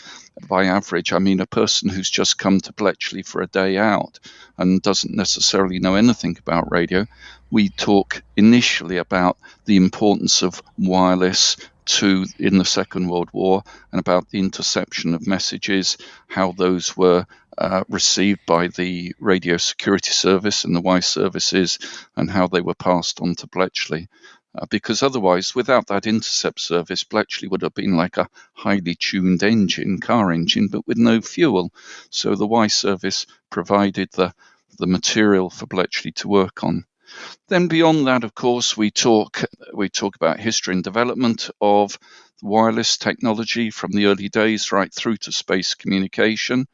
by average, I mean a person who's just come to Bletchley for a day out and doesn't necessarily know anything about radio, we talk initially about the importance of wireless in the Second World War and about the interception of messages, how those were received by the Radio Security Service and the Y services, and how they were passed on to Bletchley. Because otherwise, without that intercept service, Bletchley would have been like a highly tuned car engine, but with no fuel. So the Y service provided the material for Bletchley to work on. Then beyond that, of course, we talk about history and development of wireless technology from the early days right through to space communication.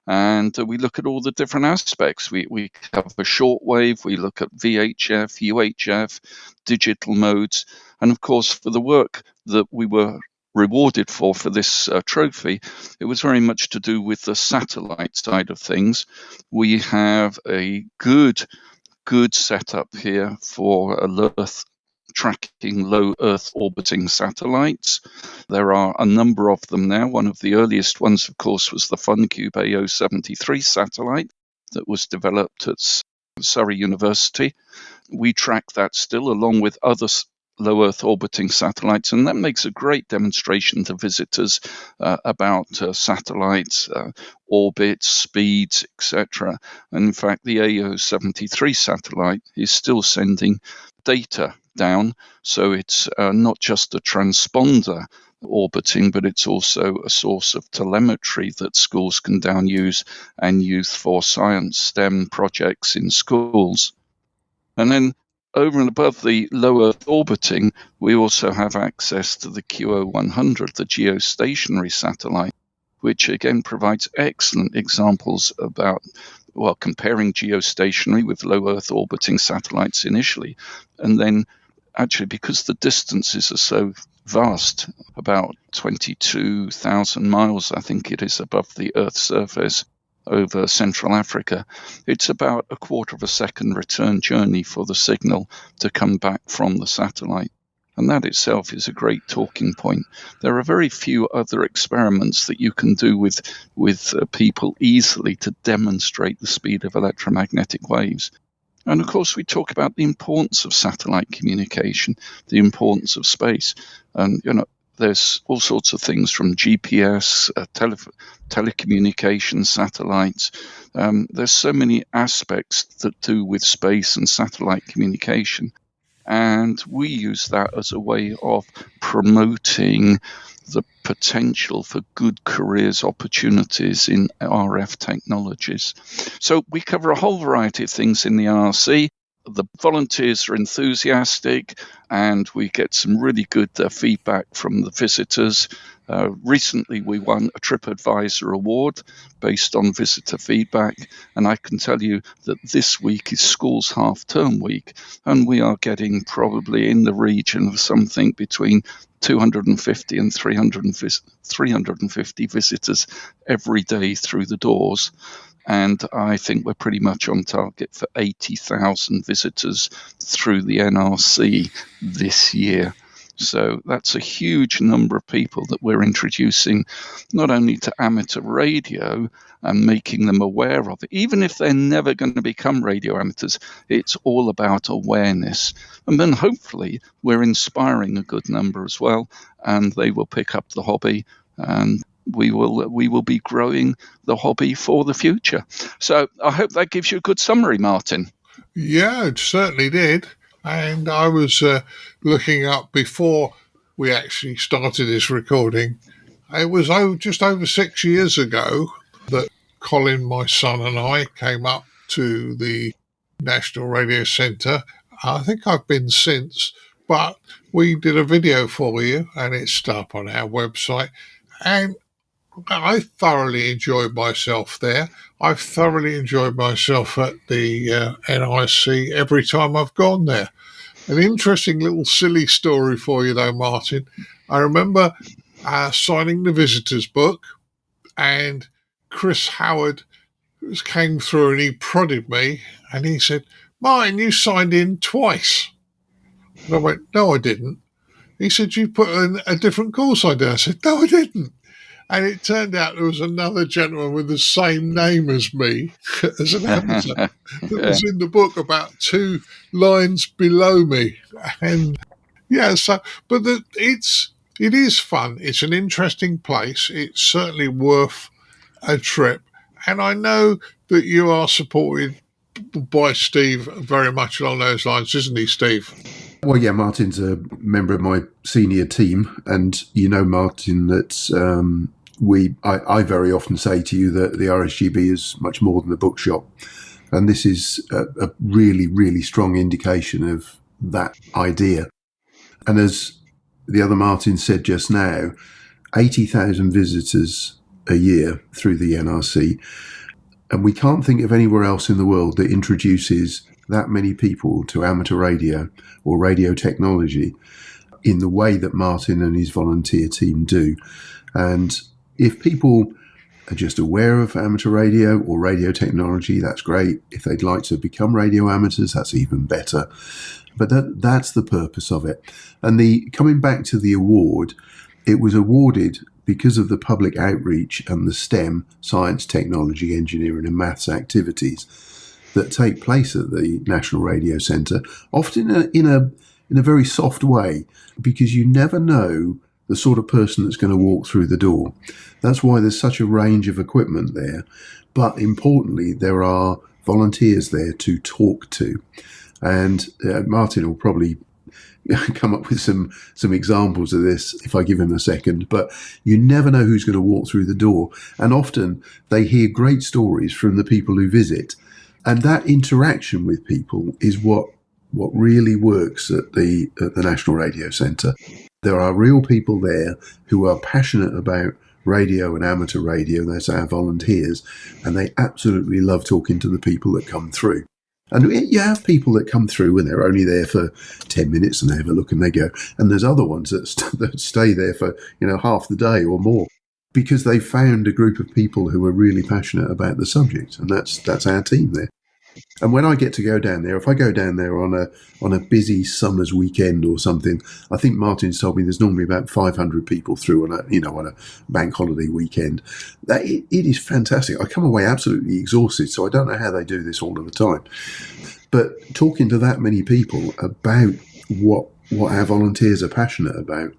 And we look at all the different aspects. We cover shortwave, we look at VHF, UHF, digital modes. And of course, for the work that we were rewarded for this trophy, it was very much to do with the satellite side of things. We have a good setup here for Earth tracking low Earth orbiting satellites. There are a number of them now. One of the earliest ones, of course, was the FunCube AO73 satellite that was developed at Surrey University. We track that still along with other low Earth orbiting satellites, and that makes a great demonstration to visitors about satellites, orbits, speeds, etc. And in fact, the AO73 satellite is still sending data down, so it's not just a transponder orbiting, but it's also a source of telemetry that schools can use and use for science STEM projects in schools. And then over and above the low Earth orbiting, we also have access to the QO100, the geostationary satellite, which again provides excellent examples about comparing geostationary with low Earth orbiting satellites initially, and then actually, because the distances are so vast, about 22,000 miles, I think it is, above the Earth's surface over Central Africa, it's about a quarter of a second return journey for the signal to come back from the satellite. And that itself is a great talking point. There are very few other experiments that you can do with people easily to demonstrate the speed of electromagnetic waves. And of course, we talk about the importance of satellite communication, the importance of space. And, there's all sorts of things from GPS, telecommunications, satellites. There's so many aspects that do with space and satellite communication. And we use that as a way of promoting the potential for good careers opportunities in RF technologies. So we cover a whole variety of things in the RC. The volunteers are enthusiastic, and we get some really good feedback from the visitors. Recently, we won a TripAdvisor award based on visitor feedback, and I can tell you that this week is school's half-term week, and we are getting probably in the region of something between 250 and 350 visitors every day through the doors. And I think we're pretty much on target for 80,000 visitors through the NRC this year. So that's a huge number of people that we're introducing not only to amateur radio and making them aware of it. Even if they're never going to become radio amateurs, it's all about awareness. And then hopefully we're inspiring a good number as well, and they will pick up the hobby, and we will be growing the hobby for the future. So I hope that gives you a good summary, Martin. Yeah, it certainly did. And I was looking up before we actually started this recording. It was just over 6 years ago that Colin, my son, and I came up to the National Radio Centre. I think I've been since, but we did a video for you, and it's up on our website. And I thoroughly enjoyed myself there. I've thoroughly enjoyed myself at the NIC every time I've gone there. An interesting little silly story for you, though, Martin. I remember signing the visitors book, and Chris Howard came through and he prodded me, and he said, "Martin, you signed in twice." And I went, "No, I didn't." He said, "You put in a different course I did." I said, "No, I didn't." And it turned out there was another gentleman with the same name as me, as an amateur, that was in the book about 2 lines below me. And yeah, so, but it is fun. It's an interesting place. It's certainly worth a trip. And I know that you are supported by Steve very much along those lines, isn't he, Steve? Well, yeah, Martin's a member of my senior team, and you know, Martin, that I very often say to you that the RSGB is much more than a bookshop, and this is a really, really strong indication of that idea. And as the other Martin said just now, 80,000 visitors a year through the NRC, and we can't think of anywhere else in the world that introduces that many people to amateur radio or radio technology in the way that Martin and his volunteer team do. And if people are just aware of amateur radio or radio technology, that's great. If they'd like to become radio amateurs, that's even better. But that's the purpose of it. And coming back to the award, it was awarded because of the public outreach and the STEM, science, technology, engineering and maths activities that take place at the National Radio Centre, often in a very soft way, because you never know the sort of person that's going to walk through the door. That's why there's such a range of equipment there. But importantly, there are volunteers there to talk to. And Martin will probably come up with some examples of this if I give him a second. But you never know who's going to walk through the door. And often they hear great stories from the people who visit. And that interaction with people is what really works at the National Radio Centre. There are real people there who are passionate about radio and amateur radio. That's our volunteers, and they absolutely love talking to the people that come through. And you have people that come through and they're only there for 10 minutes and they have a look and they go. And there's other ones that stay there for half the day or more, because they found a group of people who are really passionate about the subject, and that's our team there. And when I get to go down there, if I go down there on a busy summer's weekend or something, I think Martin's told me there's normally about 500 people through on a bank holiday weekend. It is fantastic. I come away absolutely exhausted, so I don't know how they do this all of the time. But talking to that many people about what our volunteers are passionate about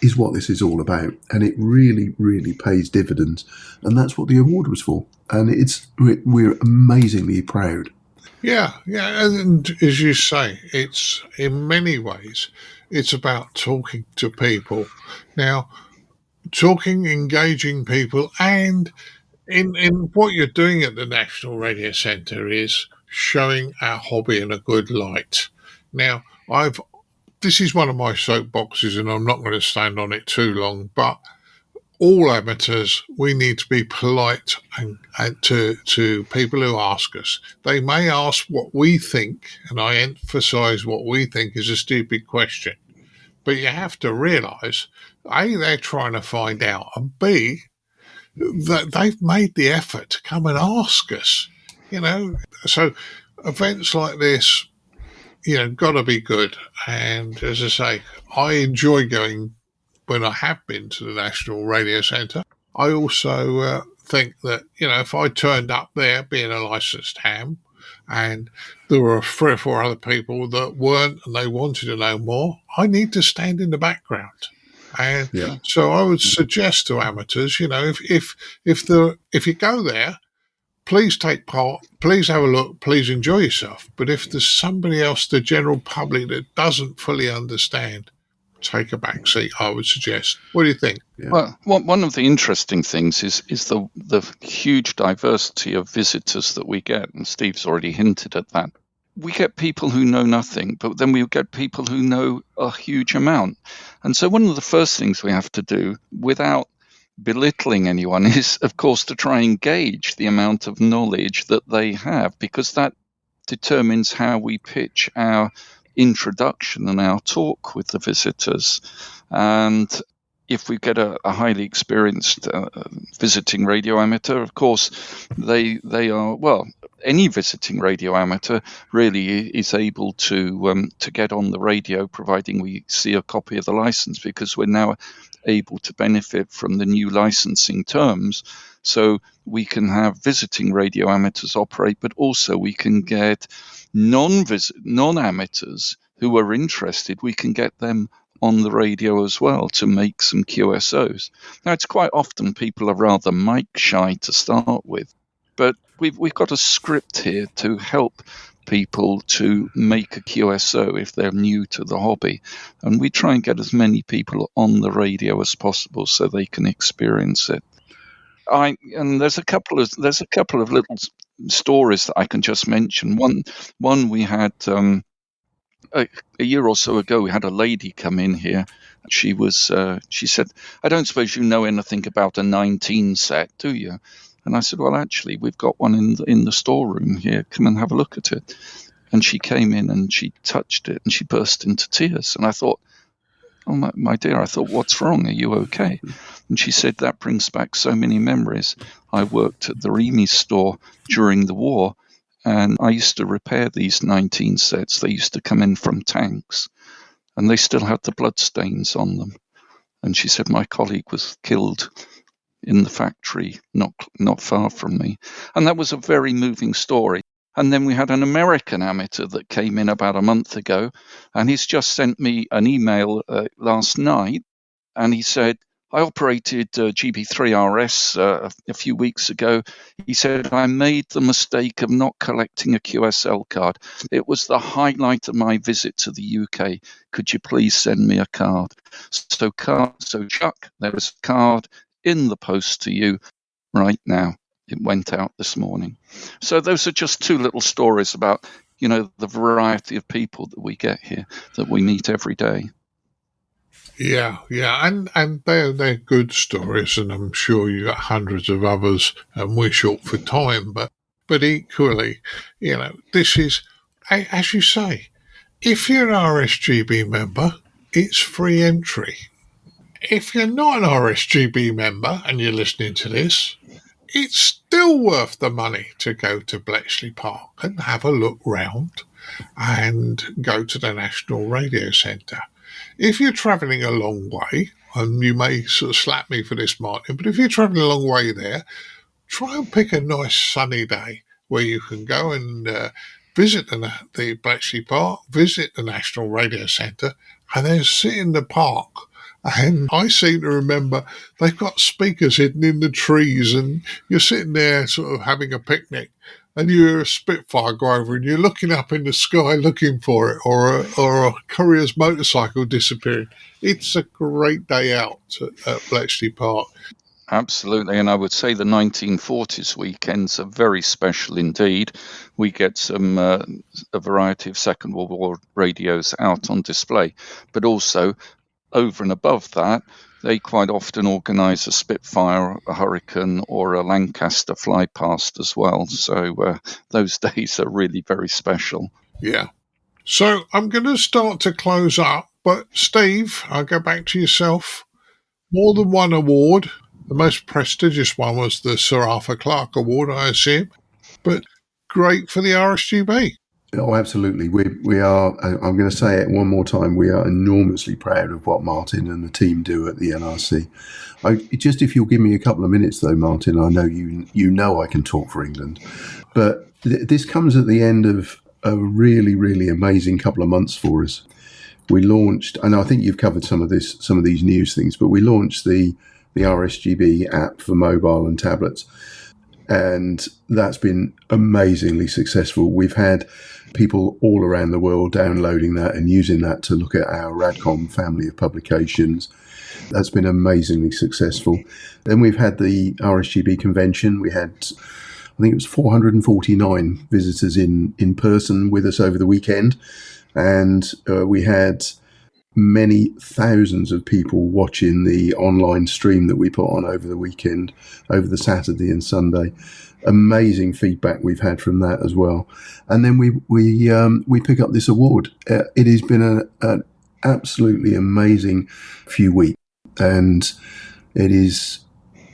is what this is all about, and it really, really pays dividends. And that's what the award was for. And we're amazingly proud. Yeah, and as you say, it's in many ways, it's about talking to people. Now, engaging people, and in what you're doing at the National Radio Centre is showing our hobby in a good light. Now, this is one of my soapboxes, and I'm not going to stand on it too long, but all amateurs, we need to be polite and to people who ask us. They may ask what we think, and I emphasise what we think is a stupid question. But you have to realise, A, they're trying to find out, and B, that they've made the effort to come and ask us. So events like this, got to be good. And as I say, I enjoy going when I have been to the National Radio Centre. I also think that, if I turned up there being a licensed ham and there were 3 or 4 other people that weren't and they wanted to know more, I need to stand in the background. And so I would suggest to amateurs, if you go there, please take part, please have a look, please enjoy yourself. But if there's somebody else, the general public, that doesn't fully understand, take a back seat, I would suggest. What do you think? Yeah. Well, one of the interesting things is the huge diversity of visitors that we get, and Steve's already hinted at that. we get people who know nothing, but then we get people who know a huge amount. And so one of the first things we have to do, without belittling anyone, is, of course, to try and gauge the amount of knowledge that they have, because that determines how we pitch our introduction and our talk with the visitors. And if we get a highly experienced visiting radio amateur, of course, they are, well, any visiting radio amateur really is able to get on the radio, providing we see a copy of the license, because we're now able to benefit from the new licensing terms. So we can have visiting radio amateurs operate, but also we can get non-amateurs who are interested. We can get them on the radio as well to make some QSOs. Now, it's quite often people are rather mic shy to start with, but we've got a script here to help people to make a QSO if they're new to the hobby, and we try and get as many people on the radio as possible so they can experience it. And there's a couple of little stories that I can just mention. One we had a year or so ago. We had a lady come in here. She said, "I don't suppose you know anything about a 19 set, do you?" And I said, "Well, actually, we've got one in the storeroom here. Come and have a look at it." And she came in and she touched it and she burst into tears. And I thought, "Oh, my dear," I thought, "what's wrong? Are you okay?" And she said, "That brings back so many memories. I worked at the Remy store during the war, and I used to repair these 19 sets. They used to come in from tanks, and they still had the blood stains on them." And she said, "My colleague was killed in the factory not far from me." And that was a very moving story. And then we had an American amateur that came in about a month ago, and he's just sent me an email last night, and he said, "I operated GB3RS a few weeks ago." He said, "I made the mistake of not collecting a QSL card. It was the highlight of my visit to the UK. Could you please send me a card?" So Chuck, there is a card in the post to you right now. It went out this morning. So those are just two little stories about, the variety of people that we get here, that we meet every day. Yeah, and they're good stories, and I'm sure you got hundreds of others, and we're short for time, but equally, this is, as you say, if you're an RSGB member, it's free entry. If you're not an RSGB member and you're listening to this, it's still worth the money to go to Bletchley Park and have a look round and go to the National Radio Centre. If you're travelling a long way, and you may sort of slap me for this, Martin, but if you're travelling a long way there, try and pick a nice sunny day where you can go and visit the Bletchley Park, visit the National Radio Centre, and then sit in the park. And I seem to remember they've got speakers hidden in the trees, and you're sitting there sort of having a picnic, and you hear a Spitfire go over, and you're looking up in the sky looking for it, or a courier's motorcycle disappearing. It's a great day out at Bletchley Park. Absolutely, and I would say the 1940s weekends are very special indeed. We get a variety of Second World War radios out on display, but also over and above that, they quite often organise a Spitfire, a Hurricane, or a Lancaster fly past as well. So those days are really very special. Yeah. So I'm going to start to close up, but Steve, I'll go back to yourself. More than one award. The most prestigious one was the Sir Arthur Clarke Award, I assume, but great for the RSGB. Oh, absolutely. We are, I'm going to say it one more time, we are enormously proud of what Martin and the team do at the NRC. Just if you'll give me a couple of minutes, though, Martin, I know you know I can talk for England, but this comes at the end of a really, really amazing couple of months for us. We launched, and I think you've covered some of these news things, but we launched the RSGB app for mobile and tablets, and that's been amazingly successful. We've had people all around the world downloading that and using that to look at our Radcom family of publications. That's been amazingly successful. Then we've had the RSGB convention. We had, think it was 449 visitors in person with us over the weekend. And we had many thousands of people watching the online stream that we put on over the weekend, over the Saturday and Sunday. Amazing feedback we've had from that as well. And then we pick up this award. It has been an absolutely amazing few weeks, and it is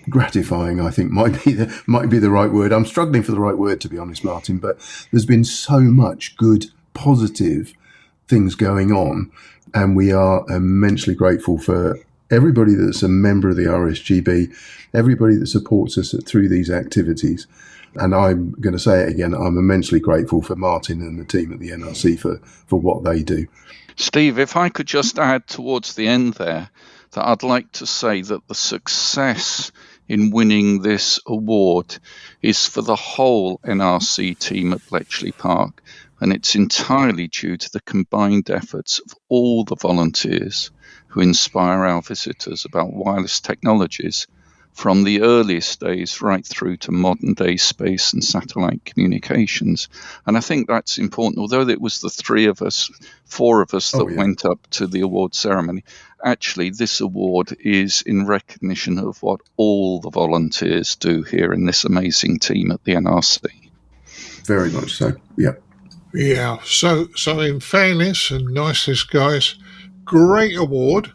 gratifying, I think, might be the right word. I'm struggling for the right word, to be honest, Martin, but there's been so much good, positive things going on, and we are immensely grateful for everybody that's a member of the RSGB, everybody that supports us through these activities. And I'm going to say it again, I'm immensely grateful for Martin and the team at the NRC for what they do. Steve, if I could just add towards the end there, that I'd like to say that the success in winning this award is for the whole NRC team at Bletchley Park, and it's entirely due to the combined efforts of all the volunteers who inspire our visitors about wireless technologies from the earliest days right through to modern day space and satellite communications. And I think that's important. Although it was the four of us that went up to the award ceremony, actually this award is in recognition of what all the volunteers do here in this amazing team at the NRC. Very much so, yeah. Yeah, so in fairness and niceness, guys, great award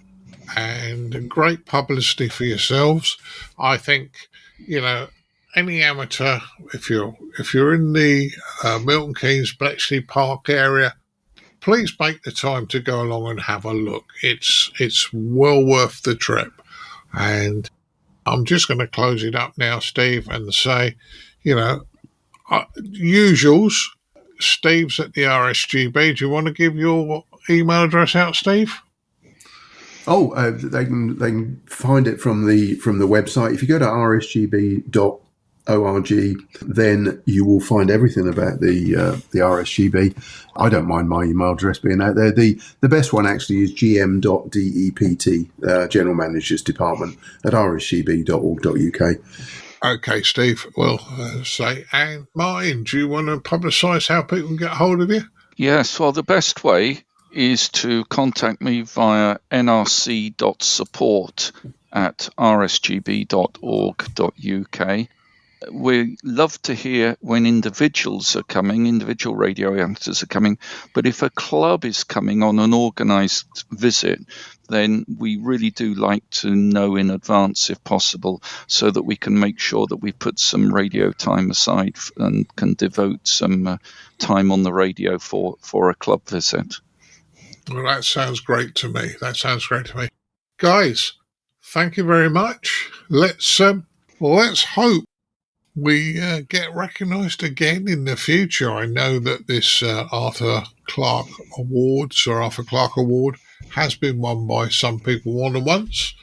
and great publicity for yourselves. I think, any amateur, if you're in the Milton Keynes, Bletchley Park area, please make the time to go along and have a look. It's well worth the trip. And I'm just going to close it up now, Steve, and say, usuals. Steve's at the RSGB. Do you want to give your email address out, Steve? They can find it from the website. If you go to rsgb.org, then you will find everything about the RSGB. I don't mind my email address being out there. The best one actually is gm.dept, General Managers Department at rsgb.org.uk. Okay, Steve. Well, and Martin, do you want to publicise how people can get hold of you? Yes, well, the best way is to contact me via nrc.support@rsgb.org.uk. We love to hear when individual radio amateurs are coming, but if a club is coming on an organised visit, then we really do like to know in advance if possible, so that we can make sure that we put some radio time aside and can devote some time on the radio for a club visit. Well, that sounds great to me. Guys, thank you very much. Let's hope we get recognised again in the future. I know that this Arthur Clarke Award has been won by some people more than once.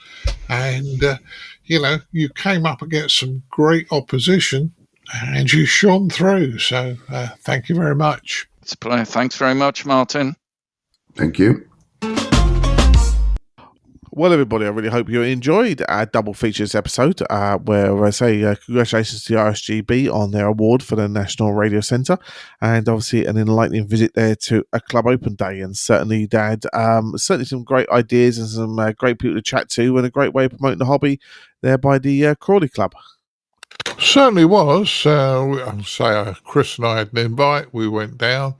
And, you came up against some great opposition and you shone through. So thank you very much. It's a pleasure. Thanks very much, Martin. Thank you. Well, everybody, I really hope you enjoyed our double features episode where I say congratulations to the RSGB on their award for the National Radio Centre, and obviously an enlightening visit there to a club open day. And certainly, Dad, certainly some great ideas and some great people to chat to, and a great way of promoting the hobby there by the Crawley Club. Certainly was. Chris and I had an invite. We went down,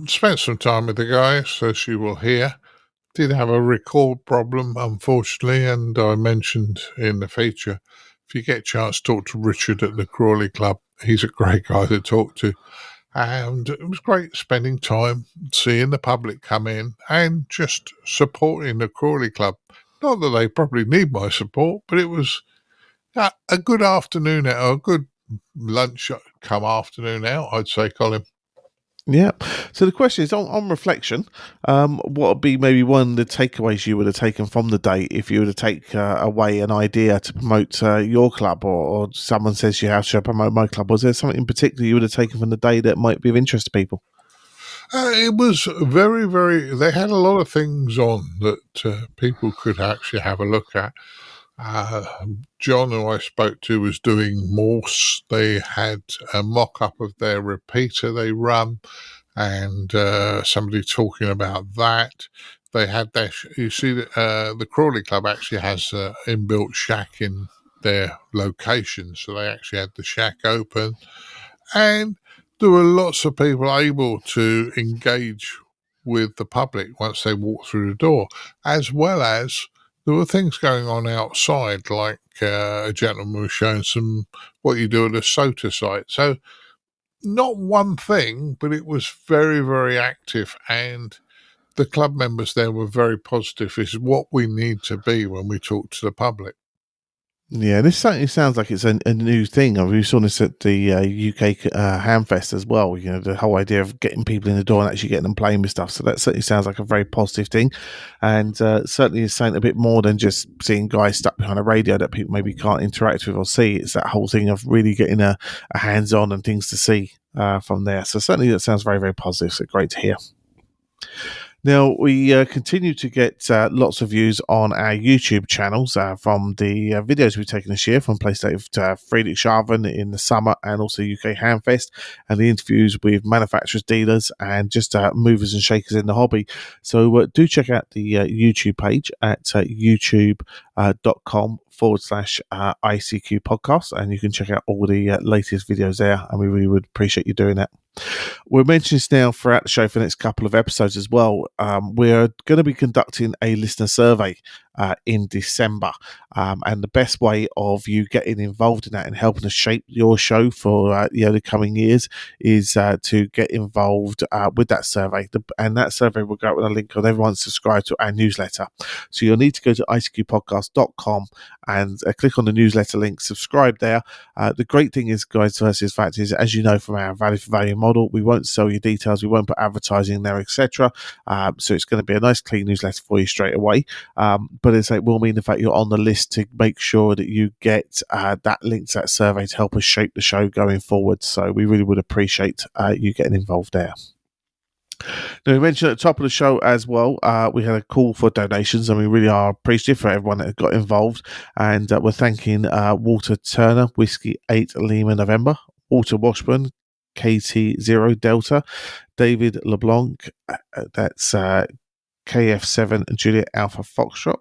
spent some time with the guys, as you will hear. Did have a record problem, unfortunately, and I mentioned in the feature, if you get a chance to talk to Richard at the Crawley Club, he's a great guy to talk to. And it was great spending time seeing the public come in and just supporting the Crawley Club. Not that they probably need my support, but it was a good afternoon out, a good lunch come afternoon out, I'd say, Colin. Yeah. So the question is, on reflection, what would be maybe one of the takeaways you would have taken from the day if you were to take away an idea to promote your club, or someone says you have to promote my club? Was there something in particular you would have taken from the day that might be of interest to people? It was very, very... They had a lot of things on that people could actually have a look at. John, who I spoke to, was doing Morse. They had a mock-up of their repeater they run, and somebody talking about that. They had their, you see, the Crawley Club actually has an inbuilt shack in their location, so they actually had the shack open, and there were lots of people able to engage with the public once they walked through the door, as well as there were things going on outside, like a gentleman was showing some what you do at a SOTA site. So not one thing, but it was very, very active, and the club members there were very positive. It's what we need to be when we talk to the public. Yeah, this certainly sounds like it's a new thing. We saw this at the UK Hamfest as well. You know, the whole idea of getting people in the door and actually getting them playing with stuff. So that certainly sounds like a very positive thing, and certainly is saying a bit more than just seeing guys stuck behind a radio that people maybe can't interact with or see. It's that whole thing of really getting a hands-on and things to see from there. So certainly that sounds very, very positive. So great to hear. Now, we continue to get lots of views on our YouTube channels from the videos we've taken this year from places like Friedrichshafen in the summer and also UK Hamfest, and the interviews with manufacturers, dealers, and just movers and shakers in the hobby. So do check out the YouTube page at youtube.com/ICQPodcast, and you can check out all the latest videos there, and we really would appreciate you doing that. We'll mention this now throughout the show for the next couple of episodes as well. We're going to be conducting a listener survey in December, and the best way of you getting involved in that and helping us shape your show for the coming years is to get involved with that survey. And that survey will go out with a link on everyone subscribed to our newsletter. So you'll need to go to ICQPodcast.com and click on the newsletter link, subscribe there. The great thing is, guys, versus fact is, as you know from our value for value model, we won't sell you details, we won't put advertising in there, etc. So it's going to be a nice clean newsletter for you straight away. But it will mean the fact you're on the list to make sure that you get that link to that survey to help us shape the show going forward. So we really would appreciate you getting involved there. Now, we mentioned at the top of the show as well, we had a call for donations, and we really are appreciative for everyone that got involved. And we're thanking Walter Turner, Whiskey 8 Lima November, Walter Washburn, KT0 Delta, David LeBlanc, that's KF7 Juliet Alpha Foxtrot,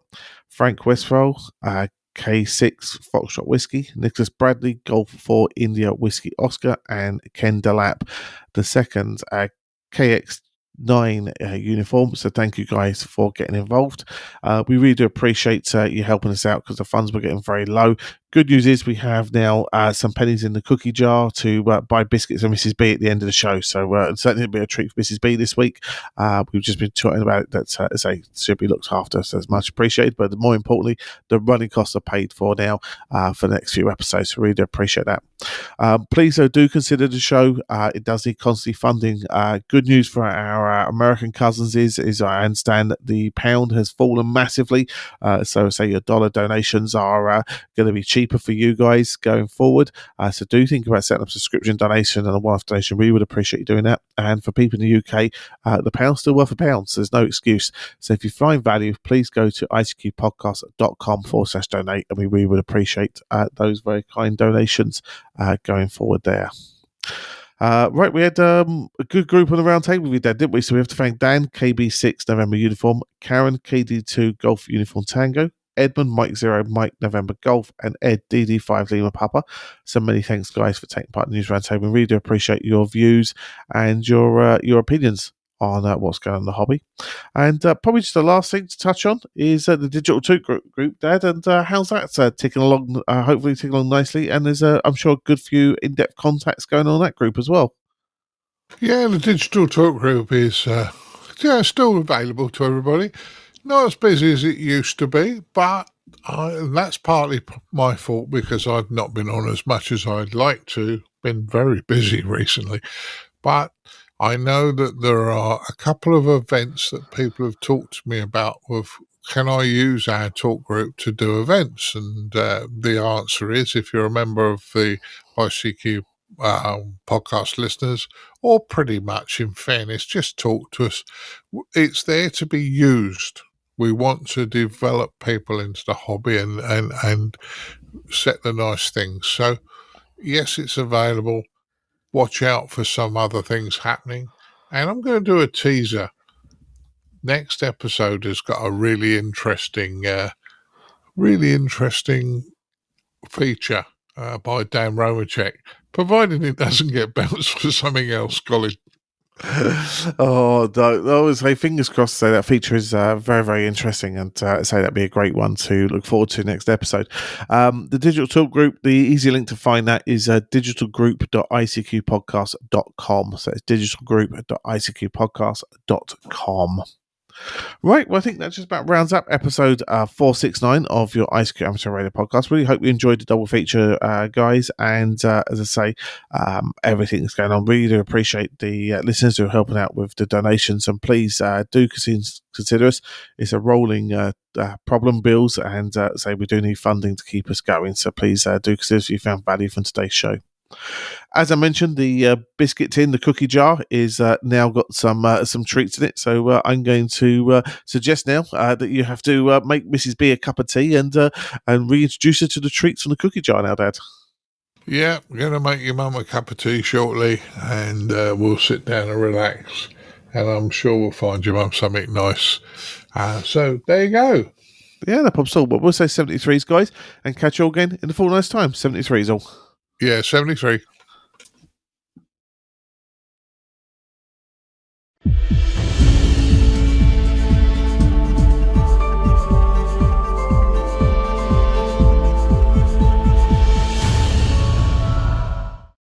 Frank Westphal, K6 Foxtrot Whiskey, Nicholas Bradley, Golf 4 India Whiskey Oscar, and Ken DeLap II, KX9 uniform. So thank you guys for getting involved. We really do appreciate you helping us out because the funds were getting very low. Good news is we have now some pennies in the cookie jar to buy biscuits for Mrs. B at the end of the show. So certainly it'll be a treat for Mrs. B this week. We've just been talking about it, that as I should be looked after, so it's much appreciated. But more importantly, the running costs are paid for now for the next few episodes. So really do appreciate that. Please do consider the show. It does need constantly funding. Good news for our American cousins is I understand that the pound has fallen massively. So say your dollar donations are going to be cheaper for you guys going forward. So do think about setting up a subscription donation and a one-off donation. We would appreciate you doing that. And for people in the UK, the pound's still worth £1, so there's no excuse. So if you find value, please go to ICQPodcast.com/donate, and we really would appreciate those very kind donations going forward there. Right, we had a good group on the round table with that, didn't we? So we have to thank Dan, KB6 November Uniform, Caryn, KD2 Golf Uniform Tango, Edmund, Mike 0, Mike November Golf, and Ed DD5 Lima Papa. So many thanks, guys, for taking part in the news roundtable. We really do appreciate your views and your opinions on what's going on in the hobby. And probably just the last thing to touch on is the Digital Toot group, Dad. And how's that ticking along? Hopefully ticking along nicely. And there's, I'm sure, a good few in-depth contacts going on in that group as well. Yeah, the Digital Talk group is still available to everybody. Not as busy as it used to be, but that's partly my fault because I've not been on as much as I'd like to. Been very busy recently. But I know that there are a couple of events that people have talked to me about of, can I use our talk group to do events? And the answer is, if you're a member of the ICQ podcast listeners, or pretty much in fairness, just talk to us. It's there to be used. We want to develop people into the hobby and set the nice things. So, yes, it's available. Watch out for some other things happening. And I'm going to do a teaser. Next episode has got a really interesting feature by Dan Romanchik, providing it doesn't get bounced for something else, Colin. Oh, I always say fingers crossed. So that feature is very, very interesting, and say that'd be a great one to look forward to next episode. The Digital Talk Group, the easy link to find that is digitalgroup.icqpodcast.com. So it's digitalgroup.icqpodcast.com. Right, well, I think that just about rounds up episode 469 of your ICQ Amateur Radio Podcast. Really hope you enjoyed the double feature, guys. And as I say, everything that's going on, really do appreciate the listeners who are helping out with the donations. And please do consider us. It's a rolling problem, bills, and say we do need funding to keep us going. So please do consider if you found value from today's show. As I mentioned, the biscuit tin, the cookie jar, is now got some treats in it. So I'm going to suggest now that you have to make Mrs. B a cup of tea and reintroduce her to the treats from the cookie jar now, Dad. Yeah, we're going to make your mum a cup of tea shortly, and we'll sit down and relax. And I'm sure we'll find your mum something nice. So there you go. Yeah, no problem at all. But we'll say 73s, guys, and catch you all again in the full nice time. 73s all. Yeah, 73.